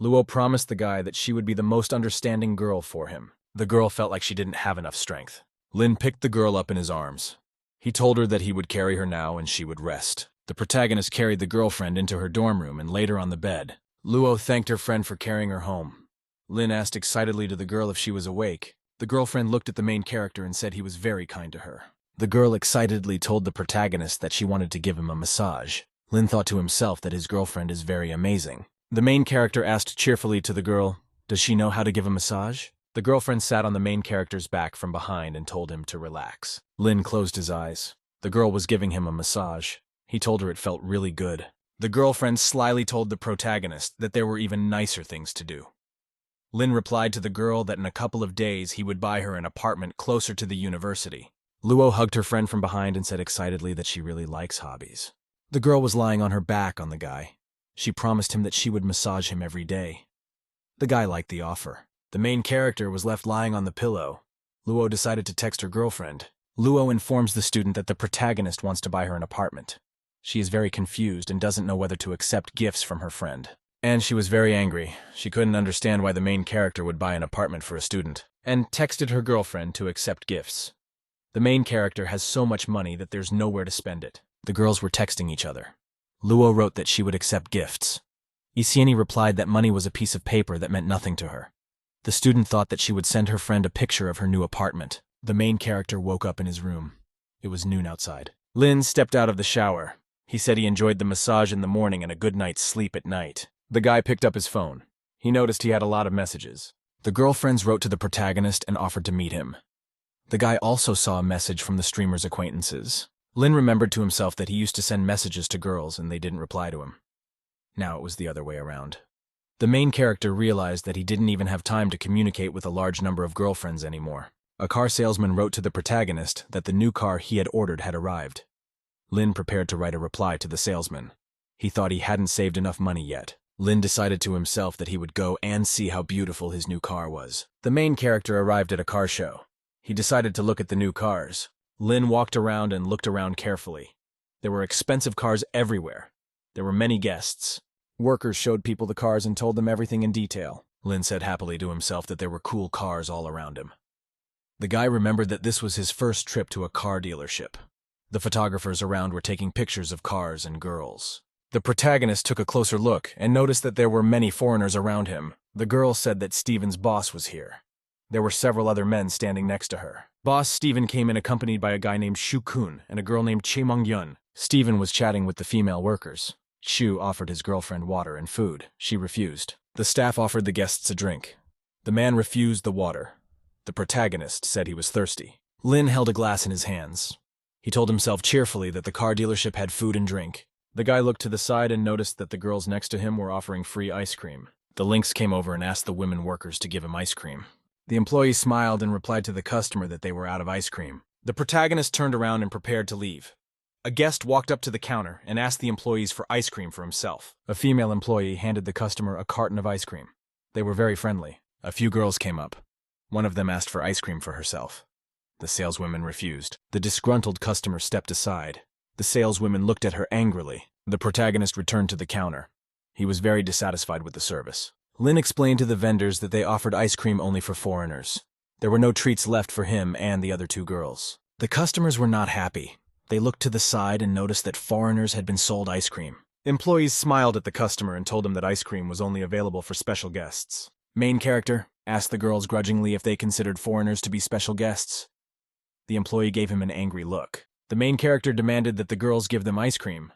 Luo promised the guy that she would be the most understanding girl for him. The girl felt like she didn't have enough strength. Lin picked the girl up in his arms. He told her that he would carry her now and she would rest. The protagonist carried the girlfriend into her dorm room and laid her on the bed. Luo thanked her friend for carrying her home. Lin asked excitedly to the girl if she was awake. The girlfriend looked at the main character and said he was very kind to her. The girl excitedly told the protagonist that she wanted to give him a massage. Lin thought to himself that his girlfriend is very amazing. The main character asked cheerfully to the girl, "Does she know how to give a massage?" The girlfriend sat on the main character's back from behind and told him to relax. Lin closed his eyes. The girl was giving him a massage. He told her it felt really good. The girlfriend slyly told the protagonist that there were even nicer things to do. Lin replied to the girl that in a couple of days he would buy her an apartment closer to the university. Luo hugged her friend from behind and said excitedly that she really likes hobbies. The girl was lying on her back on the guy. She promised him that she would massage him every day. The guy liked the offer. The main character was left lying on the pillow. Luo decided to text her girlfriend. Luo informs the student that the protagonist wants to buy her an apartment. She is very confused and doesn't know whether to accept gifts from her friend. And she was very angry. She couldn't understand why the main character would buy an apartment for a student, and texted her girlfriend to accept gifts. The main character has so much money that there's nowhere to spend it. The girls were texting each other. Luo wrote that she would accept gifts. Isieni replied that money was a piece of paper that meant nothing to her. The student thought that she would send her friend a picture of her new apartment. The main character woke up in his room. It was noon outside. Lin stepped out of the shower. He said he enjoyed the massage in the morning and a good night's sleep at night. The guy picked up his phone. He noticed he had a lot of messages. The girlfriends wrote to the protagonist and offered to meet him. The guy also saw a message from the streamer's acquaintances. Lin remembered to himself that he used to send messages to girls and they didn't reply to him. Now it was the other way around. The main character realized that he didn't even have time to communicate with a large number of girlfriends anymore. A car salesman wrote to the protagonist that the new car he had ordered had arrived. Lin prepared to write a reply to the salesman. He thought he hadn't saved enough money yet. Lin decided to himself that he would go and see how beautiful his new car was. The main character arrived at a car show. He decided to look at the new cars. Lin walked around and looked around carefully. There were expensive cars everywhere. There were many guests. Workers showed people the cars and told them everything in detail. Lin said happily to himself that there were cool cars all around him. The guy remembered that this was his first trip to a car dealership. The photographers around were taking pictures of cars and girls. The protagonist took a closer look and noticed that there were many foreigners around him. The girl said that Steven's boss was here. There were several other men standing next to her. Boss Steven came in accompanied by a guy named Shu Kun and a girl named Che Mong Yun. Stephen was chatting with the female workers. Shu offered his girlfriend water and food. She refused. The staff offered the guests a drink. The man refused the water. The protagonist said he was thirsty. Lin held a glass in his hands. He told himself cheerfully that the car dealership had food and drink. The guy looked to the side and noticed that the girls next to him were offering free ice cream. The lynx came over and asked the women workers to give him ice cream. The employee smiled and replied to the customer that they were out of ice cream. The protagonist turned around and prepared to leave. A guest walked up to the counter and asked the employees for ice cream for himself. A female employee handed the customer a carton of ice cream. They were very friendly. A few girls came up. One of them asked for ice cream for herself. The saleswoman refused. The disgruntled customer stepped aside. The saleswoman looked at her angrily. The protagonist returned to the counter. He was very dissatisfied with the service. Lin explained to the vendors that they offered ice cream only for foreigners. There were no treats left for him and the other two girls. The customers were not happy. They looked to the side and noticed that foreigners had been sold ice cream. Employees smiled at the customer and told him that ice cream was only available for special guests. Main character asked the girls grudgingly if they considered foreigners to be special guests. The employee gave him an angry look. The main character demanded that the girls give them ice cream.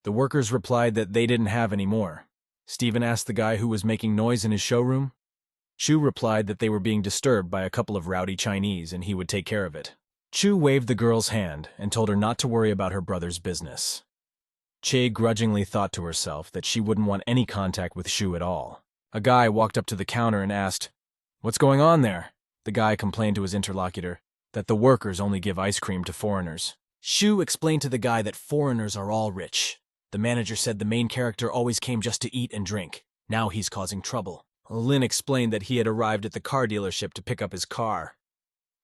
The workers replied that they didn't have any more. Stephen asked the guy who was making noise in his showroom. Chu replied that they were being disturbed by a couple of rowdy Chinese and he would take care of it. Chu waved the girl's hand and told her not to worry about her brother's business. Che grudgingly thought to herself that she wouldn't want any contact with Shu at all. A guy walked up to the counter and asked, "What's going on there?" The guy complained to his interlocutor that the workers only give ice cream to foreigners. Shu explained to the guy that foreigners are all rich. The manager said the main character always came just to eat and drink. Now he's causing trouble. Lin explained that he had arrived at the car dealership to pick up his car.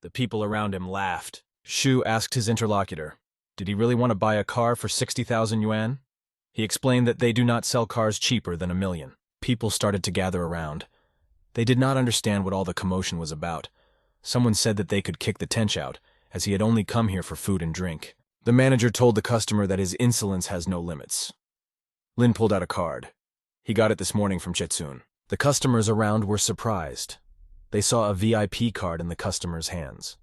The people around him laughed. Shu asked his interlocutor, did he really want to buy a car for 60,000 yuan? He explained that they do not sell cars cheaper than 1 million. People started to gather around. They did not understand what all the commotion was about. Someone said that they could kick the tench out, as he had only come here for food and drink. The manager told the customer that his insolence has no limits. Lin pulled out a card. He got it this morning from Chitsun. The customers around were surprised. They saw a VIP card in the customer's hands.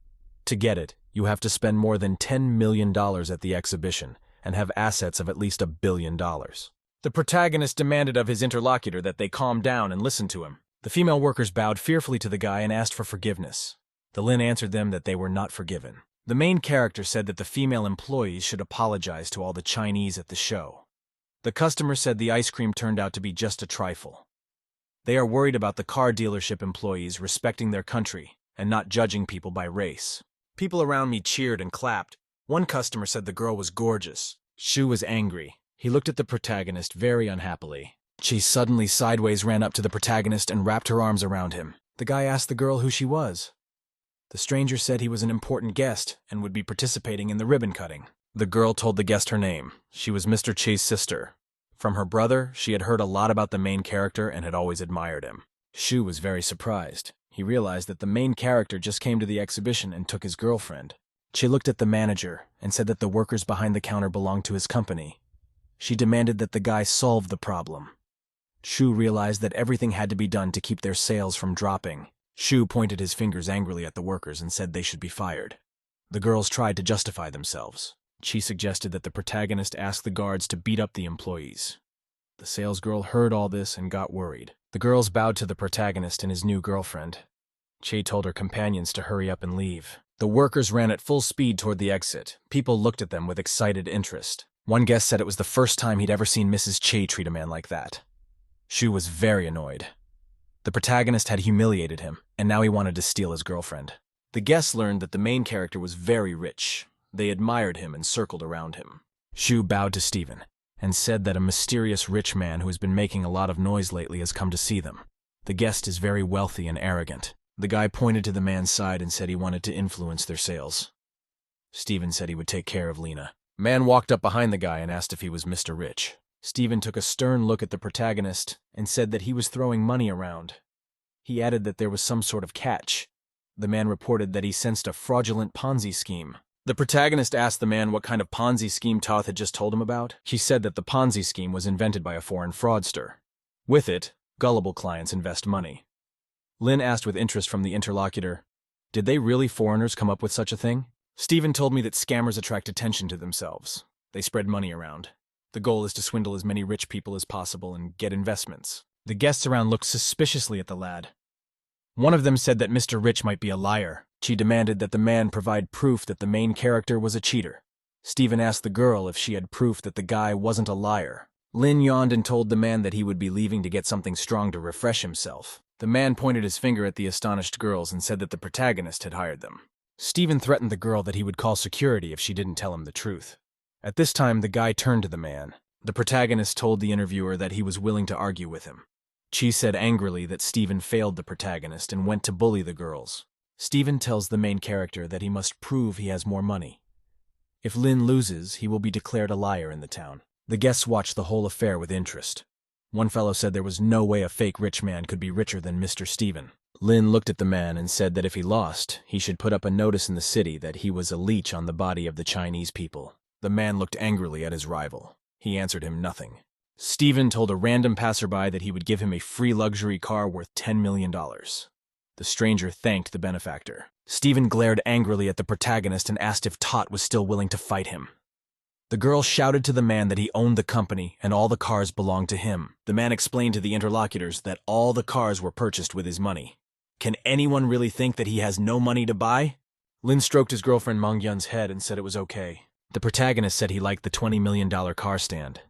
To get it, you have to spend more than $10 million at the exhibition and have assets of at least $1 billion. The protagonist demanded of his interlocutor that they calm down and listen to him. The female workers bowed fearfully to the guy and asked for forgiveness. The Lin answered them that they were not forgiven. The main character said that the female employees should apologize to all the Chinese at the show. The customer said the ice cream turned out to be just a trifle. They are worried about the car dealership employees respecting their country and not judging people by race. People around me cheered and clapped. One customer said the girl was gorgeous. Shu was angry. He looked at the protagonist very unhappily. She suddenly sideways ran up to the protagonist and wrapped her arms around him. The guy asked the girl who she was. The stranger said he was an important guest and would be participating in the ribbon cutting. The girl told the guest her name. She was Mr. Che's sister. From her brother, she had heard a lot about the main character and had always admired him. Shu was very surprised. He realized that the main character just came to the exhibition and took his girlfriend. She looked at the manager and said that the workers behind the counter belonged to his company. She demanded that the guy solve the problem. Shu realized that everything had to be done to keep their sales from dropping. Shu pointed his fingers angrily at the workers and said they should be fired. The girls tried to justify themselves. She suggested that the protagonist ask the guards to beat up the employees. The salesgirl heard all this and got worried. The girls bowed to the protagonist and his new girlfriend. Che told her companions to hurry up and leave. The workers ran at full speed toward the exit. People looked at them with excited interest. One guest said it was the first time he'd ever seen Mrs. Che treat a man like that. Shu was very annoyed. The protagonist had humiliated him, and now he wanted to steal his girlfriend. The guests learned that the main character was very rich. They admired him and circled around him. Shu bowed to Stephen and said that a mysterious rich man who has been making a lot of noise lately has come to see them. The guest is very wealthy and arrogant. The guy pointed to the man's side and said he wanted to influence their sales. Stephen said he would take care of Lena. Man walked up behind the guy and asked if he was Mr. Rich. Stephen took a stern look at the protagonist and said that he was throwing money around. He added that there was some sort of catch. The man reported that he sensed a fraudulent Ponzi scheme. The protagonist asked the man what kind of Ponzi scheme Toth had just told him about. He said that the Ponzi scheme was invented by a foreign fraudster. With it, gullible clients invest money. Lin asked with interest from the interlocutor, did they really foreigners come up with such a thing? Stephen told me that scammers attract attention to themselves. They spread money around. The goal is to swindle as many rich people as possible and get investments. The guests around looked suspiciously at the lad. One of them said that Mr. Rich might be a liar. She demanded that the man provide proof that the main character was a cheater. Stephen asked the girl if she had proof that the guy wasn't a liar. Lin yawned and told the man that he would be leaving to get something strong to refresh himself. The man pointed his finger at the astonished girls and said that the protagonist had hired them. Stephen threatened the girl that he would call security if she didn't tell him the truth. At this time, the guy turned to the man. The protagonist told the interviewer that he was willing to argue with him. Chi said angrily that Stephen failed the protagonist and went to bully the girls. Stephen tells the main character that he must prove he has more money. If Lin loses, he will be declared a liar in the town. The guests watched the whole affair with interest. One fellow said there was no way a fake rich man could be richer than Mr. Stephen. Lin looked at the man and said that if he lost, he should put up a notice in the city that he was a leech on the body of the Chinese people. The man looked angrily at his rival. He answered him nothing. Stephen told a random passerby that he would give him a free luxury car worth $10 million. The stranger thanked the benefactor. Stephen glared angrily at the protagonist and asked if Tot was still willing to fight him. The girl shouted to the man that he owned the company and all the cars belonged to him. The man explained to the interlocutors that all the cars were purchased with his money. Can anyone really think that he has no money to buy? Lin stroked his girlfriend Mangyun's head and said it was okay. The protagonist said he liked the $20 million car stand.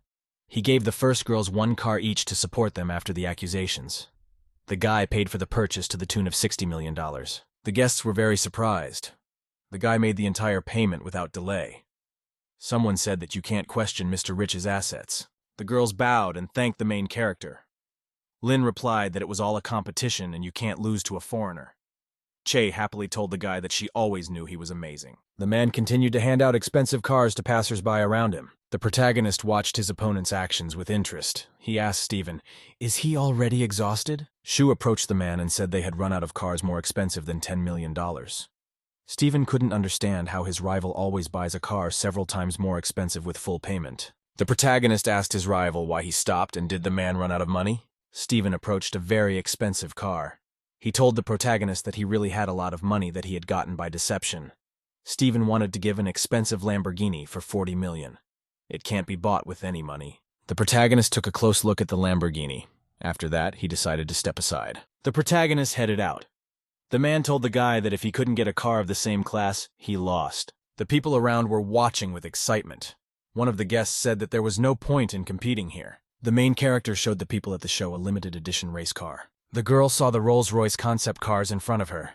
He gave the first girls one car each to support them after the accusations. The guy paid for the purchase to the tune of $60 million. The guests were very surprised. The guy made the entire payment without delay. Someone said that you can't question Mr. Rich's assets. The girls bowed and thanked the main character. Lin replied that it was all a competition and you can't lose to a foreigner. Che happily told the guy that she always knew he was amazing. The man continued to hand out expensive cars to passersby around him. The protagonist watched his opponent's actions with interest. He asked Stephen, "Is he already exhausted?" Shu approached the man and said they had run out of cars more expensive than $10 million. Stephen couldn't understand how his rival always buys a car several times more expensive with full payment. The protagonist asked his rival why he stopped and did the man run out of money. Stephen approached a very expensive car. He told the protagonist that he really had a lot of money that he had gotten by deception. Stephen wanted to give an expensive Lamborghini for $40 million. It can't be bought with any money. The protagonist took a close look at the Lamborghini. After that, he decided to step aside. The protagonist headed out. The man told the guy that if he couldn't get a car of the same class, he lost. The people around were watching with excitement. One of the guests said that there was no point in competing here. The main character showed the people at the show a limited edition race car. The girl saw the Rolls-Royce concept cars in front of her.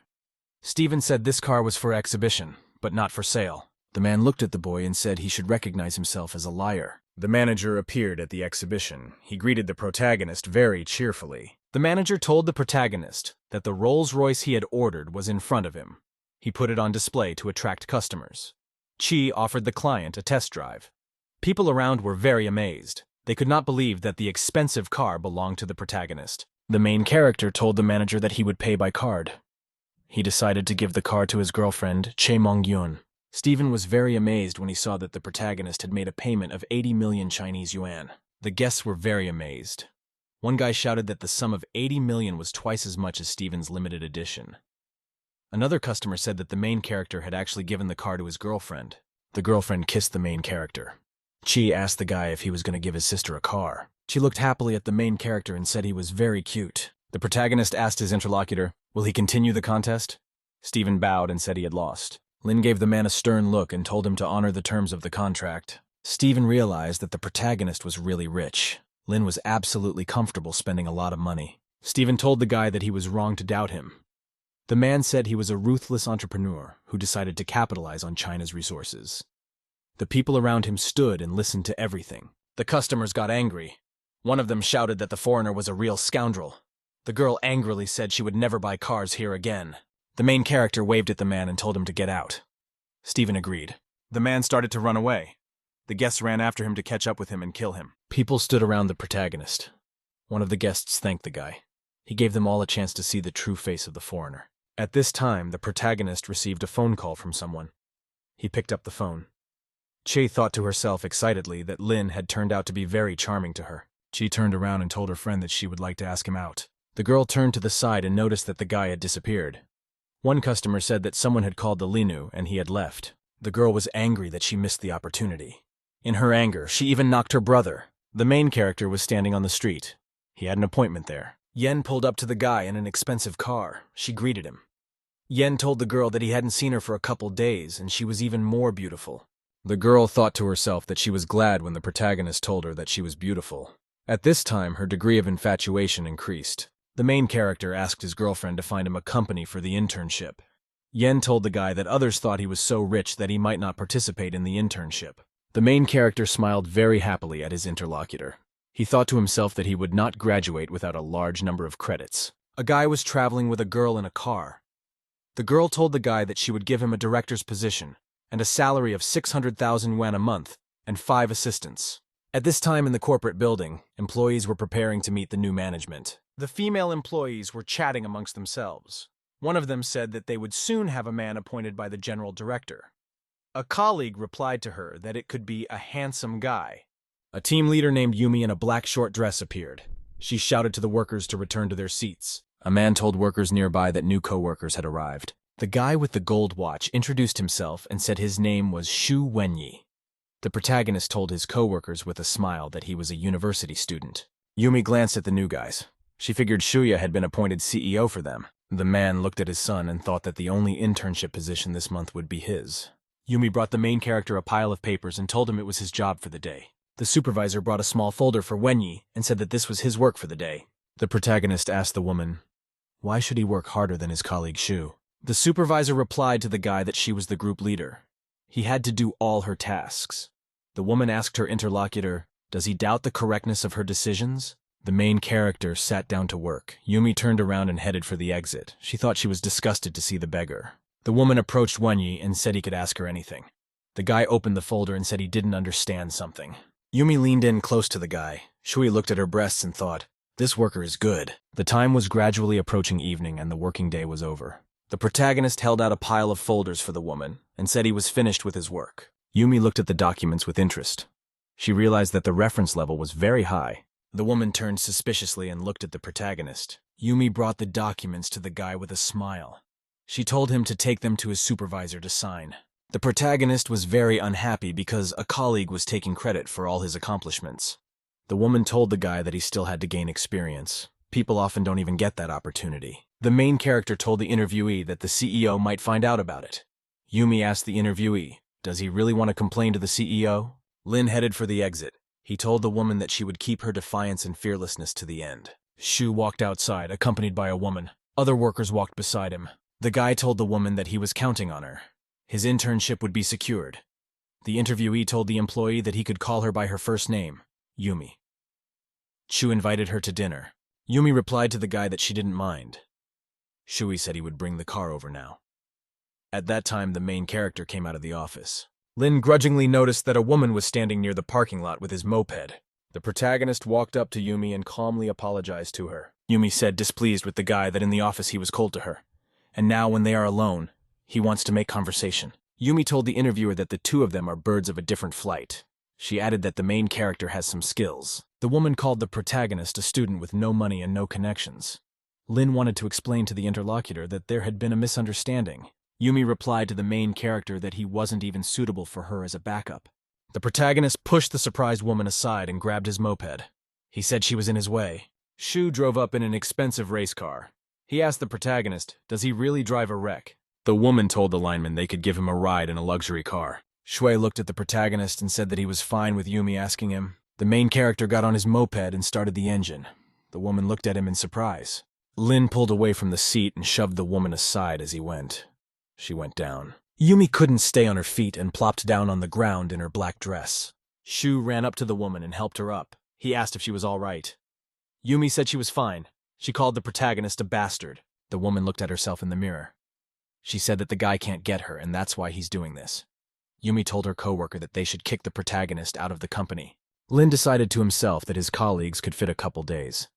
Stephen said this car was for exhibition, but not for sale. The man looked at the boy and said he should recognize himself as a liar. The manager appeared at the exhibition. He greeted the protagonist very cheerfully. The manager told the protagonist that the Rolls-Royce he had ordered was in front of him. He put it on display to attract customers. Chi offered the client a test drive. People around were very amazed. They could not believe that the expensive car belonged to the protagonist. The main character told the manager that he would pay by card. He decided to give the car to his girlfriend, Che Mong-yun. Stephen was very amazed when he saw that the protagonist had made a payment of 80 million Chinese yuan. The guests were very amazed. One guy shouted that the sum of 80 million was twice as much as Stephen's limited edition. Another customer said that the main character had actually given the car to his girlfriend. The girlfriend kissed the main character. Chi asked the guy if he was going to give his sister a car. She looked happily at the main character and said he was very cute. The protagonist asked his interlocutor, "Will he continue the contest?" Stephen bowed and said he had lost. Lin gave the man a stern look and told him to honor the terms of the contract. Stephen realized that the protagonist was really rich. Lin was absolutely comfortable spending a lot of money. Stephen told the guy that he was wrong to doubt him. The man said he was a ruthless entrepreneur who decided to capitalize on China's resources. The people around him stood and listened to everything. The customers got angry. One of them shouted that the foreigner was a real scoundrel. The girl angrily said she would never buy cars here again. The main character waved at the man and told him to get out. Stephen agreed. The man started to run away. The guests ran after him to catch up with him and kill him. People stood around the protagonist. One of the guests thanked the guy. He gave them all a chance to see the true face of the foreigner. At this time, the protagonist received a phone call from someone. He picked up the phone. Che thought to herself excitedly that Lin had turned out to be very charming to her. She turned around and told her friend that she would like to ask him out. The girl turned to the side and noticed that the guy had disappeared. One customer said that someone had called the Linu and he had left. The girl was angry that she missed the opportunity. In her anger, she even knocked her brother. The main character was standing on the street. He had an appointment there. Yen pulled up to the guy in an expensive car. She greeted him. Yen told the girl that he hadn't seen her for a couple days, and she was even more beautiful. The girl thought to herself that she was glad when the protagonist told her that she was beautiful. At this time, her degree of infatuation increased. The main character asked his girlfriend to find him a company for the internship. Yen told the guy that others thought he was so rich that he might not participate in the internship. The main character smiled very happily at his interlocutor. He thought to himself that he would not graduate without a large number of credits. A guy was traveling with a girl in a car. The girl told the guy that she would give him a director's position and a salary of 600,000 yuan a month and 5 assistants. At this time in the corporate building, employees were preparing to meet the new management. The female employees were chatting amongst themselves. One of them said that they would soon have a man appointed by the general director. A colleague replied to her that it could be a handsome guy. A team leader named Yumi in a black short dress appeared. She shouted to the workers to return to their seats. A man told workers nearby that new co-workers had arrived. The guy with the gold watch introduced himself and said his name was Shu Wenyi. The protagonist told his co-workers with a smile that he was a university student. Yumi glanced at the new guys. She figured Shuya had been appointed CEO for them. The man looked at his son and thought that the only internship position this month would be his. Yumi brought the main character a pile of papers and told him it was his job for the day. The supervisor brought a small folder for Wenyi and said that this was his work for the day. The protagonist asked the woman, why should he work harder than his colleague Shu? The supervisor replied to the guy that she was the group leader. He had to do all her tasks. The woman asked her interlocutor, does he doubt the correctness of her decisions? The main character sat down to work. Yumi turned around and headed for the exit. She thought she was disgusted to see the beggar. The woman approached Wenyi and said he could ask her anything. The guy opened the folder and said he didn't understand something. Yumi leaned in close to the guy. Shui looked at her breasts and thought, this worker is good. The time was gradually approaching evening and the working day was over. The protagonist held out a pile of folders for the woman and said he was finished with his work. Yumi looked at the documents with interest. She realized that the reference level was very high. The woman turned suspiciously and looked at the protagonist. Yumi brought the documents to the guy with a smile. She told him to take them to his supervisor to sign. The protagonist was very unhappy because a colleague was taking credit for all his accomplishments. The woman told the guy that he still had to gain experience. People often don't even get that opportunity. The main character told the interviewee that the CEO might find out about it. Yumi asked the interviewee, does he really want to complain to the CEO? Lin headed for the exit. He told the woman that she would keep her defiance and fearlessness to the end. Shu walked outside, accompanied by a woman. Other workers walked beside him. The guy told the woman that he was counting on her. His internship would be secured. The interviewee told the employee that he could call her by her first name, Yumi. Shu invited her to dinner. Yumi replied to the guy that she didn't mind. Shui said he would bring the car over now. At that time, the main character came out of the office. Lin grudgingly noticed that a woman was standing near the parking lot with his moped. The protagonist walked up to Yumi and calmly apologized to her. Yumi said, displeased with the guy, that in the office he was cold to her. And now, when they are alone, he wants to make conversation. Yumi told the interviewer that the two of them are birds of a different flight. She added that the main character has some skills. The woman called the protagonist a student with no money and no connections. Lin wanted to explain to the interlocutor that there had been a misunderstanding. Yumi replied to the main character that he wasn't even suitable for her as a backup. The protagonist pushed the surprised woman aside and grabbed his moped. He said she was in his way. Shu drove up in an expensive race car. He asked the protagonist, does he really drive a wreck? The woman told the lineman they could give him a ride in a luxury car. Shui looked at the protagonist and said that he was fine with Yumi asking him. The main character got on his moped and started the engine. The woman looked at him in surprise. Lin pulled away from the seat and shoved the woman aside as he went. She went down. Yumi couldn't stay on her feet and plopped down on the ground in her black dress. Shu ran up to the woman and helped her up. He asked if she was all right. Yumi said she was fine. She called the protagonist a bastard. The woman looked at herself in the mirror. She said that the guy can't get her and that's why he's doing this. Yumi told her coworker that they should kick the protagonist out of the company. Lin decided to himself that his colleagues could fit a couple days.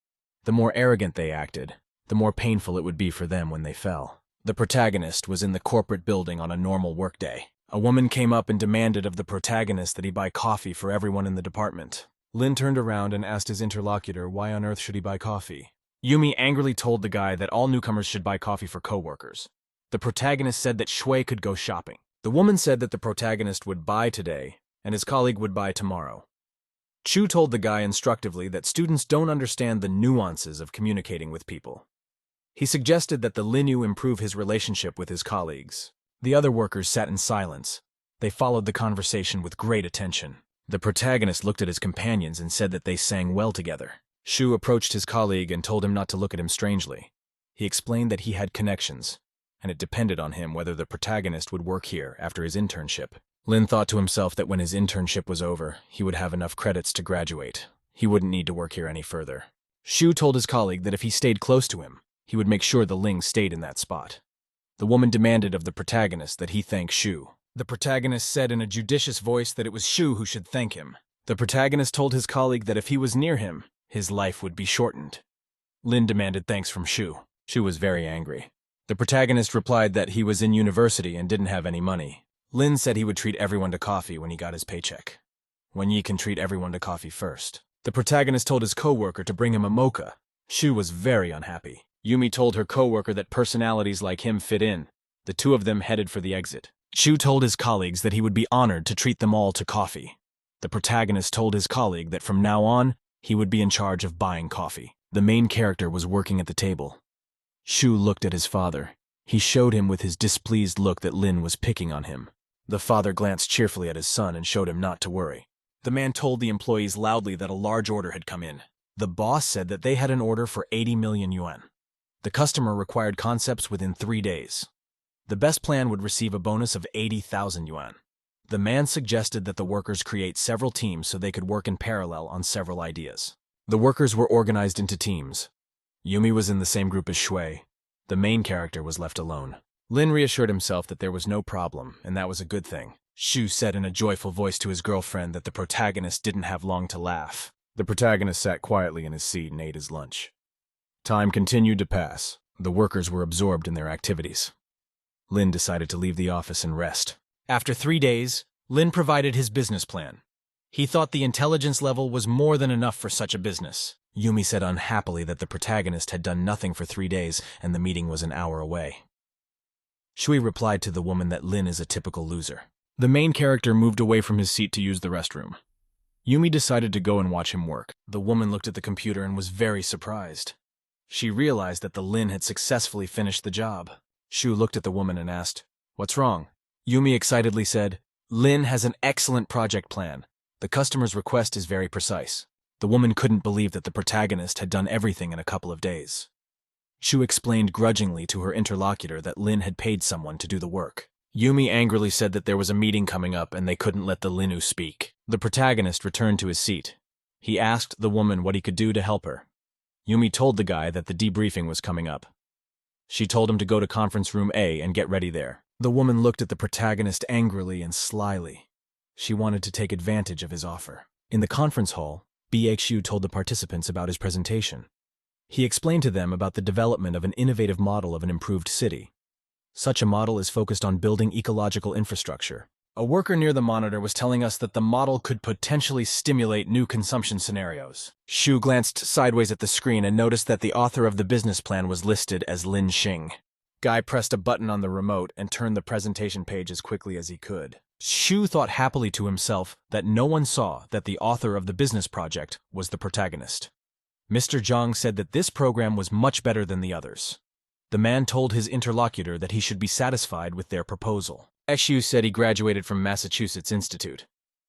The more arrogant they acted, the more painful it would be for them when they fell. The protagonist was in the corporate building on a normal workday. A woman came up and demanded of the protagonist that he buy coffee for everyone in the department. Lin turned around and asked his interlocutor why on earth should he buy coffee. Yumi angrily told the guy that all newcomers should buy coffee for coworkers. The protagonist said that Shui could go shopping. The woman said that the protagonist would buy today, and his colleague would buy tomorrow. Chu told the guy instructively that students don't understand the nuances of communicating with people. He suggested that the Linyu improve his relationship with his colleagues. The other workers sat in silence. They followed the conversation with great attention. The protagonist looked at his companions and said that they sang well together. Shu approached his colleague and told him not to look at him strangely. He explained that he had connections, and it depended on him whether the protagonist would work here after his internship. Lin thought to himself that when his internship was over, he would have enough credits to graduate. He wouldn't need to work here any further. Shu told his colleague that if he stayed close to him, he would make sure the Ling stayed in that spot. The woman demanded of the protagonist that he thank Shu. The protagonist said in a judicious voice that it was Shu who should thank him. The protagonist told his colleague that if he was near him, his life would be shortened. Lin demanded thanks from Shu. Shu was very angry. The protagonist replied that he was in university and didn't have any money. Lin said he would treat everyone to coffee when he got his paycheck. When Yi can treat everyone to coffee first. The protagonist told his co-worker to bring him a mocha. Shu was very unhappy. Yumi told her co-worker that personalities like him fit in. The two of them headed for the exit. Shu told his colleagues that he would be honored to treat them all to coffee. The protagonist told his colleague that from now on, he would be in charge of buying coffee. The main character was working at the table. Shu looked at his father. He showed him with his displeased look that Lin was picking on him. The father glanced cheerfully at his son and showed him not to worry. The man told the employees loudly that a large order had come in. The boss said that they had an order for 80 million yuan. The customer required concepts within 3 days. The best plan would receive a bonus of 80,000 yuan. The man suggested that the workers create several teams so they could work in parallel on several ideas. The workers were organized into teams. Yumi was in the same group as Shui. The main character was left alone. Lin reassured himself that there was no problem, and that was a good thing. Shu said in a joyful voice to his girlfriend that the protagonist didn't have long to laugh. The protagonist sat quietly in his seat and ate his lunch. Time continued to pass. The workers were absorbed in their activities. Lin decided to leave the office and rest. After 3 days, Lin provided his business plan. He thought the intelligence level was more than enough for such a business. Yumi said unhappily that the protagonist had done nothing for 3 days and the meeting was an hour away. Shui replied to the woman that Lin is a typical loser. The main character moved away from his seat to use the restroom. Yumi decided to go and watch him work. The woman looked at the computer and was very surprised. She realized that the Lin had successfully finished the job. Shu looked at the woman and asked, "What's wrong?" Yumi excitedly said, "Lin has an excellent project plan. The customer's request is very precise." The woman couldn't believe that the protagonist had done everything in a couple of days. Shu explained grudgingly to her interlocutor that Lin had paid someone to do the work. Yumi angrily said that there was a meeting coming up and they couldn't let the Linu speak. The protagonist returned to his seat. He asked the woman what he could do to help her. Yumi told the guy that the debriefing was coming up. She told him to go to conference room A and get ready there. The woman looked at the protagonist angrily and slyly. She wanted to take advantage of his offer. In the conference hall, BHU told the participants about his presentation. He explained to them about the development of an innovative model of an improved city. Such a model is focused on building ecological infrastructure. A worker near the monitor was telling us that the model could potentially stimulate new consumption scenarios. Shu glanced sideways at the screen and noticed that the author of the business plan was listed as Lin Xing. Guy pressed a button on the remote and turned the presentation page as quickly as he could. Shu thought happily to himself that no one saw that the author of the business project was the protagonist. Mr. Zhang said that this program was much better than the others. The man told his interlocutor that he should be satisfied with their proposal. Shu said he graduated from Massachusetts Institute.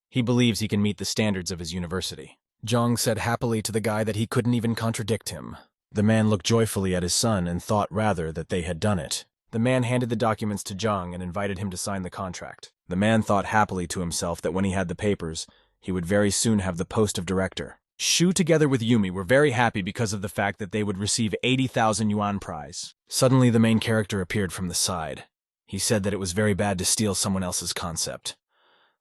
He believes he can meet the standards of his university. Zhang said happily to the guy that he couldn't even contradict him. The man looked joyfully at his son and thought rather that they had done it. The man handed the documents to Zhang and invited him to sign the contract. The man thought happily to himself that when he had the papers, he would very soon have the post of director. Shu together with Yumi were very happy because of the fact that they would receive 80,000 yuan prize. Suddenly the main character appeared from the side. He said that it was very bad to steal someone else's concept.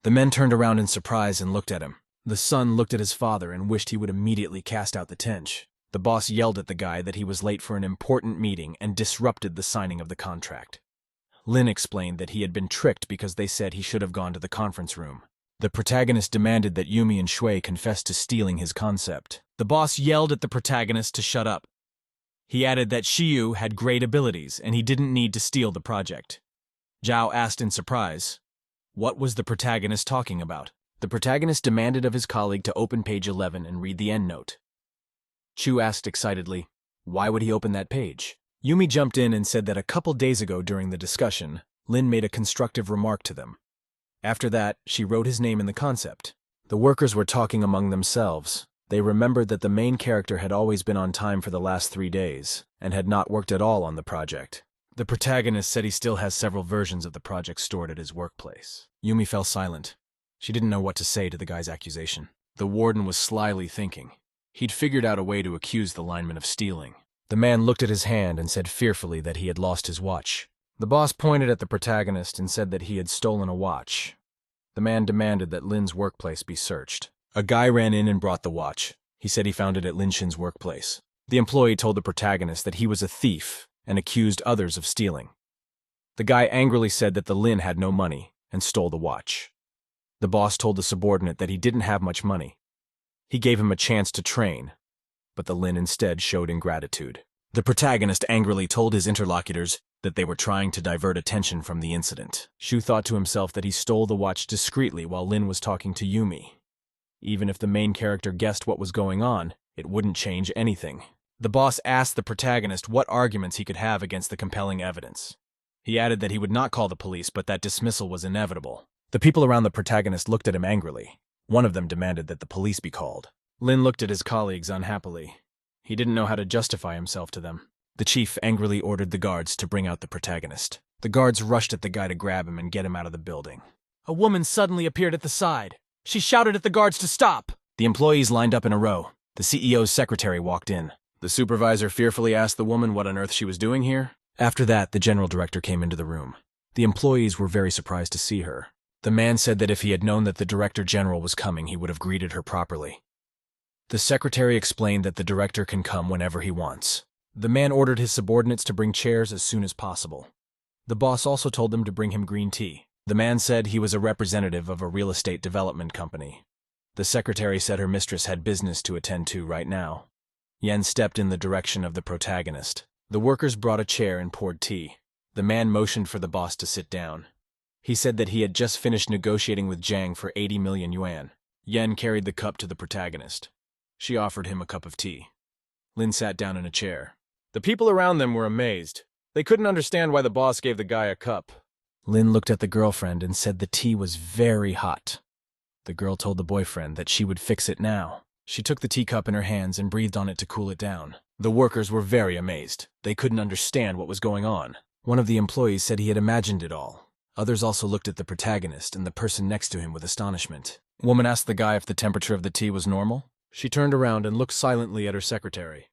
The men turned around in surprise and looked at him. The son looked at his father and wished he would immediately cast out the tench. The boss yelled at the guy that he was late for an important meeting and disrupted the signing of the contract. Lin explained that he had been tricked because they said he should have gone to the conference room. The protagonist demanded that Yumi and Shui confess to stealing his concept. The boss yelled at the protagonist to shut up. He added that Shiyu had great abilities and he didn't need to steal the project. Zhao asked in surprise, what was the protagonist talking about? The protagonist demanded of his colleague to open page 11 and read the endnote. Chu asked excitedly, why would he open that page? Yumi jumped in and said that a couple days ago during the discussion, Lin made a constructive remark to them. After that, she wrote his name in the concept. The workers were talking among themselves. They remembered that the main character had always been on time for the last 3 days, and had not worked at all on the project. The protagonist said he still has several versions of the project stored at his workplace. Yumi fell silent. She didn't know what to say to the guy's accusation. The warden was slyly thinking. He'd figured out a way to accuse the lineman of stealing. The man looked at his hand and said fearfully that he had lost his watch. The boss pointed at the protagonist and said that he had stolen a watch. The man demanded that Lin's workplace be searched. A guy ran in and brought the watch. He said he found it at Lin Shin's workplace. The employee told the protagonist that he was a thief and accused others of stealing. The guy angrily said that the Lin had no money and stole the watch. The boss told the subordinate that he didn't have much money. He gave him a chance to train, but the Lin instead showed ingratitude. The protagonist angrily told his interlocutors that they were trying to divert attention from the incident. Shu thought to himself that he stole the watch discreetly while Lin was talking to Yumi. Even if the main character guessed what was going on, it wouldn't change anything. The boss asked the protagonist what arguments he could have against the compelling evidence. He added that he would not call the police, but that dismissal was inevitable. The people around the protagonist looked at him angrily. One of them demanded that the police be called. Lin looked at his colleagues unhappily. He didn't know how to justify himself to them. The chief angrily ordered the guards to bring out the protagonist. The guards rushed at the guy to grab him and get him out of the building. A woman suddenly appeared at the side. She shouted at the guards to stop. The employees lined up in a row. The CEO's secretary walked in. The supervisor fearfully asked the woman what on earth she was doing here. After that, the general director came into the room. The employees were very surprised to see her. The man said that if he had known that the director general was coming, he would have greeted her properly. The secretary explained that the director can come whenever he wants. The man ordered his subordinates to bring chairs as soon as possible. The boss also told them to bring him green tea. The man said he was a representative of a real estate development company. The secretary said her mistress had business to attend to right now. Yen stepped in the direction of the protagonist. The workers brought a chair and poured tea. The man motioned for the boss to sit down. He said that he had just finished negotiating with Jiang for 80 million yuan. Yen carried the cup to the protagonist. She offered him a cup of tea. Lin sat down in a chair. The people around them were amazed. They couldn't understand why the boss gave the guy a cup. Lin looked at the girlfriend and said the tea was very hot. The girl told the boyfriend that she would fix it now. She took the teacup in her hands and breathed on it to cool it down. The workers were very amazed. They couldn't understand what was going on. One of the employees said he had imagined it all. Others also looked at the protagonist and the person next to him with astonishment. Woman asked the guy if the temperature of the tea was normal. She turned around and looked silently at her secretary.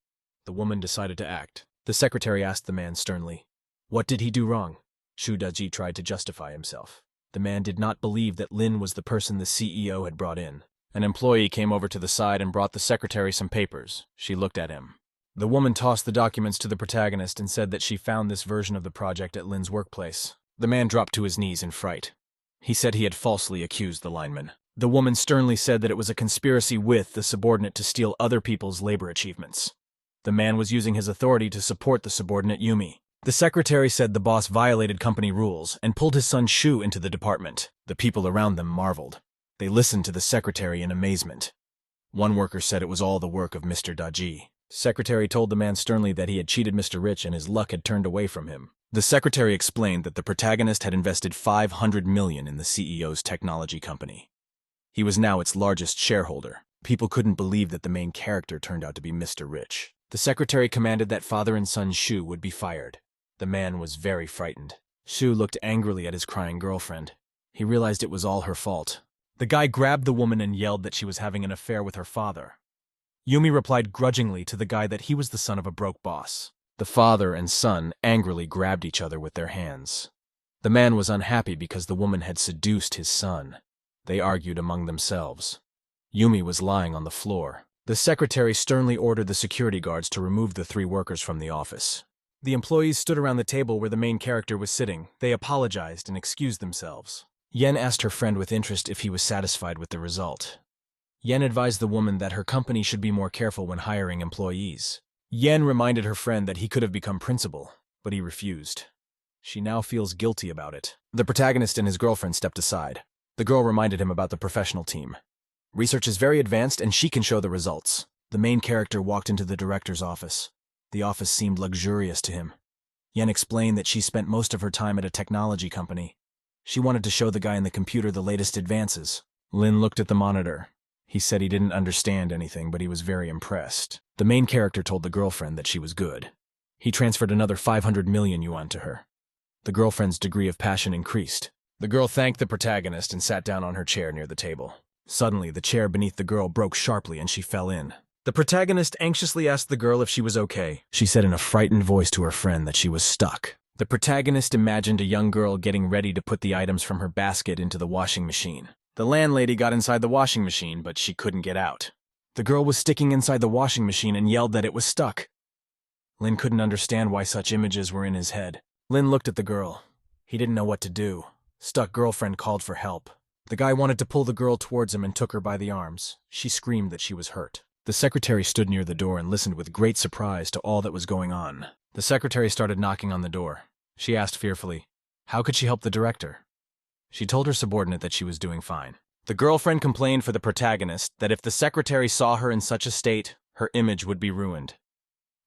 The woman decided to act. The secretary asked the man sternly, "What did he do wrong?" Shu Daji tried to justify himself. The man did not believe that Lin was the person the CEO had brought in. An employee came over to the side and brought the secretary some papers. She looked at him. The woman tossed the documents to the protagonist and said that she found this version of the project at Lin's workplace. The man dropped to his knees in fright. He said he had falsely accused the lineman. The woman sternly said that it was a conspiracy with the subordinate to steal other people's labor achievements. The man was using his authority to support the subordinate Yumi. The secretary said the boss violated company rules and pulled his son Shu into the department. The people around them marveled. They listened to the secretary in amazement. One worker said it was all the work of Mr. Daji. Secretary told the man sternly that he had cheated Mr. Rich and his luck had turned away from him. The secretary explained that the protagonist had invested 500 million in the CEO's technology company. He was now its largest shareholder. People couldn't believe that the main character turned out to be Mr. Rich. The secretary commanded that father and son Shu would be fired. The man was very frightened. Shu looked angrily at his crying girlfriend. He realized it was all her fault. The guy grabbed the woman and yelled that she was having an affair with her father. Yumi replied grudgingly to the guy that he was the son of a broke boss. The father and son angrily grabbed each other with their hands. The man was unhappy because the woman had seduced his son. They argued among themselves. Yumi was lying on the floor. The secretary sternly ordered the security guards to remove the 3 workers from the office. The employees stood around the table where the main character was sitting. They apologized and excused themselves. Yen asked her friend with interest if he was satisfied with the result. Yen advised the woman that her company should be more careful when hiring employees. Yen reminded her friend that he could have become principal, but he refused. She now feels guilty about it. The protagonist and his girlfriend stepped aside. The girl reminded him about the professional team. Research is very advanced and she can show the results. The main character walked into the director's office. The office seemed luxurious to him. Yen explained that she spent most of her time at a technology company. She wanted to show the guy in the computer the latest advances. Lin looked at the monitor. He said he didn't understand anything, but he was very impressed. The main character told the girlfriend that she was good. He transferred another 500 million yuan to her. The girlfriend's degree of passion increased. The girl thanked the protagonist and sat down on her chair near the table. Suddenly, the chair beneath the girl broke sharply and she fell in. The protagonist anxiously asked the girl if she was okay. She said in a frightened voice to her friend that she was stuck. The protagonist imagined a young girl getting ready to put the items from her basket into the washing machine. The landlady got inside the washing machine, but she couldn't get out. The girl was sticking inside the washing machine and yelled that it was stuck. Lin couldn't understand why such images were in his head. Lin looked at the girl. He didn't know what to do. Stuck girlfriend called for help. The guy wanted to pull the girl towards him and took her by the arms. She screamed that she was hurt. The secretary stood near the door and listened with great surprise to all that was going on. The secretary started knocking on the door. She asked fearfully, how could she help the director? She told her subordinate that she was doing fine. The girlfriend complained for the protagonist that if the secretary saw her in such a state, her image would be ruined.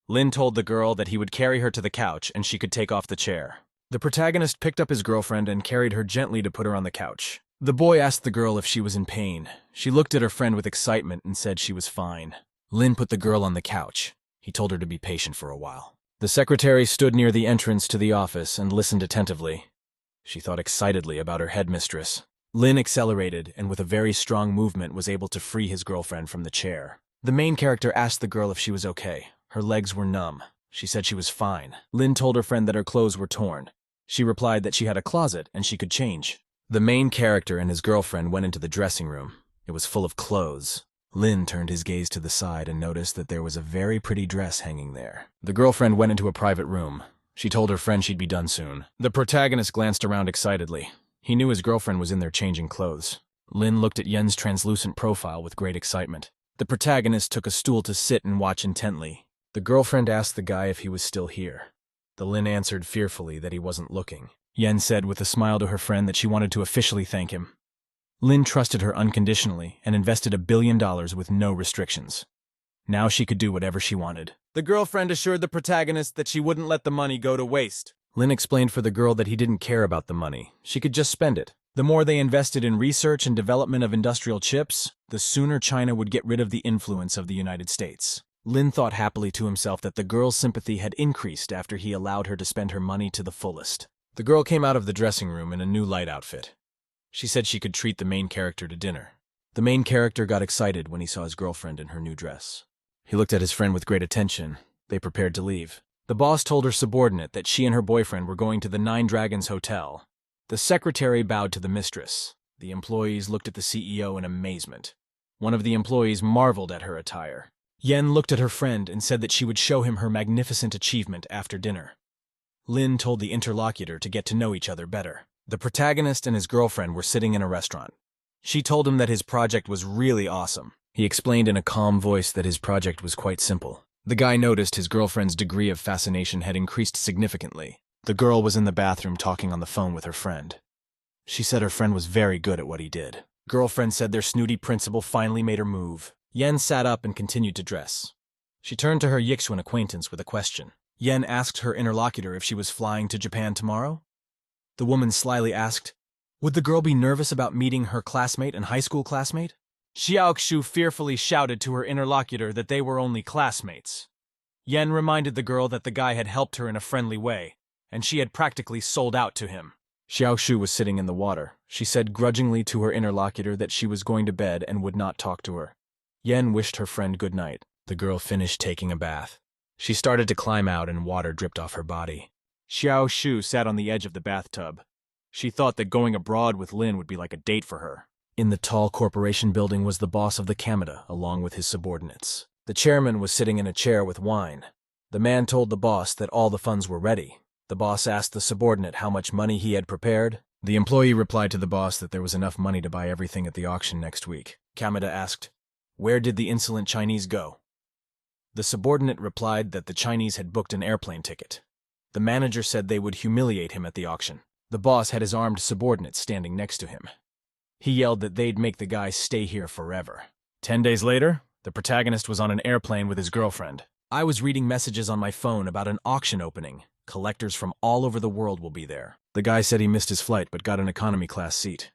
Lin told the girl that he would carry her to the couch and she could take off the chair. The protagonist picked up his girlfriend and carried her gently to put her on the couch. The boy asked the girl if she was in pain. She looked at her friend with excitement and said she was fine. Lin put the girl on the couch. He told her to be patient for a while. The secretary stood near the entrance to the office and listened attentively. She thought excitedly about her headmistress. Lin accelerated and with a very strong movement was able to free his girlfriend from the chair. The main character asked the girl if she was okay. Her legs were numb. She said she was fine. Lin told her friend that her clothes were torn. She replied that she had a closet and she could change. The main character and his girlfriend went into the dressing room. It was full of clothes. Lin turned his gaze to the side and noticed that there was a very pretty dress hanging there. The girlfriend went into a private room. She told her friend she'd be done soon. The protagonist glanced around excitedly. He knew his girlfriend was in there changing clothes. Lin looked at Yen's translucent profile with great excitement. The protagonist took a stool to sit and watch intently. The girlfriend asked the guy if he was still here. The Lin answered fearfully that he wasn't looking. Yen said with a smile to her friend that she wanted to officially thank him. Lin trusted her unconditionally and invested $1 billion with no restrictions. Now she could do whatever she wanted. The girlfriend assured the protagonist that she wouldn't let the money go to waste. Lin explained for the girl that he didn't care about the money. She could just spend it. The more they invested in research and development of industrial chips, the sooner China would get rid of the influence of the United States. Lin thought happily to himself that the girl's sympathy had increased after he allowed her to spend her money to the fullest. The girl came out of the dressing room in a new light outfit. She said she could treat the main character to dinner. The main character got excited when he saw his girlfriend in her new dress. He looked at his friend with great attention. They prepared to leave. The boss told her subordinate that she and her boyfriend were going to the Nine Dragons Hotel. The secretary bowed to the mistress. The employees looked at the CEO in amazement. One of the employees marveled at her attire. Yen looked at her friend and said that she would show him her magnificent achievement after dinner. Lin told the interlocutor to get to know each other better. The protagonist and his girlfriend were sitting in a restaurant. She told him that his project was really awesome. He explained in a calm voice that his project was quite simple. The guy noticed his girlfriend's degree of fascination had increased significantly. The girl was in the bathroom talking on the phone with her friend. She said her friend was very good at what he did. Girlfriend said their snooty principal finally made her move. Yen sat up and continued to dress. She turned to her Yixuan acquaintance with a question. Yen asked her interlocutor if she was flying to Japan tomorrow. The woman slyly asked, would the girl be nervous about meeting her classmate and high school classmate? Xiaoxu fearfully shouted to her interlocutor that they were only classmates. Yen reminded the girl that the guy had helped her in a friendly way, and she had practically sold out to him. Xiaoxu was sitting in the water. She said grudgingly to her interlocutor that she was going to bed and would not talk to her. Yen wished her friend good night. The girl finished taking a bath. She started to climb out and water dripped off her body. Xiaoxu sat on the edge of the bathtub. She thought that going abroad with Lin would be like a date for her. In the tall corporation building was the boss of the Kamada, along with his subordinates. The chairman was sitting in a chair with wine. The man told the boss that all the funds were ready. The boss asked the subordinate how much money he had prepared. The employee replied to the boss that there was enough money to buy everything at the auction next week. Kamada asked, where did the insolent Chinese go? The subordinate replied that the Chinese had booked an airplane ticket. The manager said they would humiliate him at the auction. The boss had his armed subordinate standing next to him. He yelled that they'd make the guy stay here forever. 10 days later, the protagonist was on an airplane with his girlfriend. I was reading messages on my phone about an auction opening. Collectors from all over the world will be there. The guy said he missed his flight but got an economy class seat.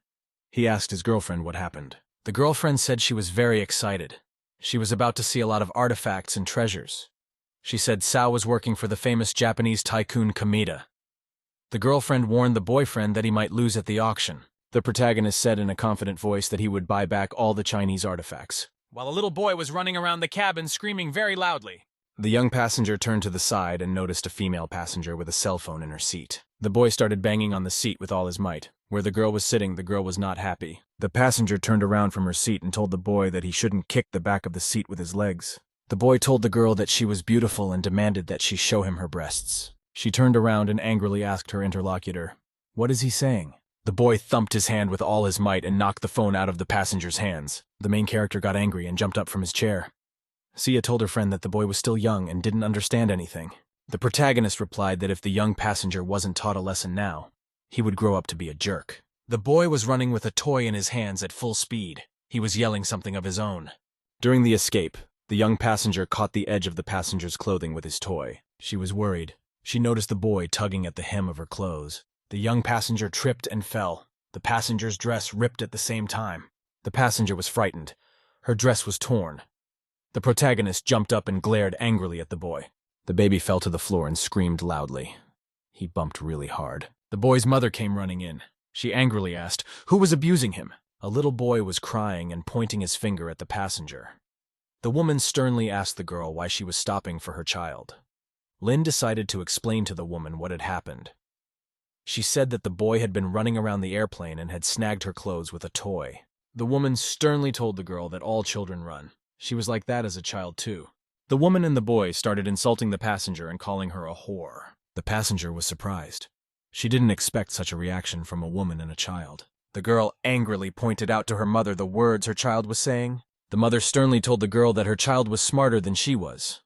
He asked his girlfriend what happened. The girlfriend said she was very excited. She was about to see a lot of artifacts and treasures. She said Sao was working for the famous Japanese tycoon Kamita. The girlfriend warned the boyfriend that he might lose at the auction. The protagonist said in a confident voice that he would buy back all the Chinese artifacts, while a little boy was running around the cabin screaming very loudly. The young passenger turned to the side and noticed a female passenger with a cell phone in her seat. The boy started banging on the seat with all his might. Where the girl was sitting, the girl was not happy. The passenger turned around from her seat and told the boy that he shouldn't kick the back of the seat with his legs. The boy told the girl that she was beautiful and demanded that she show him her breasts. She turned around and angrily asked her interlocutor, "What is he saying?" The boy thumped his hand with all his might and knocked the phone out of the passenger's hands. The main character got angry and jumped up from his chair. Sia told her friend that the boy was still young and didn't understand anything. The protagonist replied that if the young passenger wasn't taught a lesson now, he would grow up to be a jerk. The boy was running with a toy in his hands at full speed. He was yelling something of his own. During the escape, the young passenger caught the edge of the passenger's clothing with his toy. She was worried. She noticed the boy tugging at the hem of her clothes. The young passenger tripped and fell. The passenger's dress ripped at the same time. The passenger was frightened. Her dress was torn. The protagonist jumped up and glared angrily at the boy. The baby fell to the floor and screamed loudly. He bumped really hard. The boy's mother came running in. She angrily asked, who was abusing him? A little boy was crying and pointing his finger at the passenger. The woman sternly asked the girl why she was stopping for her child. Lin decided to explain to the woman what had happened. She said that the boy had been running around the airplane and had snagged her clothes with a toy. The woman sternly told the girl that all children run. She was like that as a child too. The woman and the boy started insulting the passenger and calling her a whore. The passenger was surprised. She didn't expect such a reaction from a woman and a child. The girl angrily pointed out to her mother the words her child was saying. The mother sternly told the girl that her child was smarter than she was.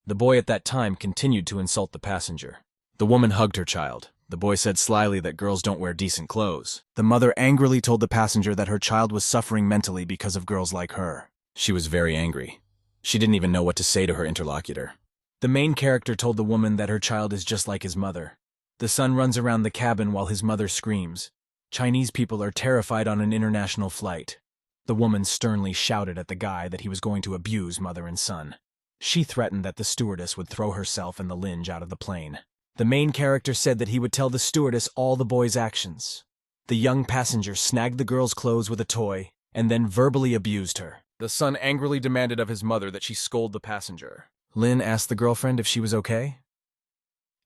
The boy at that time continued to insult the passenger. The woman hugged her child. The boy said slyly that girls don't wear decent clothes. The mother angrily told the passenger that her child was suffering mentally because of girls like her. She was very angry. She didn't even know what to say to her interlocutor. The main character told the woman that her child is just like his mother. The son runs around the cabin while his mother screams. Chinese people are terrified on an international flight. The woman sternly shouted at the guy that he was going to abuse mother and son. She threatened that the stewardess would throw herself and the linge out of the plane. The main character said that he would tell the stewardess all the boy's actions. The young passenger snagged the girl's clothes with a toy and then verbally abused her. The son angrily demanded of his mother that she scold the passenger. Lin asked the girlfriend if she was okay.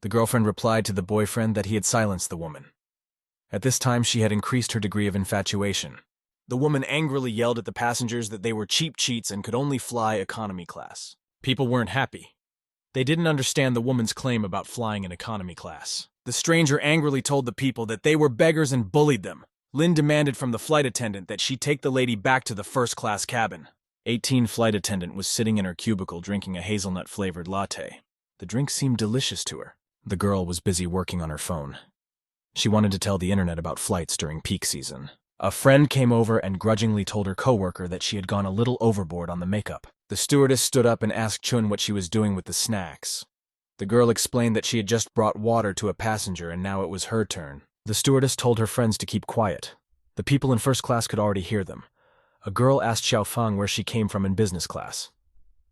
The girlfriend replied to the boyfriend that he had silenced the woman. At this time, she had increased her degree of infatuation. The woman angrily yelled at the passengers that they were cheap cheats and could only fly economy class. People weren't happy. They didn't understand the woman's claim about flying in economy class. The stranger angrily told the people that they were beggars and bullied them. Lin demanded from the flight attendant that she take the lady back to the first-class cabin. 18 flight attendant was sitting in her cubicle drinking a hazelnut-flavored latte. The drink seemed delicious to her. The girl was busy working on her phone. She wanted to tell the internet about flights during peak season. A friend came over and grudgingly told her coworker that she had gone a little overboard on the makeup. The stewardess stood up and asked Chun what she was doing with the snacks. The girl explained that she had just brought water to a passenger and now it was her turn. The stewardess told her friends to keep quiet. The people in first class could already hear them. A girl asked Xiaofang where she came from in business class.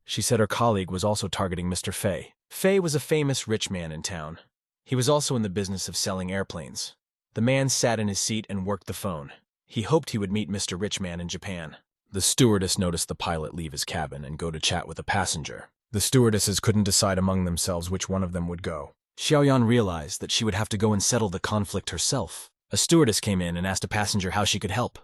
She said her colleague was also targeting Mr. Fei. Fei was a famous rich man in town. He was also in the business of selling airplanes. The man sat in his seat and worked the phone. He hoped he would meet Mr. Rich Man in Japan. The stewardess noticed the pilot leave his cabin and go to chat with a passenger. The stewardesses couldn't decide among themselves which one of them would go. Xiaoyan realized that she would have to go and settle the conflict herself. A stewardess came in and asked a passenger how she could help.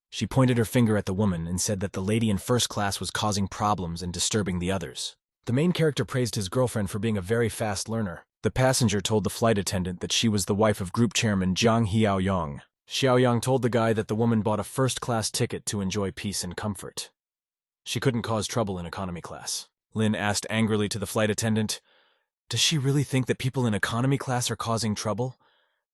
She pointed her finger at the woman and said that the lady in first class was causing problems and disturbing the others. The main character praised his girlfriend for being a very fast learner. The passenger told the flight attendant that she was the wife of group chairman Zhang Hiaoyong. Xiaoyang told the guy that the woman bought a first-class ticket to enjoy peace and comfort. She couldn't cause trouble in economy class. Lin asked angrily to the flight attendant, "Does she really think that people in economy class are causing trouble?"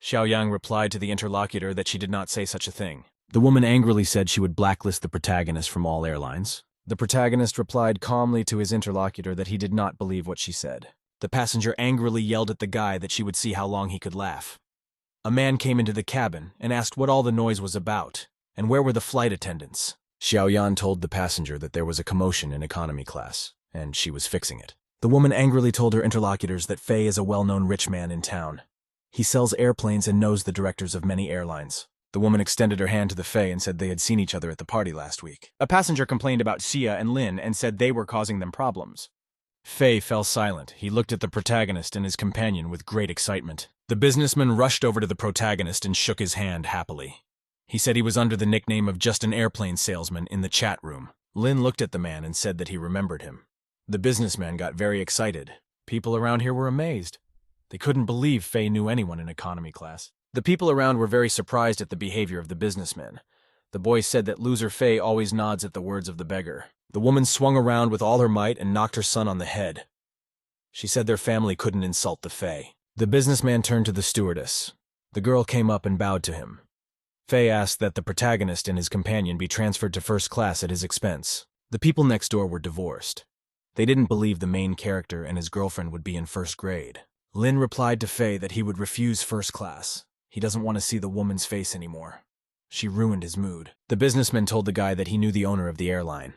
Xiaoyang replied to the interlocutor that she did not say such a thing. The woman angrily said she would blacklist the protagonist from all airlines. The protagonist replied calmly to his interlocutor that he did not believe what she said. The passenger angrily yelled at the guy that she would see how long he could laugh. A man came into the cabin and asked what all the noise was about, and where were the flight attendants. Xiaoyan told the passenger that there was a commotion in economy class, and she was fixing it. The woman angrily told her interlocutors that Fei is a well-known rich man in town. He sells airplanes and knows the directors of many airlines. The woman extended her hand to the Fei and said they had seen each other at the party last week. A passenger complained about Xia and Lin and said they were causing them problems. Fei fell silent. He looked at the protagonist and his companion with great excitement. The businessman rushed over to the protagonist and shook his hand happily. He said he was under the nickname of just an airplane salesman in the chat room. Lin looked at the man and said that he remembered him. The businessman got very excited. People around here were amazed. They couldn't believe Fei knew anyone in economy class. The people around were very surprised at the behavior of the businessman. The boy said that loser Fei always nods at the words of the beggar. The woman swung around with all her might and knocked her son on the head. She said their family couldn't insult the Fei. The businessman turned to the stewardess. The girl came up and bowed to him. Fei asked that the protagonist and his companion be transferred to first class at his expense. The people next door were divorced. They didn't believe the main character and his girlfriend would be in first grade. Lin replied to Fei that he would refuse first class. He doesn't want to see the woman's face anymore. She ruined his mood. The businessman told the guy that he knew the owner of the airline.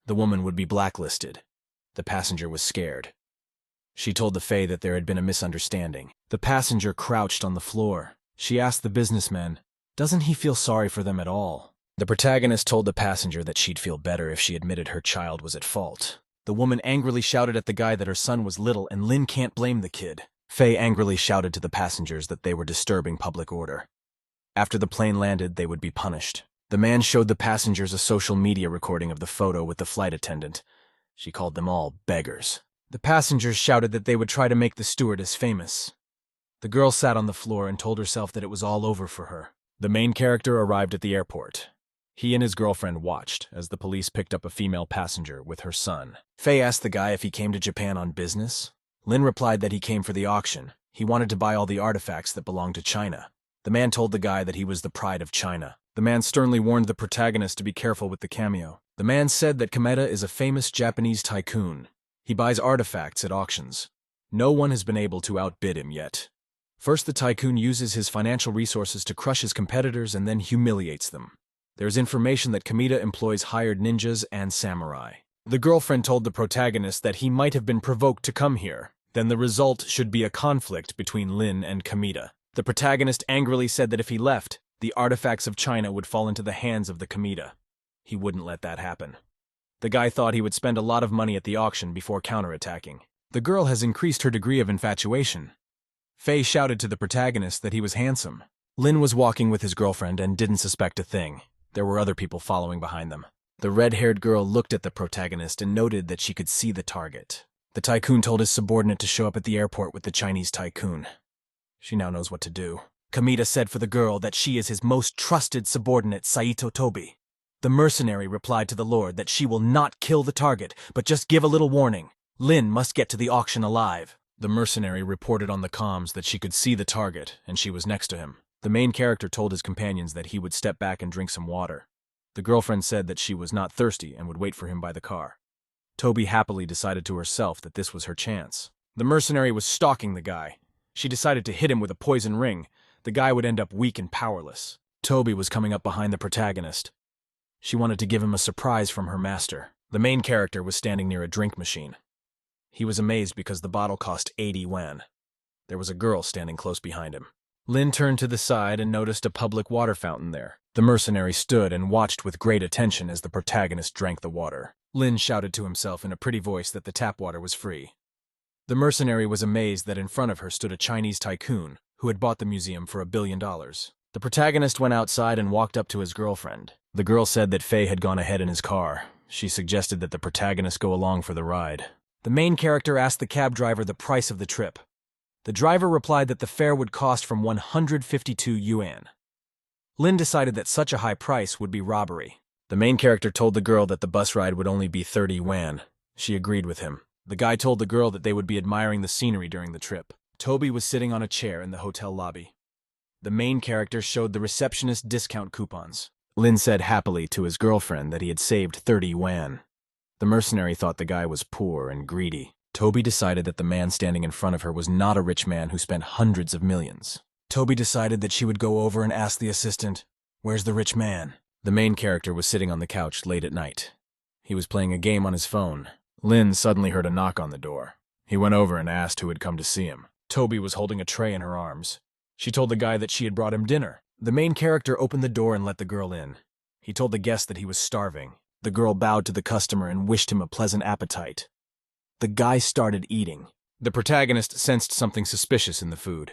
The woman would be blacklisted. The passenger was scared. She told the Fei that there had been a misunderstanding. The passenger crouched on the floor. She asked the businessman, doesn't he feel sorry for them at all? The protagonist told the passenger that she'd feel better if she admitted her child was at fault. The woman angrily shouted at the guy that her son was little and Lin can't blame the kid. Fei angrily shouted to the passengers that they were disturbing public order. After the plane landed, they would be punished. The man showed the passengers a social media recording of the photo with the flight attendant. She called them all beggars. The passengers shouted that they would try to make the stewardess famous. The girl sat on the floor and told herself that it was all over for her. The main character arrived at the airport. He and his girlfriend watched as the police picked up a female passenger with her son. Fei asked the guy if he came to Japan on business. Lin replied that he came for the auction. He wanted to buy all the artifacts that belonged to China. The man told the guy that he was the pride of China. The man sternly warned the protagonist to be careful with the cameo. The man said that Kameda is a famous Japanese tycoon. He buys artifacts at auctions. No one has been able to outbid him yet. First, the tycoon uses his financial resources to crush his competitors and then humiliates them. There's information that Kameda employs hired ninjas and samurai. The girlfriend told the protagonist that he might have been provoked to come here. Then the result should be a conflict between Lin and Kameda. The protagonist angrily said that if he left, the artifacts of China would fall into the hands of the Kameda. He wouldn't let that happen. The guy thought he would spend a lot of money at the auction before counterattacking. The girl has increased her degree of infatuation. Fei shouted to the protagonist that he was handsome. Lin was walking with his girlfriend and didn't suspect a thing. There were other people following behind them. The red-haired girl looked at the protagonist and noted that she could see the target. The tycoon told his subordinate to show up at the airport with the Chinese tycoon. She now knows what to do. Kameda said for the girl that she is his most trusted subordinate, Saito Tobi. The mercenary replied to the lord that she will not kill the target, but just give a little warning. Lin must get to the auction alive. The mercenary reported on the comms that she could see the target, and she was next to him. The main character told his companions that he would step back and drink some water. The girlfriend said that she was not thirsty and would wait for him by the car. Toby happily decided to herself that this was her chance. The mercenary was stalking the guy. She decided to hit him with a poison ring. The guy would end up weak and powerless. Toby was coming up behind the protagonist. She wanted to give him a surprise from her master. The main character was standing near a drink machine. He was amazed because the bottle cost 80 yuan. There was a girl standing close behind him. Lin turned to the side and noticed a public water fountain there. The mercenary stood and watched with great attention as the protagonist drank the water. Lin shouted to himself in a pretty voice that the tap water was free. The mercenary was amazed that in front of her stood a Chinese tycoon who had bought the museum for $1 billion. The protagonist went outside and walked up to his girlfriend. The girl said that Fei had gone ahead in his car. She suggested that the protagonist go along for the ride. The main character asked the cab driver the price of the trip. The driver replied that the fare would cost from 152 yuan. Lin decided that such a high price would be robbery. The main character told the girl that the bus ride would only be 30 yuan. She agreed with him. The guy told the girl that they would be admiring the scenery during the trip. Toby was sitting on a chair in the hotel lobby. The main character showed the receptionist discount coupons. Lin said happily to his girlfriend that he had saved 30 yuan. The mercenary thought the guy was poor and greedy. Toby decided that the man standing in front of her was not a rich man who spent hundreds of millions. Toby decided that she would go over and ask the assistant, "Where's the rich man?" The main character was sitting on the couch late at night. He was playing a game on his phone. Lin suddenly heard a knock on the door. He went over and asked who had come to see him. Toby was holding a tray in her arms. She told the guy that she had brought him dinner. The main character opened the door and let the girl in. He told the guest that he was starving. The girl bowed to the customer and wished him a pleasant appetite. The guy started eating. The protagonist sensed something suspicious in the food.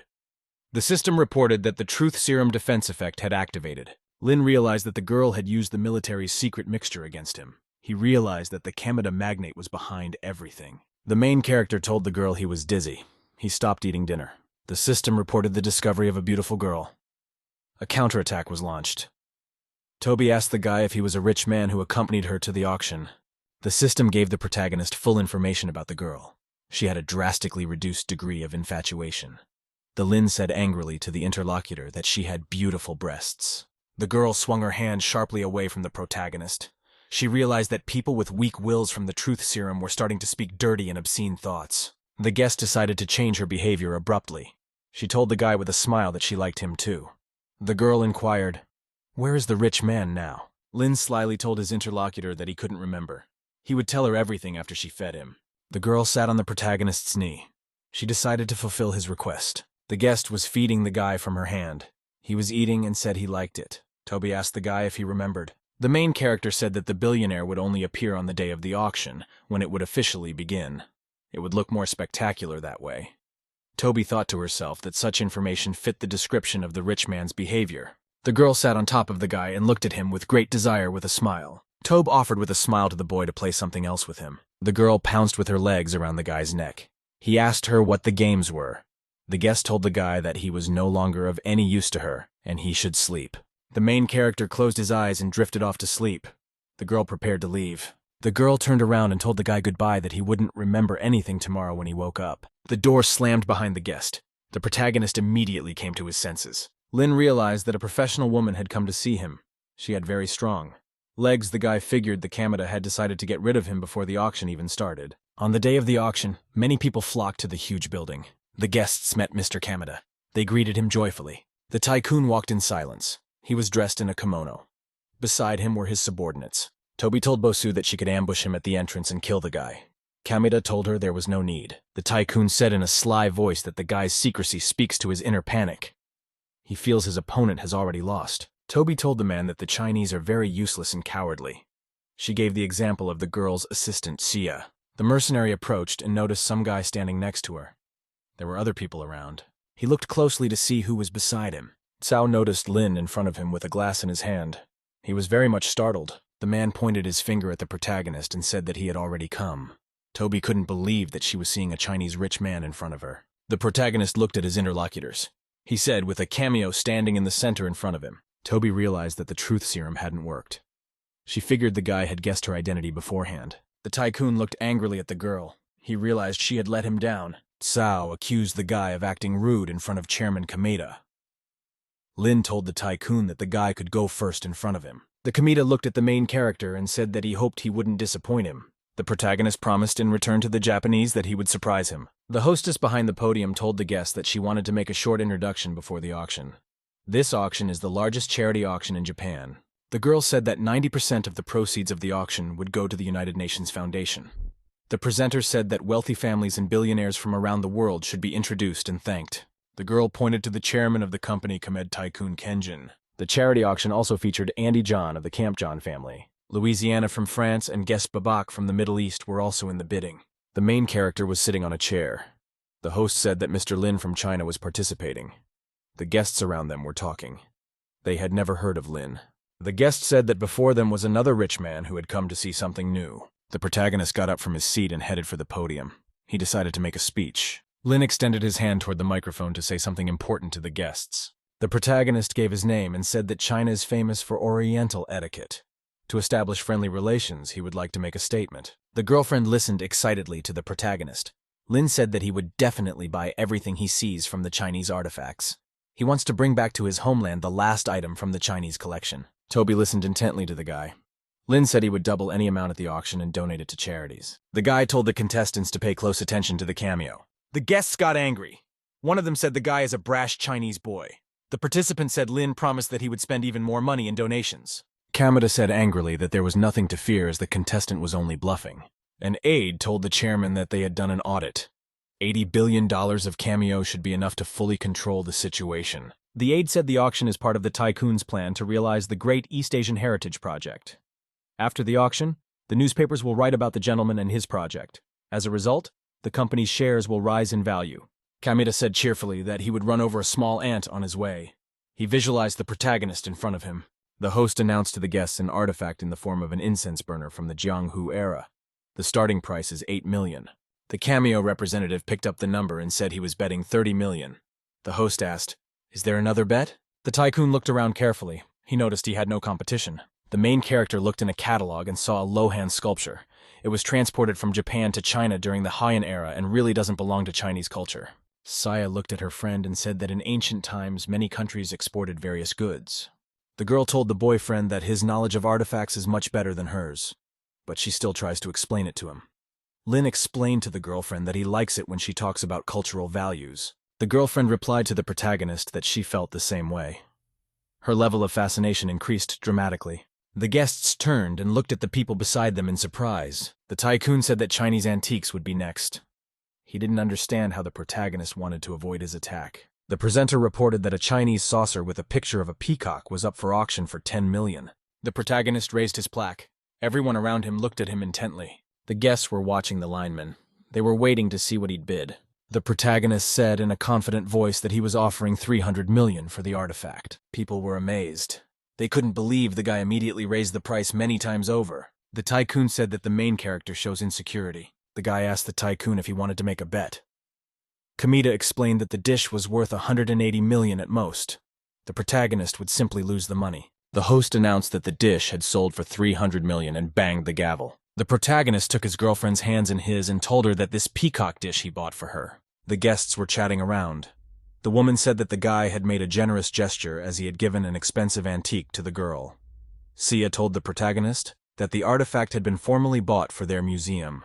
The system reported that the truth serum defense effect had activated. Lin realized that the girl had used the military's secret mixture against him. He realized that the Kameda magnate was behind everything. The main character told the girl he was dizzy. He stopped eating dinner. The system reported the discovery of a beautiful girl. A counterattack was launched. Toby asked the guy if he was a rich man who accompanied her to the auction. The system gave the protagonist full information about the girl. She had a drastically reduced degree of infatuation. The Lin said angrily to the interlocutor that she had beautiful breasts. The girl swung her hand sharply away from the protagonist. She realized that people with weak wills from the truth serum were starting to speak dirty and obscene thoughts. The guest decided to change her behavior abruptly. She told the guy with a smile that she liked him too. The girl inquired, "Where is the rich man now?" Lin slyly told his interlocutor that he couldn't remember. He would tell her everything after she fed him. The girl sat on the protagonist's knee. She decided to fulfill his request. The guest was feeding the guy from her hand. He was eating and said he liked it. Toby asked the guy if he remembered. The main character said that the billionaire would only appear on the day of the auction, when it would officially begin. It would look more spectacular that way. Toby thought to herself that such information fit the description of the rich man's behavior. The girl sat on top of the guy and looked at him with great desire with a smile. Tobe offered with a smile to the boy to play something else with him. The girl pounced with her legs around the guy's neck. He asked her what the games were. The guest told the guy that he was no longer of any use to her, and he should sleep. The main character closed his eyes and drifted off to sleep. The girl prepared to leave. The girl turned around and told the guy goodbye that he wouldn't remember anything tomorrow when he woke up. The door slammed behind the guest. The protagonist immediately came to his senses. Lin realized that a professional woman had come to see him. She had very strong legs. The guy figured the Kameda had decided to get rid of him before the auction even started. On the day of the auction, many people flocked to the huge building. The guests met Mr. Kameda. They greeted him joyfully. The tycoon walked in silence. He was dressed in a kimono. Beside him were his subordinates. Toby told Bosu that she could ambush him at the entrance and kill the guy. Kameda told her there was no need. The tycoon said in a sly voice that the guy's secrecy speaks to his inner panic. He feels his opponent has already lost. Toby told the man that the Chinese are very useless and cowardly. She gave the example of the girl's assistant, Xia. The mercenary approached and noticed some guy standing next to her. There were other people around. He looked closely to see who was beside him. Cao noticed Lin in front of him with a glass in his hand. He was very much startled. The man pointed his finger at the protagonist and said that he had already come. Toby couldn't believe that she was seeing a Chinese rich man in front of her. The protagonist looked at his interlocutors. He said, with a cameo standing in the center in front of him. Toby realized that the truth serum hadn't worked. She figured the guy had guessed her identity beforehand. The tycoon looked angrily at the girl. He realized she had let him down. Cao accused the guy of acting rude in front of Chairman Kameda. Lin told the tycoon that the guy could go first in front of him. The Kameda looked at the main character and said that he hoped he wouldn't disappoint him. The protagonist promised in return to the Japanese that he would surprise him. The hostess behind the podium told the guests that she wanted to make a short introduction before the auction. This auction is the largest charity auction in Japan. The girl said that 90% of the proceeds of the auction would go to the United Nations Foundation. The presenter said that wealthy families and billionaires from around the world should be introduced and thanked. The girl pointed to the chairman of the company, Kamed Tycoon Kenjin. The charity auction also featured Andy John of the Camp John family. Louisiana from France and Guest Babak from the Middle East were also in the bidding. The main character was sitting on a chair. The host said that Mr. Lin from China was participating. The guests around them were talking. They had never heard of Lin. The guest said that before them was another rich man who had come to see something new. The protagonist got up from his seat and headed for the podium. He decided to make a speech. Lin extended his hand toward the microphone to say something important to the guests. The protagonist gave his name and said that China is famous for Oriental etiquette. To establish friendly relations, he would like to make a statement. The girlfriend listened excitedly to the protagonist. Lin said that he would definitely buy everything he sees from the Chinese artifacts. He wants to bring back to his homeland the last item from the Chinese collection. Toby listened intently to the guy. Lin said he would double any amount at the auction and donate it to charities. The guy told the contestants to pay close attention to the cameo. The guests got angry. One of them said the guy is a brash Chinese boy. The participant said Lin promised that he would spend even more money in donations. Kamada said angrily that there was nothing to fear as the contestant was only bluffing. An aide told the chairman that they had done an audit. $80 billion of cameo should be enough to fully control the situation. The aide said the auction is part of the tycoon's plan to realize the Great East Asian Heritage Project. After the auction, the newspapers will write about the gentleman and his project. As a result, the company's shares will rise in value. Kameda said cheerfully that he would run over a small ant on his way. He visualized the protagonist in front of him. The host announced to the guests an artifact in the form of an incense burner from the Jianghu era. The starting price is $8 million. The cameo representative picked up the number and said he was betting $30 million. The host asked, "Is there another bet?" The tycoon looked around carefully. He noticed he had no competition. The main character looked in a catalog and saw a low-hand sculpture. It was transported from Japan to China during the Heian era and really doesn't belong to Chinese culture. Saya looked at her friend and said that in ancient times many countries exported various goods. The girl told the boyfriend that his knowledge of artifacts is much better than hers, but she still tries to explain it to him. Lin explained to the girlfriend that he likes it when she talks about cultural values. The girlfriend replied to the protagonist that she felt the same way. Her level of fascination increased dramatically. The guests turned and looked at the people beside them in surprise. The tycoon said that Chinese antiques would be next. He didn't understand how the protagonist wanted to avoid his attack. The presenter reported that a Chinese saucer with a picture of a peacock was up for auction for $10 million. The protagonist raised his plaque. Everyone around him looked at him intently. The guests were watching the lineman. They were waiting to see what he'd bid. The protagonist said in a confident voice that he was offering $300 million for the artifact. People were amazed. They couldn't believe the guy immediately raised the price many times over. The tycoon said that the main character shows insecurity. The guy asked the tycoon if he wanted to make a bet. Kamita explained that the dish was worth $180 million at most. The protagonist would simply lose the money. The host announced that the dish had sold for $300 million and banged the gavel. The protagonist took his girlfriend's hands in his and told her that this peacock dish he bought for her. The guests were chatting around. The woman said that the guy had made a generous gesture as he had given an expensive antique to the girl. Sia told the protagonist that the artifact had been formally bought for their museum.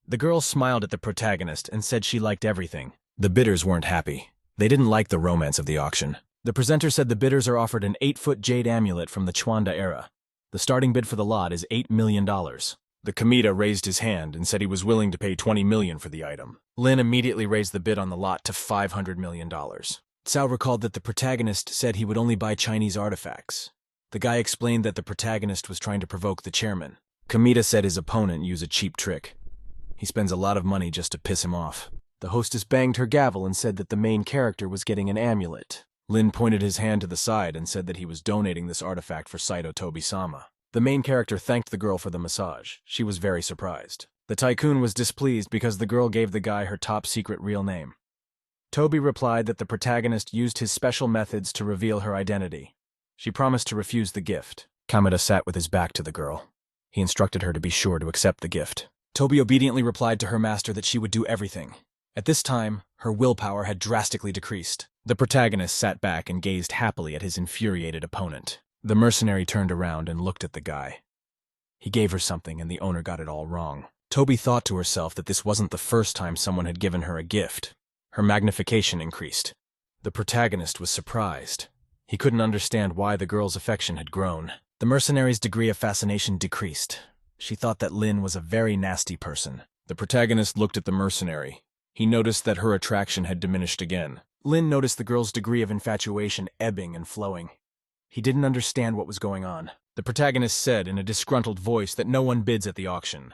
The girl smiled at the protagonist and said she liked everything. The bidders weren't happy. They didn't like the romance of the auction. The presenter said the bidders are offered an 8-foot jade amulet from the Chuanda era. The starting bid for the lot is $8 million. The Kamita raised his hand and said he was willing to pay $20 million for the item. Lin immediately raised the bid on the lot to $500 million. Cao recalled that the protagonist said he would only buy Chinese artifacts. The guy explained that the protagonist was trying to provoke the chairman. Kamita said his opponent used a cheap trick. He spends a lot of money just to piss him off. The hostess banged her gavel and said that the main character was getting an amulet. Lin pointed his hand to the side and said that he was donating this artifact for Saito Tobi-sama. The main character thanked the girl for the massage. She was very surprised. The tycoon was displeased because the girl gave the guy her top-secret real name. Toby replied that the protagonist used his special methods to reveal her identity. She promised to refuse the gift. Kameda sat with his back to the girl. He instructed her to be sure to accept the gift. Toby obediently replied to her master that she would do everything. At this time, her willpower had drastically decreased. The protagonist sat back and gazed happily at his infuriated opponent. The mercenary turned around and looked at the guy. He gave her something and the owner got it all wrong. Toby thought to herself that this wasn't the first time someone had given her a gift. Her magnification increased. The protagonist was surprised. He couldn't understand why the girl's affection had grown. The mercenary's degree of fascination decreased. She thought that Lin was a very nasty person. The protagonist looked at the mercenary. He noticed that her attraction had diminished again. Lin noticed the girl's degree of infatuation ebbing and flowing. He didn't understand what was going on. The protagonist said in a disgruntled voice that no one bids at the auction.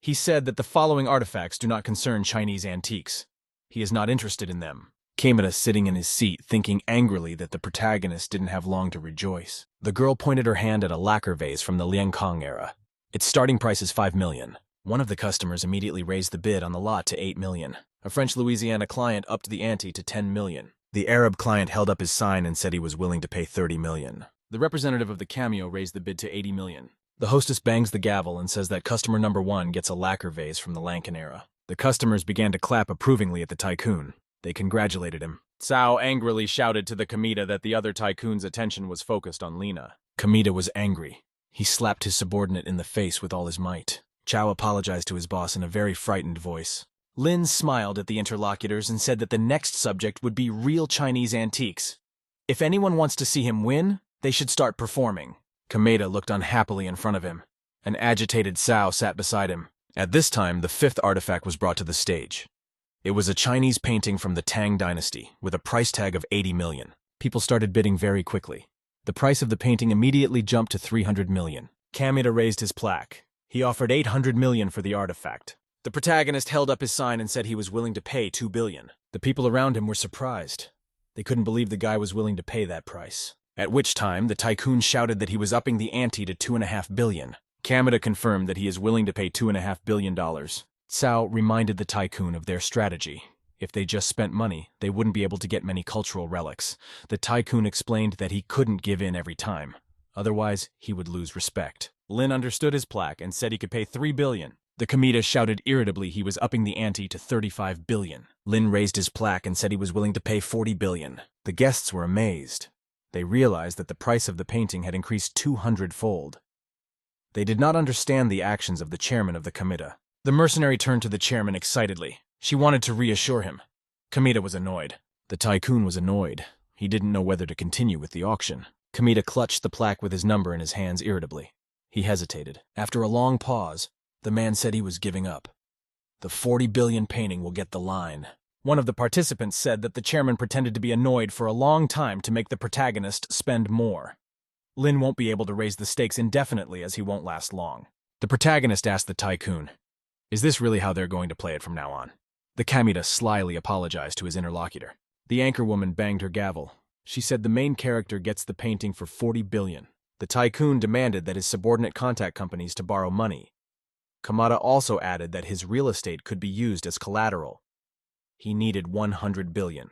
He said that the following artifacts do not concern Chinese antiques. He is not interested in them. Kameda sitting in his seat, thinking angrily that the protagonist didn't have long to rejoice. The girl pointed her hand at a lacquer vase from the Liankong era. Its starting price is $5 million. One of the customers immediately raised the bid on the lot to $8 million. A French Louisiana client upped the ante to $10 million. The Arab client held up his sign and said he was willing to pay $30 million. The representative of the cameo raised the bid to $80 million. The hostess bangs the gavel and says that customer number 1 gets a lacquer vase from the Lankan era. The customers began to clap approvingly at the tycoon. They congratulated him. Cao angrily shouted to the Kamita that the other tycoon's attention was focused on Lena. Kamita was angry. He slapped his subordinate in the face with all his might. Chow apologized to his boss in a very frightened voice. Lin smiled at the interlocutors and said that the next subject would be real Chinese antiques. If anyone wants to see him win, they should start performing. Kamita looked unhappily in front of him. An agitated Cao sat beside him. At this time, the fifth artifact was brought to the stage. It was a Chinese painting from the Tang dynasty, with a price tag of 80 million. People started bidding very quickly. The price of the painting immediately jumped to 300 million. Kamita raised his plaque. He offered 800 million for the artifact. The protagonist held up his sign and said he was willing to pay 2 billion. The people around him were surprised. They couldn't believe the guy was willing to pay that price. At which time, the tycoon shouted that he was upping the ante to 2.5 billion. Kamita confirmed that he is willing to pay $2.5 billion. Cao reminded the tycoon of their strategy. If they just spent money, they wouldn't be able to get many cultural relics. The tycoon explained that he couldn't give in every time. Otherwise, he would lose respect. Lin understood his plaque and said he could pay 3 billion. The Kamita shouted irritably he was upping the ante to 35 billion. Lin raised his plaque and said he was willing to pay 40 billion. The guests were amazed. They realized that the price of the painting had increased 200-fold. They did not understand the actions of the chairman of the Kamita. The mercenary turned to the chairman excitedly. She wanted to reassure him. Kamita was annoyed. The tycoon was annoyed. He didn't know whether to continue with the auction. Kamita clutched the plaque with his number in his hands irritably. He hesitated. After a long pause, the man said he was giving up. The 40 billion painting will get the line. One of the participants said that the chairman pretended to be annoyed for a long time to make the protagonist spend more. Lin won't be able to raise the stakes indefinitely as he won't last long. The protagonist asked the tycoon, "Is this really how they're going to play it from now on?" The Kamita slyly apologized to his interlocutor. The anchorwoman banged her gavel. She said the main character gets the painting for 40 billion. The tycoon demanded that his subordinate contact companies to borrow money. Kamata also added that his real estate could be used as collateral. He needed 100 billion.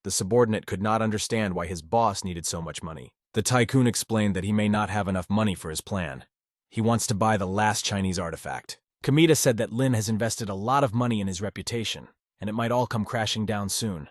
The subordinate could not understand why his boss needed so much money. The tycoon explained that he may not have enough money for his plan. He wants to buy the last Chinese artifact. Kamita said that Lin has invested a lot of money in his reputation, and it might all come crashing down soon.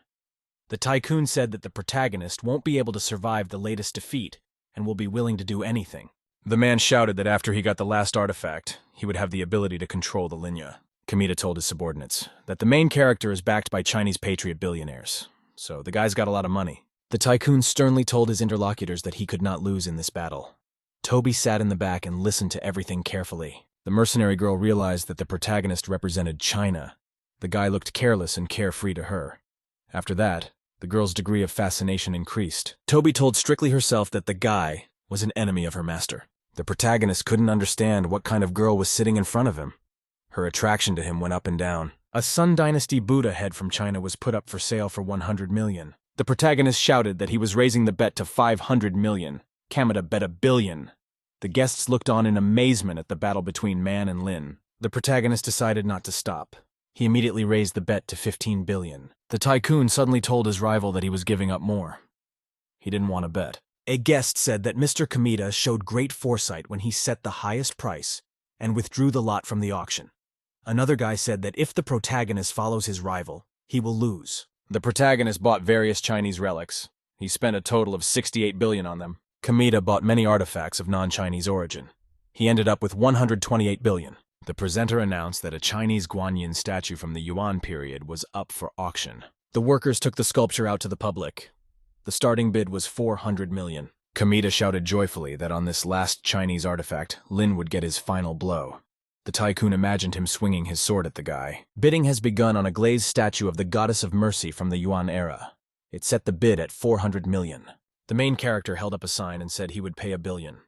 The tycoon said that the protagonist won't be able to survive the latest defeat and will be willing to do anything. The man shouted that after he got the last artifact, he would have the ability to control the linha. Kamita told his subordinates that the main character is backed by Chinese patriot billionaires, so the guy's got a lot of money. The tycoon sternly told his interlocutors that he could not lose in this battle. Toby sat in the back and listened to everything carefully. The mercenary girl realized that the protagonist represented China. The guy looked careless and carefree to her. After that, the girl's degree of fascination increased. Toby told Strictly herself that the guy was an enemy of her master. The protagonist couldn't understand what kind of girl was sitting in front of him. Her attraction to him went up and down. A Sun Dynasty Buddha head from China was put up for sale for 100 million. The protagonist shouted that he was raising the bet to 500 million. Kamita bet $1 billion. The guests looked on in amazement at the battle between Man and Lin. The protagonist decided not to stop. He immediately raised the bet to 15 billion. The tycoon suddenly told his rival that he was giving up more. He didn't want to bet. A guest said that Mr. Kamita showed great foresight when he set the highest price and withdrew the lot from the auction. Another guy said that if the protagonist follows his rival, he will lose. The protagonist bought various Chinese relics. He spent a total of 68 billion on them. Kamita bought many artifacts of non-Chinese origin. He ended up with 128 billion. The presenter announced that a Chinese Guanyin statue from the Yuan period was up for auction. The workers took the sculpture out to the public. The starting bid was 400 million. Kamita shouted joyfully that on this last Chinese artifact, Lin would get his final blow. The tycoon imagined him swinging his sword at the guy. Bidding has begun on a glazed statue of the Goddess of Mercy from the Yuan era. It set the bid at 400 million. The main character held up a sign and said he would pay $1 billion.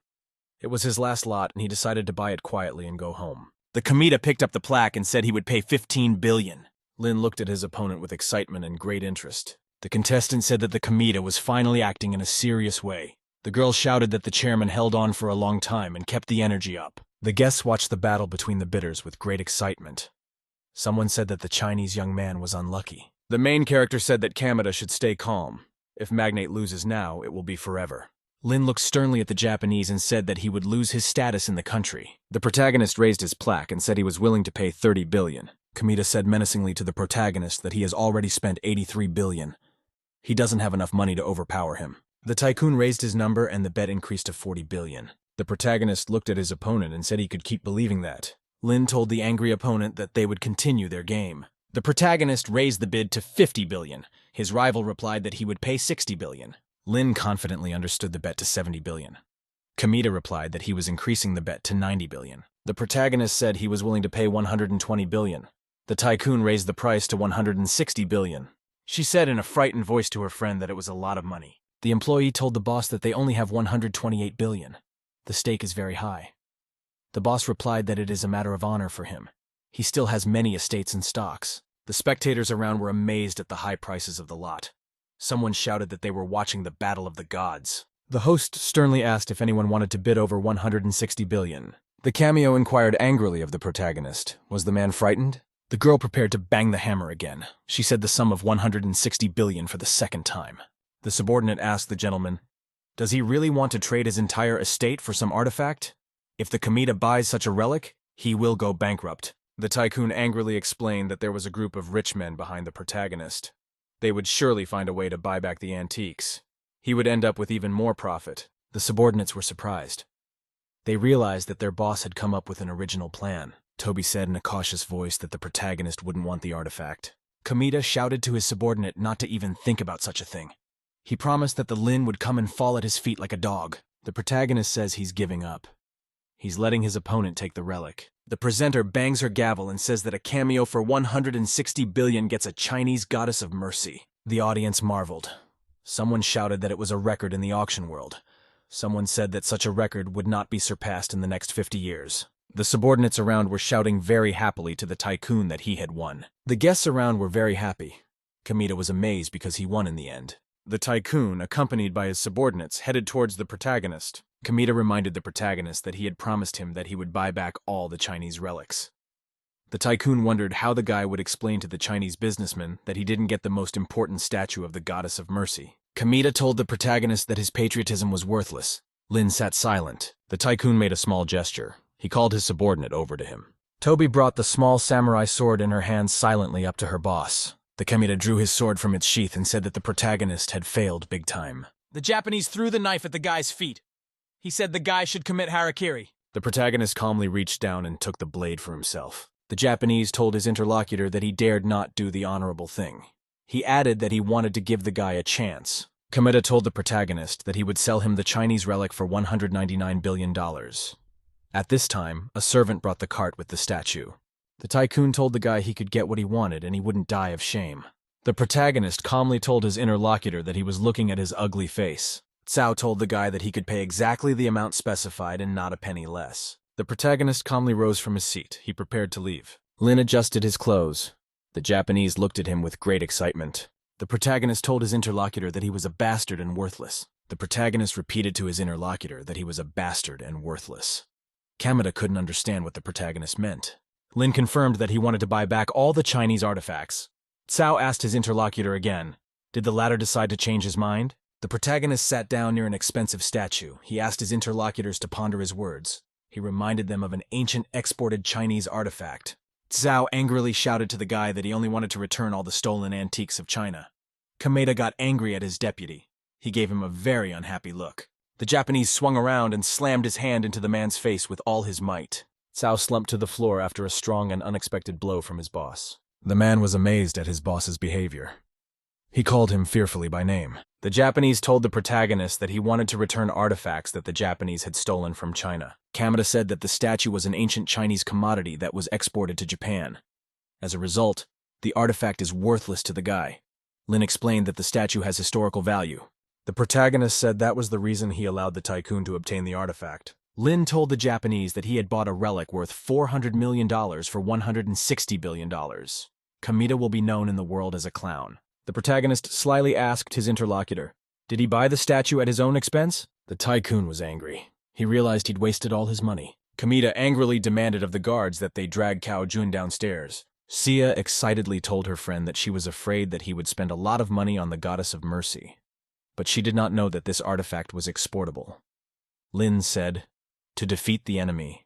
It was his last lot, and he decided to buy it quietly and go home. The Kamita picked up the plaque and said he would pay 15 billion. Lin looked at his opponent with excitement and great interest. The contestant said that the Kamita was finally acting in a serious way. The girl shouted that the chairman held on for a long time and kept the energy up. The guests watched the battle between the bidders with great excitement. Someone said that the Chinese young man was unlucky. The main character said that Kamita should stay calm. If Magnate loses now, it will be forever. Lin looked sternly at the Japanese and said that he would lose his status in the country. The protagonist raised his plaque and said he was willing to pay 30 billion. Kamita said menacingly to the protagonist that he has already spent 83 billion. He doesn't have enough money to overpower him. The tycoon raised his number and the bet increased to 40 billion. The protagonist looked at his opponent and said he could keep believing that. Lin told the angry opponent that they would continue their game. The protagonist raised the bid to 50 billion. His rival replied that he would pay 60 billion. Lin confidently understood the bet to 70 billion. Kamita replied that he was increasing the bet to 90 billion. The protagonist said he was willing to pay 120 billion. The tycoon raised the price to 160 billion. She said in a frightened voice to her friend that it was a lot of money. The employee told the boss that they only have 128 billion. The stake is very high. The boss replied that it is a matter of honor for him. He still has many estates and stocks. The spectators around were amazed at the high prices of the lot. Someone shouted that they were watching the Battle of the Gods. The host sternly asked if anyone wanted to bid over 160 billion. The cameo inquired angrily of the protagonist. Was the man frightened? The girl prepared to bang the hammer again. She said the sum of 160 billion for the second time. The subordinate asked the gentleman, "Does he really want to trade his entire estate for some artifact? If the Kamita buys such a relic, he will go bankrupt." The tycoon angrily explained that there was a group of rich men behind the protagonist. They would surely find a way to buy back the antiques. He would end up with even more profit. The subordinates were surprised. They realized that their boss had come up with an original plan. Toby said in a cautious voice that the protagonist wouldn't want the artifact. Kamita shouted to his subordinate not to even think about such a thing. He promised that the Lin would come and fall at his feet like a dog. The protagonist says he's giving up. He's letting his opponent take the relic. The presenter bangs her gavel and says that a cameo for 160 billion gets a Chinese goddess of mercy. The audience marveled. Someone shouted that it was a record in the auction world. Someone said that such a record would not be surpassed in the next 50 years. The subordinates around were shouting very happily to the tycoon that he had won. The guests around were very happy. Kamita was amazed because he won in the end. The tycoon, accompanied by his subordinates, headed towards the protagonist. Kamita reminded the protagonist that he had promised him that he would buy back all the Chinese relics. The tycoon wondered how the guy would explain to the Chinese businessman that he didn't get the most important statue of the goddess of mercy. Kamita told the protagonist that his patriotism was worthless. Lin sat silent. The tycoon made a small gesture. He called his subordinate over to him. Toby brought the small samurai sword in her hands silently up to her boss. The Kamita drew his sword from its sheath and said that the protagonist had failed big time. The Japanese threw the knife at the guy's feet. He said the guy should commit harakiri. The protagonist calmly reached down and took the blade for himself. The Japanese told his interlocutor that he dared not do the honorable thing. He added that he wanted to give the guy a chance. Kamita told the protagonist that he would sell him the Chinese relic for $199 billion. At this time, a servant brought the cart with the statue. The tycoon told the guy he could get what he wanted and he wouldn't die of shame. The protagonist calmly told his interlocutor that he was looking at his ugly face. Cao told the guy that he could pay exactly the amount specified and not a penny less. The protagonist calmly rose from his seat. He prepared to leave. Lin adjusted his clothes. The Japanese looked at him with great excitement. The protagonist told his interlocutor that he was a bastard and worthless. The protagonist repeated to his interlocutor that he was a bastard and worthless. Kamita couldn't understand what the protagonist meant. Lin confirmed that he wanted to buy back all the Chinese artifacts. Cao asked his interlocutor again. Did the latter decide to change his mind? The protagonist sat down near an expensive statue. He asked his interlocutors to ponder his words. He reminded them of an ancient exported Chinese artifact. Cao angrily shouted to the guy that he only wanted to return all the stolen antiques of China. Kamita got angry at his deputy. He gave him a very unhappy look. The Japanese swung around and slammed his hand into the man's face with all his might. Cao slumped to the floor after a strong and unexpected blow from his boss. The man was amazed at his boss's behavior. He called him fearfully by name. The Japanese told the protagonist that he wanted to return artifacts that the Japanese had stolen from China. Kamita said that the statue was an ancient Chinese commodity that was exported to Japan. As a result, the artifact is worthless to the guy. Lin explained that the statue has historical value. The protagonist said that was the reason he allowed the tycoon to obtain the artifact. Lin told the Japanese that he had bought a relic worth $400 million for $160 billion. Kamita will be known in the world as a clown. The protagonist slyly asked his interlocutor, did he buy the statue at his own expense? The tycoon was angry. He realized he'd wasted all his money. Kamita angrily demanded of the guards that they drag Cao Jun downstairs. Sia excitedly told her friend that she was afraid that he would spend a lot of money on the goddess of mercy. But she did not know that this artifact was exportable. Lin said, to defeat the enemy,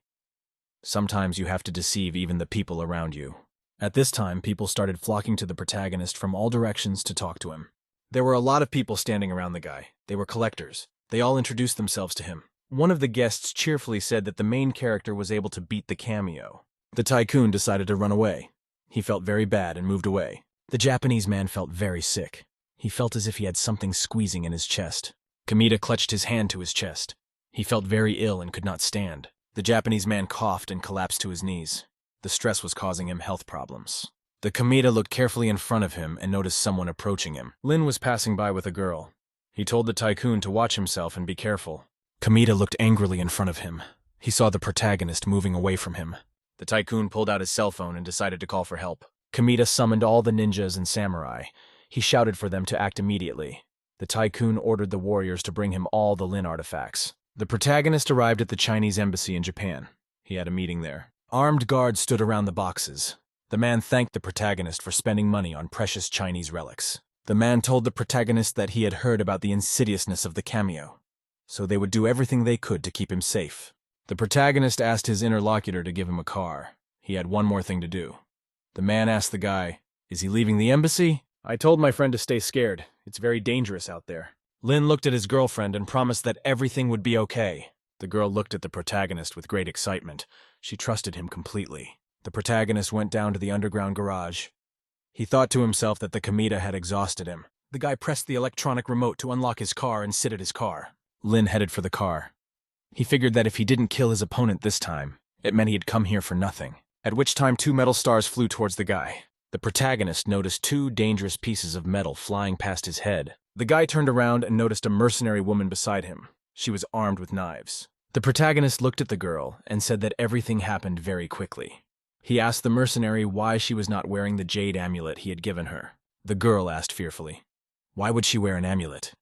sometimes you have to deceive even the people around you. At this time, people started flocking to the protagonist from all directions to talk to him. There were a lot of people standing around the guy. They were collectors. They all introduced themselves to him. One of the guests cheerfully said that the main character was able to beat the cameo. The tycoon decided to run away. He felt very bad and moved away. The Japanese man felt very sick. He felt as if he had something squeezing in his chest. Kamita clutched his hand to his chest. He felt very ill and could not stand. The Japanese man coughed and collapsed to his knees. The stress was causing him health problems. The Kamita looked carefully in front of him and noticed someone approaching him. Lin was passing by with a girl. He told the tycoon to watch himself and be careful. Kamita looked angrily in front of him. He saw the protagonist moving away from him. The tycoon pulled out his cell phone and decided to call for help. Kamita summoned all the ninjas and samurai. He shouted for them to act immediately. The tycoon ordered the warriors to bring him all the Lin artifacts. The protagonist arrived at the Chinese embassy in Japan. He had a meeting there. Armed guards stood around the boxes. The man thanked the protagonist for spending money on precious Chinese relics. The man told the protagonist that he had heard about the insidiousness of the cameo, so they would do everything they could to keep him safe. The protagonist asked his interlocutor to give him a car. He had one more thing to do. The man asked the guy, "Is he leaving the embassy?" "I told my friend to stay scared. It's very dangerous out there." Lin looked at his girlfriend and promised that everything would be okay. The girl looked at the protagonist with great excitement. She trusted him completely. The protagonist went down to the underground garage. He thought to himself that the Kamita had exhausted him. The guy pressed the electronic remote to unlock his car and sit at his car. Lin headed for the car. He figured that if he didn't kill his opponent this time, it meant he had come here for nothing. At which time 2 metal stars flew towards the guy. The protagonist noticed 2 dangerous pieces of metal flying past his head. The guy turned around and noticed a mercenary woman beside him. She was armed with knives. The protagonist looked at the girl and said that everything happened very quickly. He asked the mercenary why she was not wearing the jade amulet he had given her. The girl asked fearfully, "Why would she wear an amulet?"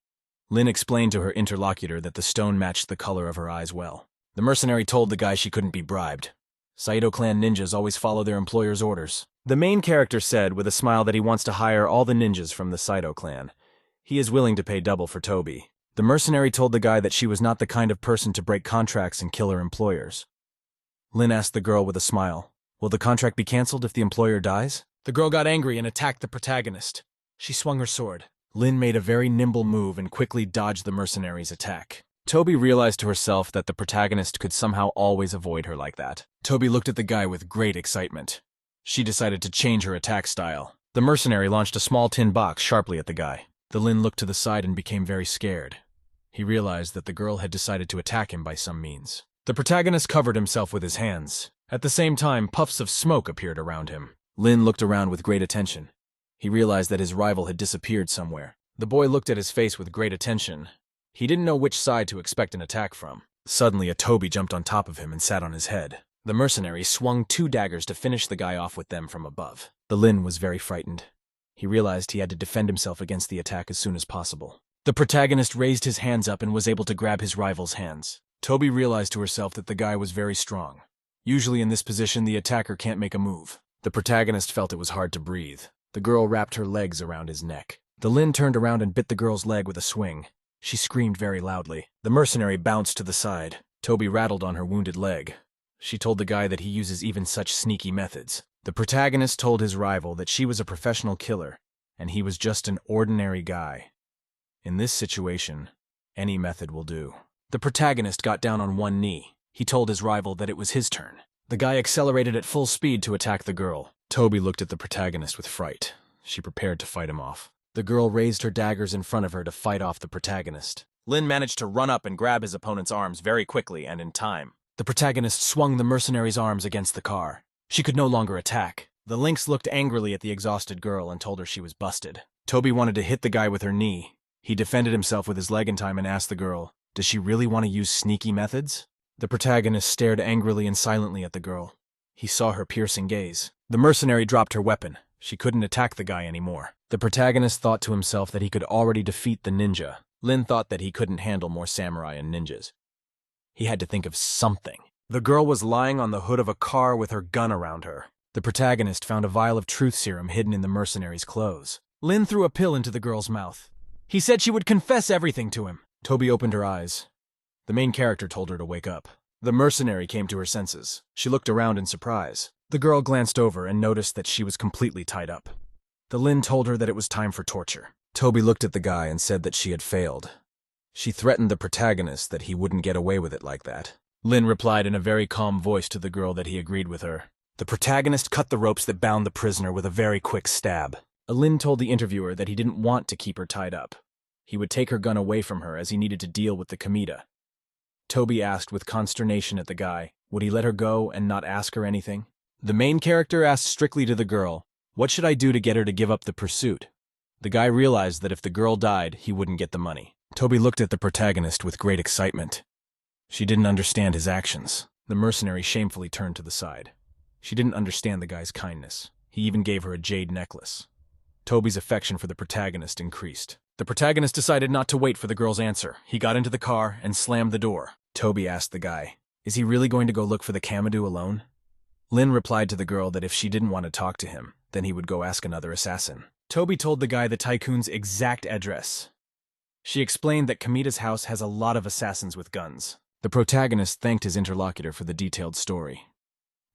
Lin explained to her interlocutor that the stone matched the color of her eyes well. The mercenary told the guy she couldn't be bribed. Saito clan ninjas always follow their employer's orders. The main character said with a smile that he wants to hire all the ninjas from the Saito clan. He is willing to pay double for Toby. The mercenary told the guy that she was not the kind of person to break contracts and kill her employers. Lin asked the girl with a smile, "Will the contract be cancelled if the employer dies?" The girl got angry and attacked the protagonist. She swung her sword. Lin made a very nimble move and quickly dodged the mercenary's attack. Toby realized to herself that the protagonist could somehow always avoid her like that. Toby looked at the guy with great excitement. She decided to change her attack style. The mercenary launched a small tin box sharply at the guy. The Lin looked to the side and became very scared. He realized that the girl had decided to attack him by some means. The protagonist covered himself with his hands. At the same time, puffs of smoke appeared around him. Lin looked around with great attention. He realized that his rival had disappeared somewhere. The boy looked at his face with great attention. He didn't know which side to expect an attack from. Suddenly, a Toby jumped on top of him and sat on his head. The mercenary swung 2 daggers to finish the guy off with them from above. The Lin was very frightened. He realized he had to defend himself against the attack as soon as possible. The protagonist raised his hands up and was able to grab his rival's hands. Toby realized to herself that the guy was very strong. Usually in this position, the attacker can't make a move. The protagonist felt it was hard to breathe. The girl wrapped her legs around his neck. The Lin turned around and bit the girl's leg with a swing. She screamed very loudly. The mercenary bounced to the side. Toby rattled on her wounded leg. She told the guy that he uses even such sneaky methods. The protagonist told his rival that she was a professional killer, and he was just an ordinary guy. In this situation, any method will do. The protagonist got down on one knee. He told his rival that it was his turn. The guy accelerated at full speed to attack the girl. Toby looked at the protagonist with fright. She prepared to fight him off. The girl raised her daggers in front of her to fight off the protagonist. Lin managed to run up and grab his opponent's arms very quickly and in time. The protagonist swung the mercenary's arms against the car. She could no longer attack. The lynx looked angrily at the exhausted girl and told her she was busted. Toby wanted to hit the guy with her knee. He defended himself with his leg in time and asked the girl, "Does she really want to use sneaky methods?" The protagonist stared angrily and silently at the girl. He saw her piercing gaze. The mercenary dropped her weapon. She couldn't attack the guy anymore. The protagonist thought to himself that he could already defeat the ninja. Lin thought that he couldn't handle more samurai and ninjas. He had to think of something. The girl was lying on the hood of a car with her gun around her. The protagonist found a vial of truth serum hidden in the mercenary's clothes. Lin threw a pill into the girl's mouth. He said she would confess everything to him. Toby opened her eyes. The main character told her to wake up. The mercenary came to her senses. She looked around in surprise. The girl glanced over and noticed that she was completely tied up. The Lin told her that it was time for torture. Toby looked at the guy and said that she had failed. She threatened the protagonist that he wouldn't get away with it like that. Lin replied in a very calm voice to the girl that he agreed with her. The protagonist cut the ropes that bound the prisoner with a very quick stab. Lin told the interviewer that he didn't want to keep her tied up. He would take her gun away from her as he needed to deal with the Kamita. Toby asked with consternation at the guy, would he let her go and not ask her anything? The main character asked strictly to the girl, what should I do to get her to give up the pursuit? The guy realized that if the girl died, he wouldn't get the money. Toby looked at the protagonist with great excitement. She didn't understand his actions. The mercenary shamefully turned to the side. She didn't understand the guy's kindness. He even gave her a jade necklace. Toby's affection for the protagonist increased. The protagonist decided not to wait for the girl's answer. He got into the car and slammed the door. Toby asked the guy, is he really going to go look for the Kamadu alone? Lin replied to the girl that if she didn't want to talk to him, then he would go ask another assassin. Toby told the guy the tycoon's exact address. She explained that Kamita's house has a lot of assassins with guns. The protagonist thanked his interlocutor for the detailed story.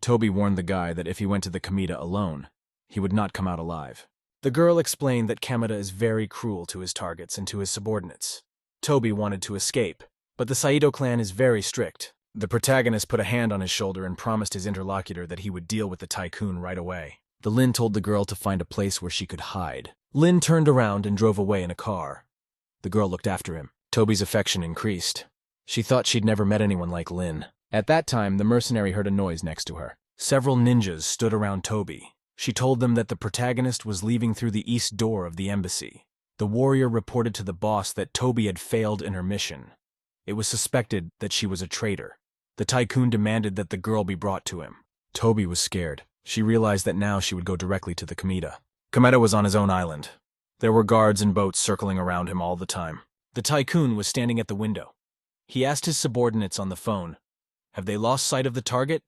Toby warned the guy that if he went to the Kamita alone, he would not come out alive. The girl explained that Kamita is very cruel to his targets and to his subordinates. Toby wanted to escape, but the Saito clan is very strict. The protagonist put a hand on his shoulder and promised his interlocutor that he would deal with the tycoon right away. Lin told the girl to find a place where she could hide. Lin turned around and drove away in a car. The girl looked after him. Toby's affection increased. She thought she'd never met anyone like Lin. At that time, the mercenary heard a noise next to her. Several ninjas stood around Toby. She told them that the protagonist was leaving through the east door of the embassy. The warrior reported to the boss that Toby had failed in her mission. It was suspected that she was a traitor. The tycoon demanded that the girl be brought to him. Toby was scared. She realized that now she would go directly to the Kamita. Kamita was on his own island. There were guards and boats circling around him all the time. The tycoon was standing at the window. He asked his subordinates on the phone, have they lost sight of the target?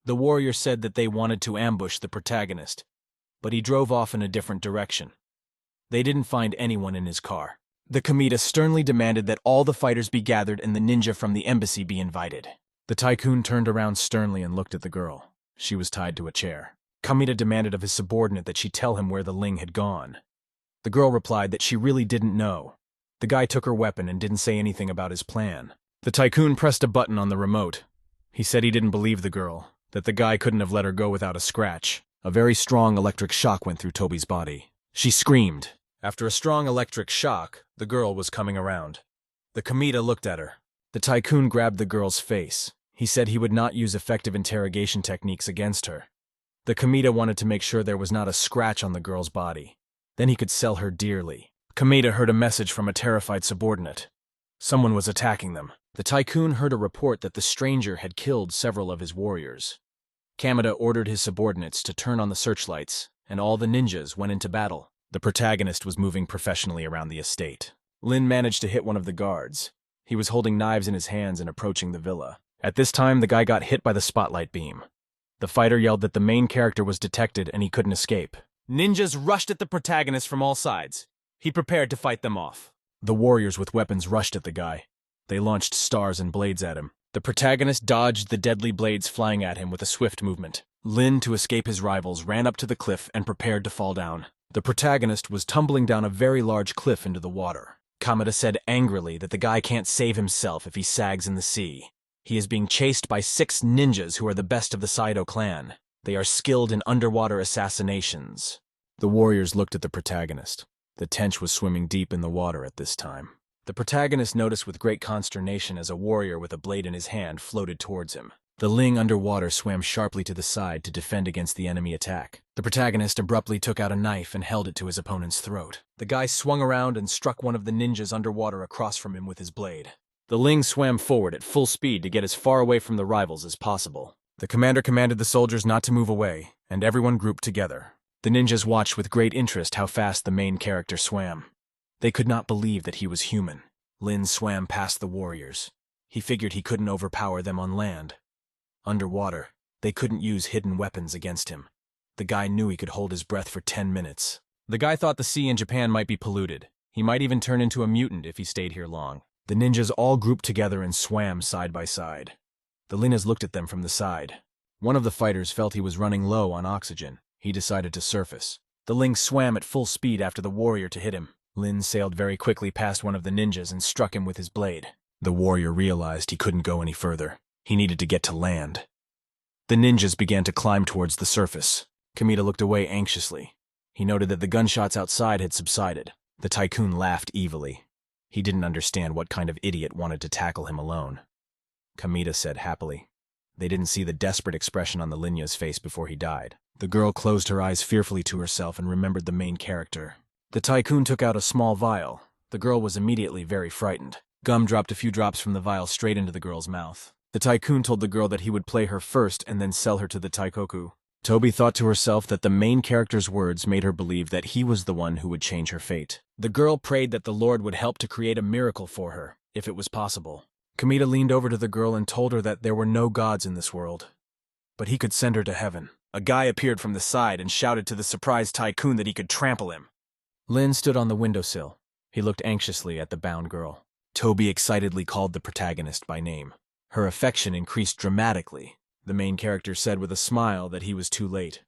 The warrior said that they wanted to ambush the protagonist, but he drove off in a different direction. They didn't find anyone in his car. The Kamita sternly demanded that all the fighters be gathered and the ninja from the embassy be invited. The tycoon turned around sternly and looked at the girl. She was tied to a chair. Kamita demanded of his subordinate that she tell him where the Ling had gone. The girl replied that she really didn't know. The guy took her weapon and didn't say anything about his plan. The tycoon pressed a button on the remote. He said he didn't believe the girl, that the guy couldn't have let her go without a scratch. A very strong electric shock went through Toby's body. She screamed. After a strong electric shock, the girl was coming around. The Kamita looked at her. The tycoon grabbed the girl's face. He said he would not use effective interrogation techniques against her. The Kamita wanted to make sure there was not a scratch on the girl's body. Then he could sell her dearly. Kamita heard a message from a terrified subordinate. Someone was attacking them. The tycoon heard a report that the stranger had killed several of his warriors. Kamita ordered his subordinates to turn on the searchlights, and all the ninjas went into battle. The protagonist was moving professionally around the estate. Lin managed to hit one of the guards. He was holding knives in his hands and approaching the villa. At this time, the guy got hit by the spotlight beam. The fighter yelled that the main character was detected and he couldn't escape. Ninjas rushed at the protagonist from all sides. He prepared to fight them off. The warriors with weapons rushed at the guy. They launched stars and blades at him. The protagonist dodged the deadly blades flying at him with a swift movement. Lin, to escape his rivals, ran up to the cliff and prepared to fall down. The protagonist was tumbling down a very large cliff into the water. Kamita said angrily that the guy can't save himself if he sags in the sea. He is being chased by 6 ninjas who are the best of the Saito clan. They are skilled in underwater assassinations. The warriors looked at the protagonist. The tench was swimming deep in the water at this time. The protagonist noticed with great consternation as a warrior with a blade in his hand floated towards him. The Ling underwater swam sharply to the side to defend against the enemy attack. The protagonist abruptly took out a knife and held it to his opponent's throat. The guy swung around and struck one of the ninjas underwater across from him with his blade. The Ling swam forward at full speed to get as far away from the rivals as possible. The commander commanded the soldiers not to move away, and everyone grouped together. The ninjas watched with great interest how fast the main character swam. They could not believe that he was human. Lin swam past the warriors. He figured he couldn't overpower them on land. Underwater, they couldn't use hidden weapons against him. The guy knew he could hold his breath for 10 minutes. The guy thought the sea in Japan might be polluted. He might even turn into a mutant if he stayed here long. The ninjas all grouped together and swam side by side. The Linas looked at them from the side. One of the fighters felt he was running low on oxygen. He decided to surface. The Ling swam at full speed after the warrior to hit him. Lin sailed very quickly past one of the ninjas and struck him with his blade. The warrior realized he couldn't go any further. He needed to get to land. The ninjas began to climb towards the surface. Kamita looked away anxiously. He noted that the gunshots outside had subsided. The tycoon laughed evilly. He didn't understand what kind of idiot wanted to tackle him alone. Kamita said happily. They didn't see the desperate expression on the Linya's face before he died. The girl closed her eyes fearfully to herself and remembered the main character. The tycoon took out a small vial. The girl was immediately very frightened. Gum dropped a few drops from the vial straight into the girl's mouth. The tycoon told the girl that he would play her first and then sell her to the taikoku. Toby thought to herself that the main character's words made her believe that he was the one who would change her fate. The girl prayed that the Lord would help to create a miracle for her, if it was possible. Kamita leaned over to the girl and told her that there were no gods in this world, but he could send her to heaven. A guy appeared from the side and shouted to the surprised tycoon that he could trample him. Lin stood on the windowsill. He looked anxiously at the bound girl. Toby excitedly called the protagonist by name. Her affection increased dramatically. The main character said with a smile that he was too late.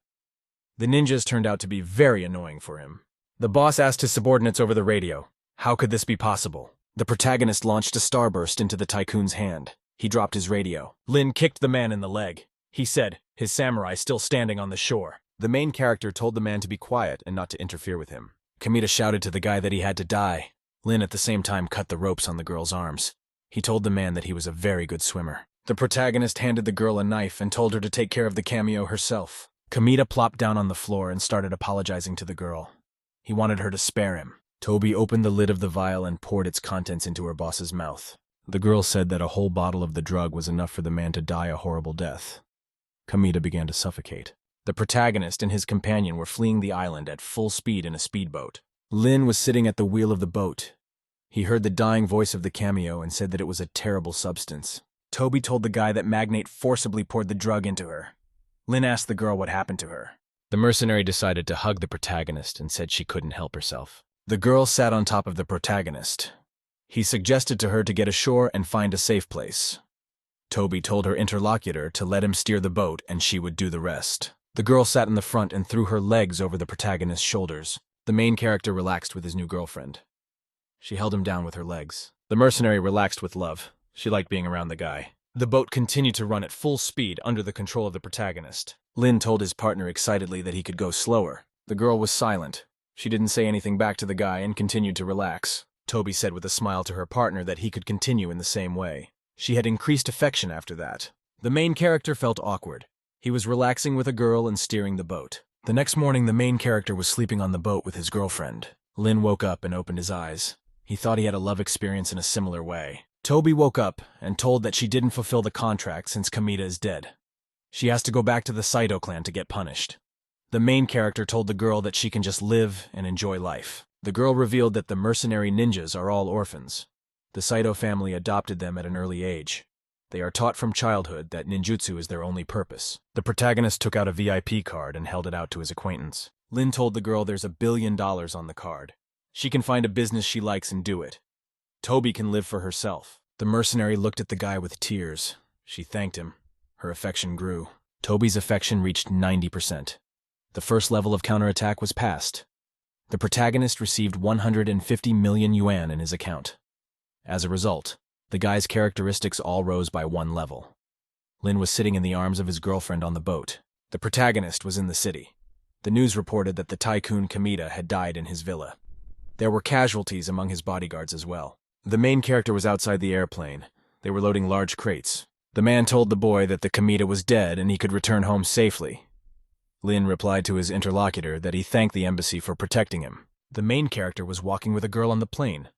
The ninjas turned out to be very annoying for him. The boss asked his subordinates over the radio, how could this be possible? The protagonist launched a starburst into the tycoon's hand. He dropped his radio. Lin kicked the man in the leg. He said, his samurai still standing on the shore. The main character told the man to be quiet and not to interfere with him. Kamita shouted to the guy that he had to die. Lin at the same time cut the ropes on the girl's arms. He told the man that he was a very good swimmer. The protagonist handed the girl a knife and told her to take care of the cameo herself. Kamita plopped down on the floor and started apologizing to the girl. He wanted her to spare him. Toby opened the lid of the vial and poured its contents into her boss's mouth. The girl said that a whole bottle of the drug was enough for the man to die a horrible death. Kamita began to suffocate. The protagonist and his companion were fleeing the island at full speed in a speedboat. Lin was sitting at the wheel of the boat. He heard the dying voice of the cameo and said that it was a terrible substance. Toby told the guy that Magnate forcibly poured the drug into her. Lin asked the girl what happened to her. The mercenary decided to hug the protagonist and said she couldn't help herself. The girl sat on top of the protagonist. He suggested to her to get ashore and find a safe place. Toby told her interlocutor to let him steer the boat and she would do the rest. The girl sat in the front and threw her legs over the protagonist's shoulders. The main character relaxed with his new girlfriend. She held him down with her legs. The mercenary relaxed with love. She liked being around the guy. The boat continued to run at full speed under the control of the protagonist. Lin told his partner excitedly that he could go slower. The girl was silent. She didn't say anything back to the guy and continued to relax. Toby said with a smile to her partner that he could continue in the same way. She had increased affection after that. The main character felt awkward. He was relaxing with a girl and steering the boat. The next morning, the main character was sleeping on the boat with his girlfriend. Lin woke up and opened his eyes. He thought he had a love experience in a similar way. Toby woke up and told that she didn't fulfill the contract since Kamita is dead. She has to go back to the Saito clan to get punished. The main character told the girl that she can just live and enjoy life. The girl revealed that the mercenary ninjas are all orphans. The Saito family adopted them at an early age. They are taught from childhood that ninjutsu is their only purpose. The protagonist took out a VIP card and held it out to his acquaintance. Lin told the girl there's $1 billion on the card. She can find a business she likes and do it. Toby can live for herself. The mercenary looked at the guy with tears. She thanked him. Her affection grew. Toby's affection reached 90%. The first level of counterattack was passed. The protagonist received 150 million yuan in his account. As a result, the guy's characteristics all rose by 1 level. Lin was sitting in the arms of his girlfriend on the boat. The protagonist was in the city. The news reported that the tycoon Kamita had died in his villa. There were casualties among his bodyguards as well. The main character was outside the airplane. They were loading large crates. The man told the boy that the Kamita was dead and he could return home safely. Lin replied to his interlocutor that he thanked the embassy for protecting him. The main character was walking with a girl on the plane.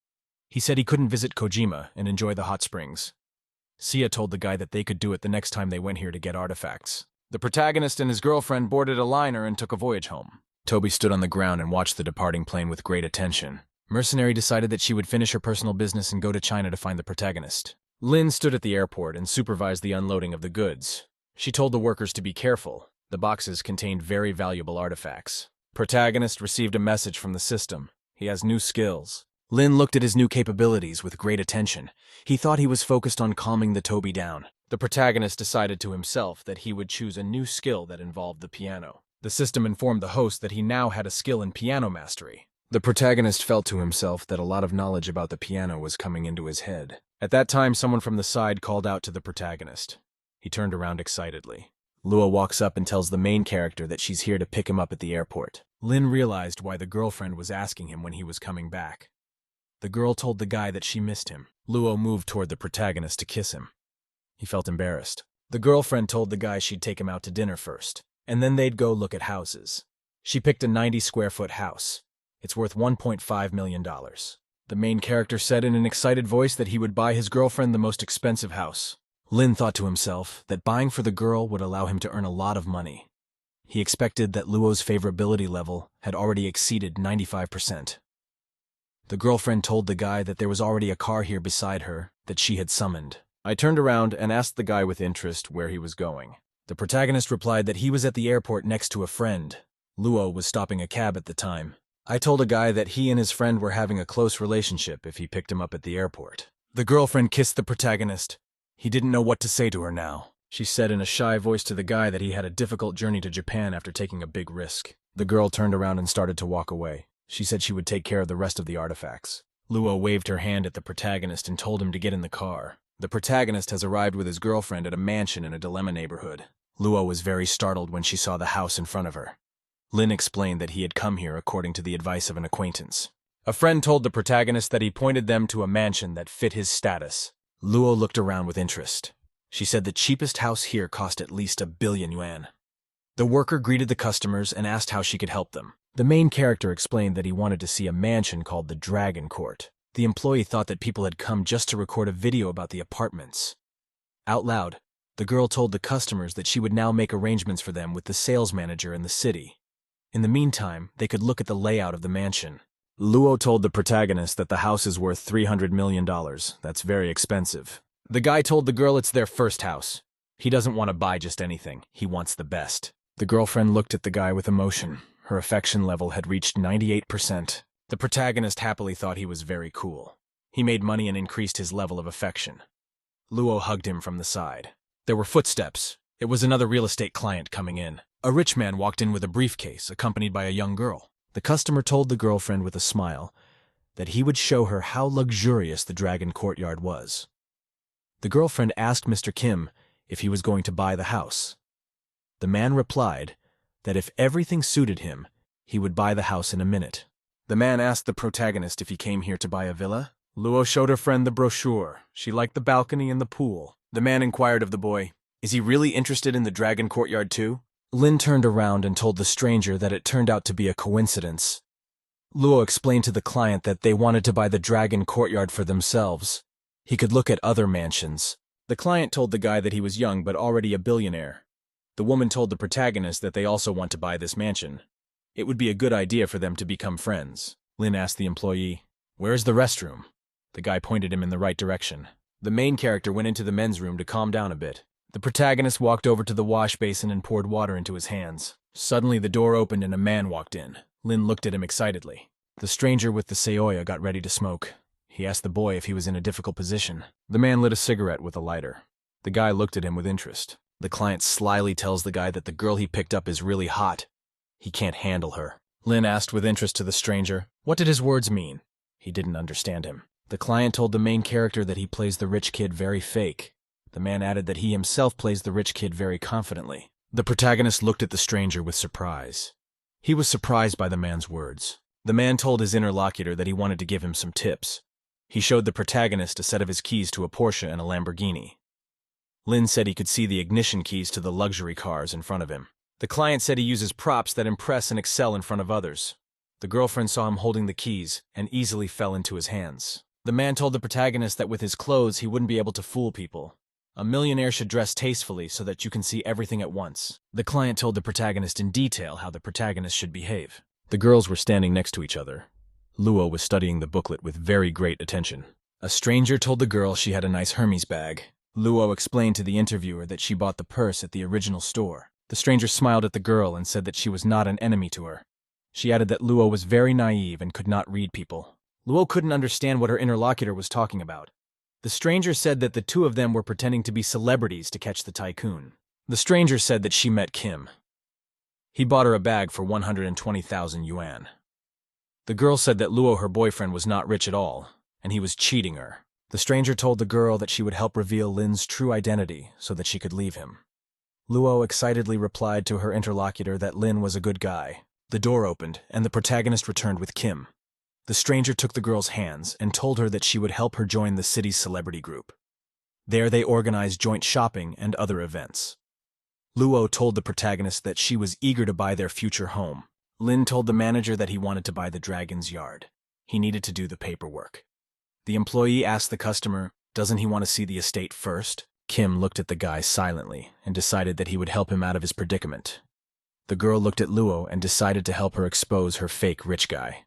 He said he couldn't visit Kojima and enjoy the hot springs. Sia told the guy that they could do it the next time they went here to get artifacts. The protagonist and his girlfriend boarded a liner and took a voyage home. Toby stood on the ground and watched the departing plane with great attention. Mercenary decided that she would finish her personal business and go to China to find the protagonist. Lin stood at the airport and supervised the unloading of the goods. She told the workers to be careful. The boxes contained very valuable artifacts. Protagonist received a message from the system. He has new skills. Lin looked at his new capabilities with great attention. He thought he was focused on calming the Toby down. The protagonist decided to himself that he would choose a new skill that involved the piano. The system informed the host that he now had a skill in piano mastery. The protagonist felt to himself that a lot of knowledge about the piano was coming into his head. At that time, someone from the side called out to the protagonist. He turned around excitedly. Luo walks up and tells the main character that she's here to pick him up at the airport. Lin realized why the girlfriend was asking him when he was coming back. The girl told the guy that she missed him. Luo moved toward the protagonist to kiss him. He felt embarrassed. The girlfriend told the guy she'd take him out to dinner first, and then they'd go look at houses. She picked a 90-square-foot house. It's worth $1.5 million. The main character said in an excited voice that he would buy his girlfriend the most expensive house. Lin thought to himself that buying for the girl would allow him to earn a lot of money. He expected that Luo's favorability level had already exceeded 95%. The girlfriend told the guy that there was already a car here beside her that she had summoned. I turned around and asked the guy with interest where he was going. The protagonist replied that he was at the airport next to a friend. Luo was stopping a cab at the time. I told a guy that he and his friend were having a close relationship if he picked him up at the airport. The girlfriend kissed the protagonist. He didn't know what to say to her now. She said in a shy voice to the guy that he had a difficult journey to Japan after taking a big risk. The girl turned around and started to walk away. She said she would take care of the rest of the artifacts. Luo waved her hand at the protagonist and told him to get in the car. The protagonist has arrived with his girlfriend at a mansion in a dilemma neighborhood. Luo was very startled when she saw the house in front of her. Lin explained that he had come here according to the advice of an acquaintance. A friend told the protagonist that he pointed them to a mansion that fit his status. Luo looked around with interest. She said the cheapest house here cost at least 1 billion yuan. The worker greeted the customers and asked how she could help them. The main character explained that he wanted to see a mansion called the Dragon Court. The employee thought that people had come just to record a video about the apartments. Out loud, the girl told the customers that she would now make arrangements for them with the sales manager in the city. In the meantime, they could look at the layout of the mansion. Luo told the protagonist that the house is worth $300 million. That's very expensive. The guy told the girl it's their first house. He doesn't want to buy just anything. He wants the best. The girlfriend looked at the guy with emotion. Her affection level had reached 98%. The protagonist happily thought he was very cool. He made money and increased his level of affection. Luo hugged him from the side. There were footsteps. It was another real estate client coming in. A rich man walked in with a briefcase, accompanied by a young girl. The customer told the girlfriend with a smile that he would show her how luxurious the Dragon Courtyard was. The girlfriend asked Mr. Kim if he was going to buy the house. The man replied that if everything suited him, he would buy the house in a minute. The man asked the protagonist if he came here to buy a villa. Luo showed her friend the brochure. She liked the balcony and the pool. The man inquired of the boy, "Is he really interested in the Dragon Courtyard too?" Lin turned around and told the stranger that it turned out to be a coincidence. Luo explained to the client that they wanted to buy the Dragon Courtyard for themselves. He could look at other mansions. The client told the guy that he was young but already a billionaire. The woman told the protagonist that they also want to buy this mansion. It would be a good idea for them to become friends. Lin asked the employee, "Where is the restroom?" The guy pointed him in the right direction. The main character went into the men's room to calm down a bit. The protagonist walked over to the wash basin and poured water into his hands. Suddenly the door opened and a man walked in. Lin looked at him excitedly. The stranger with the seoya got ready to smoke. He asked the boy if he was in a difficult position. The man lit a cigarette with a lighter. The guy looked at him with interest. The client slyly tells the guy that the girl he picked up is really hot. He can't handle her. Lin asked with interest to the stranger, what did his words mean? He didn't understand him. The client told the main character that he plays the rich kid very fake. The man added that he himself plays the rich kid very confidently. The protagonist looked at the stranger with surprise. He was surprised by the man's words. The man told his interlocutor that he wanted to give him some tips. He showed the protagonist a set of his keys to a Porsche and a Lamborghini. Lin said he could see the ignition keys to the luxury cars in front of him. The client said he uses props that impress and excel in front of others. The girlfriend saw him holding the keys and easily fell into his hands. The man told the protagonist that with his clothes he wouldn't be able to fool people. A millionaire should dress tastefully so that you can see everything at once. The client told the protagonist in detail how the protagonist should behave. The girls were standing next to each other. Luo was studying the booklet with very great attention. A stranger told the girl she had a nice Hermes bag. Luo explained to the interviewer that she bought the purse at the original store. The stranger smiled at the girl and said that she was not an enemy to her. She added that Luo was very naive and could not read people. Luo couldn't understand what her interlocutor was talking about. The stranger said that the two of them were pretending to be celebrities to catch the tycoon. The stranger said that she met Kim. He bought her a bag for 120,000 yuan. The girl said that Luo, her boyfriend, was not rich at all, and he was cheating her. The stranger told the girl that she would help reveal Lin's true identity so that she could leave him. Luo excitedly replied to her interlocutor that Lin was a good guy. The door opened, and the protagonist returned with Kim. The stranger took the girl's hands and told her that she would help her join the city's celebrity group. There they organized joint shopping and other events. Luo told the protagonist that she was eager to buy their future home. Lin told the manager that he wanted to buy the dragon's yard. He needed to do the paperwork. The employee asked the customer, "Doesn't he want to see the estate first?" Kim looked at the guy silently and decided that he would help him out of his predicament. The girl looked at Luo and decided to help her expose her fake rich guy.